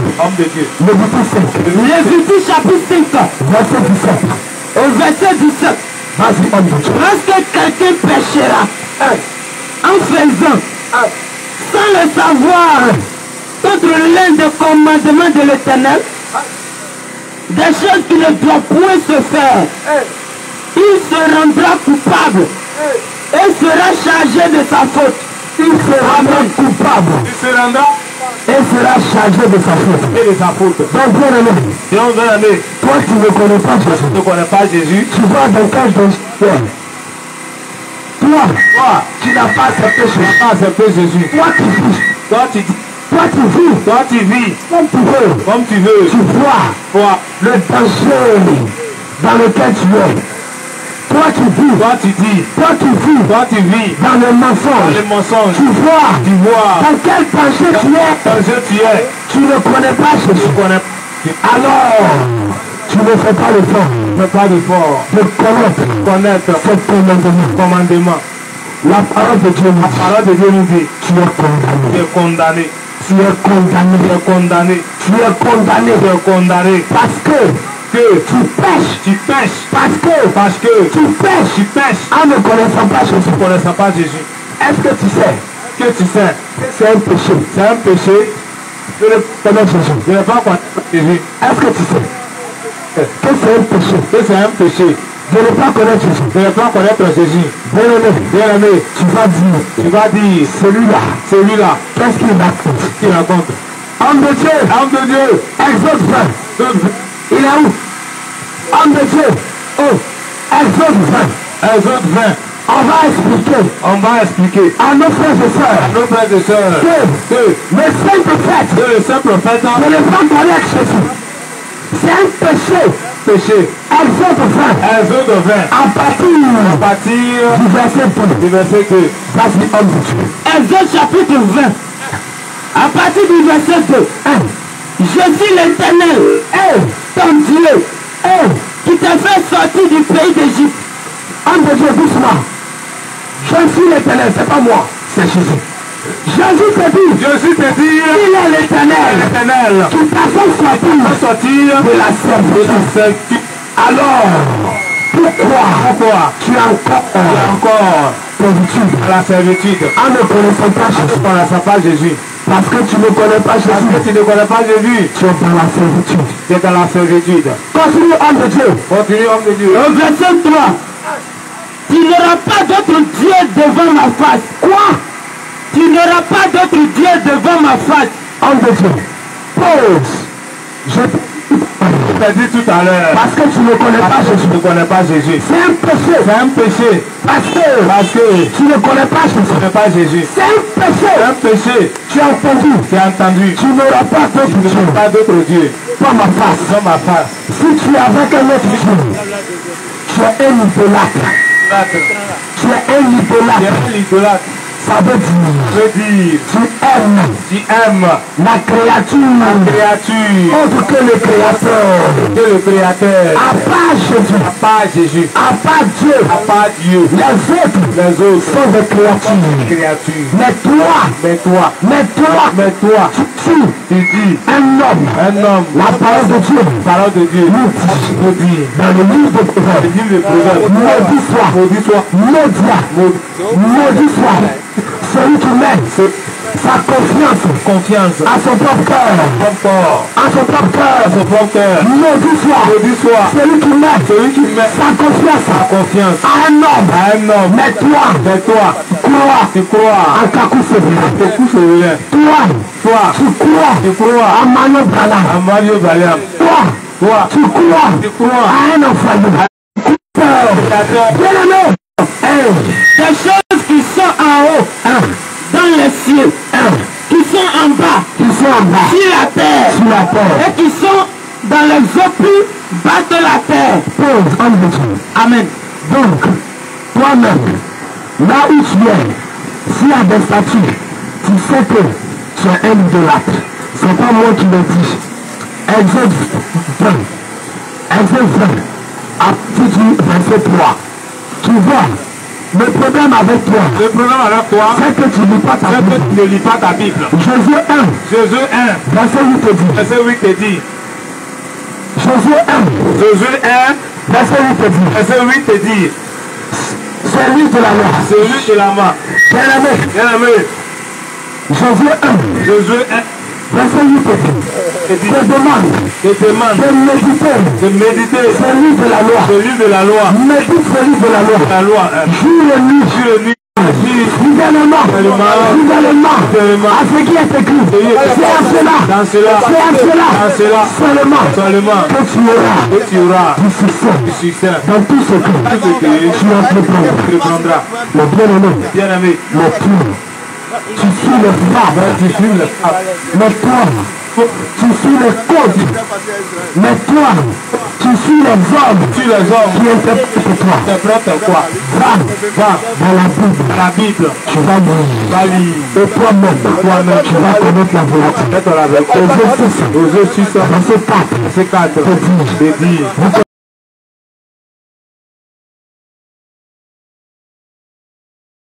Speaker 2: Lévitique chapitre 5, verset 17. Au verset 17. Vas-y, homme de Dieu. Lorsque quelqu'un péchera en faisant, sans le savoir, contre l'un des commandements de l'Éternel, des choses qui ne doivent point se faire, il se rendra coupable et sera chargé de sa faute. Il sera même coupable et sera chargé de sa faute. Donc, bien aimé, toi qui ne connais pas Jésus, tu vas dans quel danger? Toi qui n'as pas accepté Jésus, toi tu vis comme tu veux, tu vois le danger dans lequel tu es. Toi tu vis dans le mensonge. Tu vois dans quel danger tu es. Tu ne connais pas Jésus. Alors, tu ne fais pas l'effort de connaître ce commandement. La parole de Dieu nous dit, tu es condamné. Tu es condamné. Parce que tu pêches. Parce que tu pêches. En ne connaissant pas Jésus. Est-ce que tu sais que c'est un péché de ne connaître Jésus? De ne pas connaître Jésus. Est-ce que tu sais que c'est un péché de ne pas connaître Jésus? Bien-aimé, tu vas dire, celui-là, qu'est-ce qu'il raconte? Homme de Dieu, Exode 20. Il est où? Homme de Dieu, Exode 20. On va expliquer à nos frères et sœurs que le saint prophète ne le pas connaître Jésus. C'est un péché. Exode 20. À partir du verset 2. Vas-y, homme de Dieu. Exode chapitre 20. À partir du verset 2. Je suis l'Éternel, ton Dieu, qui t'a fait sortir du pays d'Égypte. Homme de Dieu, doucement. Je suis l'Éternel, c'est pas moi, c'est Jésus. Jésus te dit, il est l'Éternel qui t'a fait sortir de la servitude. Alors, pourquoi tu as encore à la servitude en ne connaissant pas Jésus? Parce que tu ne connais pas Jésus. Tu es dans la servitude. Continue, homme de Dieu. Au verset 3. Tu n'auras pas d'autre Dieu devant ma face. Quoi? Tu n'auras pas d'autre Dieu devant ma face. Homme de Dieu. Pause. Je t'ai dit tout à l'heure. Parce que tu ne connais pas Jésus. C'est un péché. Parce que tu ne connais pas Jésus. C'est un péché. Tu as entendu. Tu n'auras pas d'autre Dieu. Dans ma face. Si tu es avec un autre Dieu, tu es un idolâtre. Ça veut dire tu aimes la créature autre que le créateur. À part Jésus, à part Dieu, les autres sont des créatures. Mais toi, tu dis un homme. La parole de Dieu nous dit dans le livre de Proverbes, maudit soit celui qui met sa confiance à son propre cœur. Maudit soit celui qui met sa confiance à un homme. Mais toi, tu crois en Kakou Sévillien. Toi, tu crois en Mario Bala. Tu crois à un enfantement. Bien-aimé,
Speaker 1: Des choses qui sont en haut, dans les cieux, qui sont en bas, sur la terre, et qui sont dans les eaux plus bas de la terre. Amen.
Speaker 2: Donc, toi-même, là où tu es, s'il y a des statues, tu sais que tu es un idolâtre. C'est pas moi qui le dis. Exode 20. Exode 20. Verset 3. Tu vois, le problème avec toi, c'est que tu lis pas ta Bible.
Speaker 3: ne lis pas ta Bible.
Speaker 2: Jésus 1.
Speaker 3: Jésus 1.
Speaker 2: Verset 8 te dit.
Speaker 3: Verset 8 te dit.
Speaker 2: Jésus 1.
Speaker 3: Jésus 1.
Speaker 2: Verset 8 te dit.
Speaker 3: Verset 8 te dit.
Speaker 2: C'est lui de la loi.
Speaker 3: C'est lui de la loi.
Speaker 2: Bien-aimé. Jésus 1.
Speaker 3: Jésus 1.
Speaker 2: Verset 8 te dit. Je demande de méditer celui de la loi. Médite celui de la loi. Jour et nuit. Fidèlement à ce qui est écrit. C'est à cela seulement que tu auras du succès dans tout ce que tu entreprendras. Le bien-aimé, tu suis le phare, mais toi, tu suis les côtes, mais toi, tu suis les hommes qui interprètent toi. Va dans la Bible, tu vas lire. Et toi-même, tu vas connaître la vérité. Aux 6, verset 4, te dit.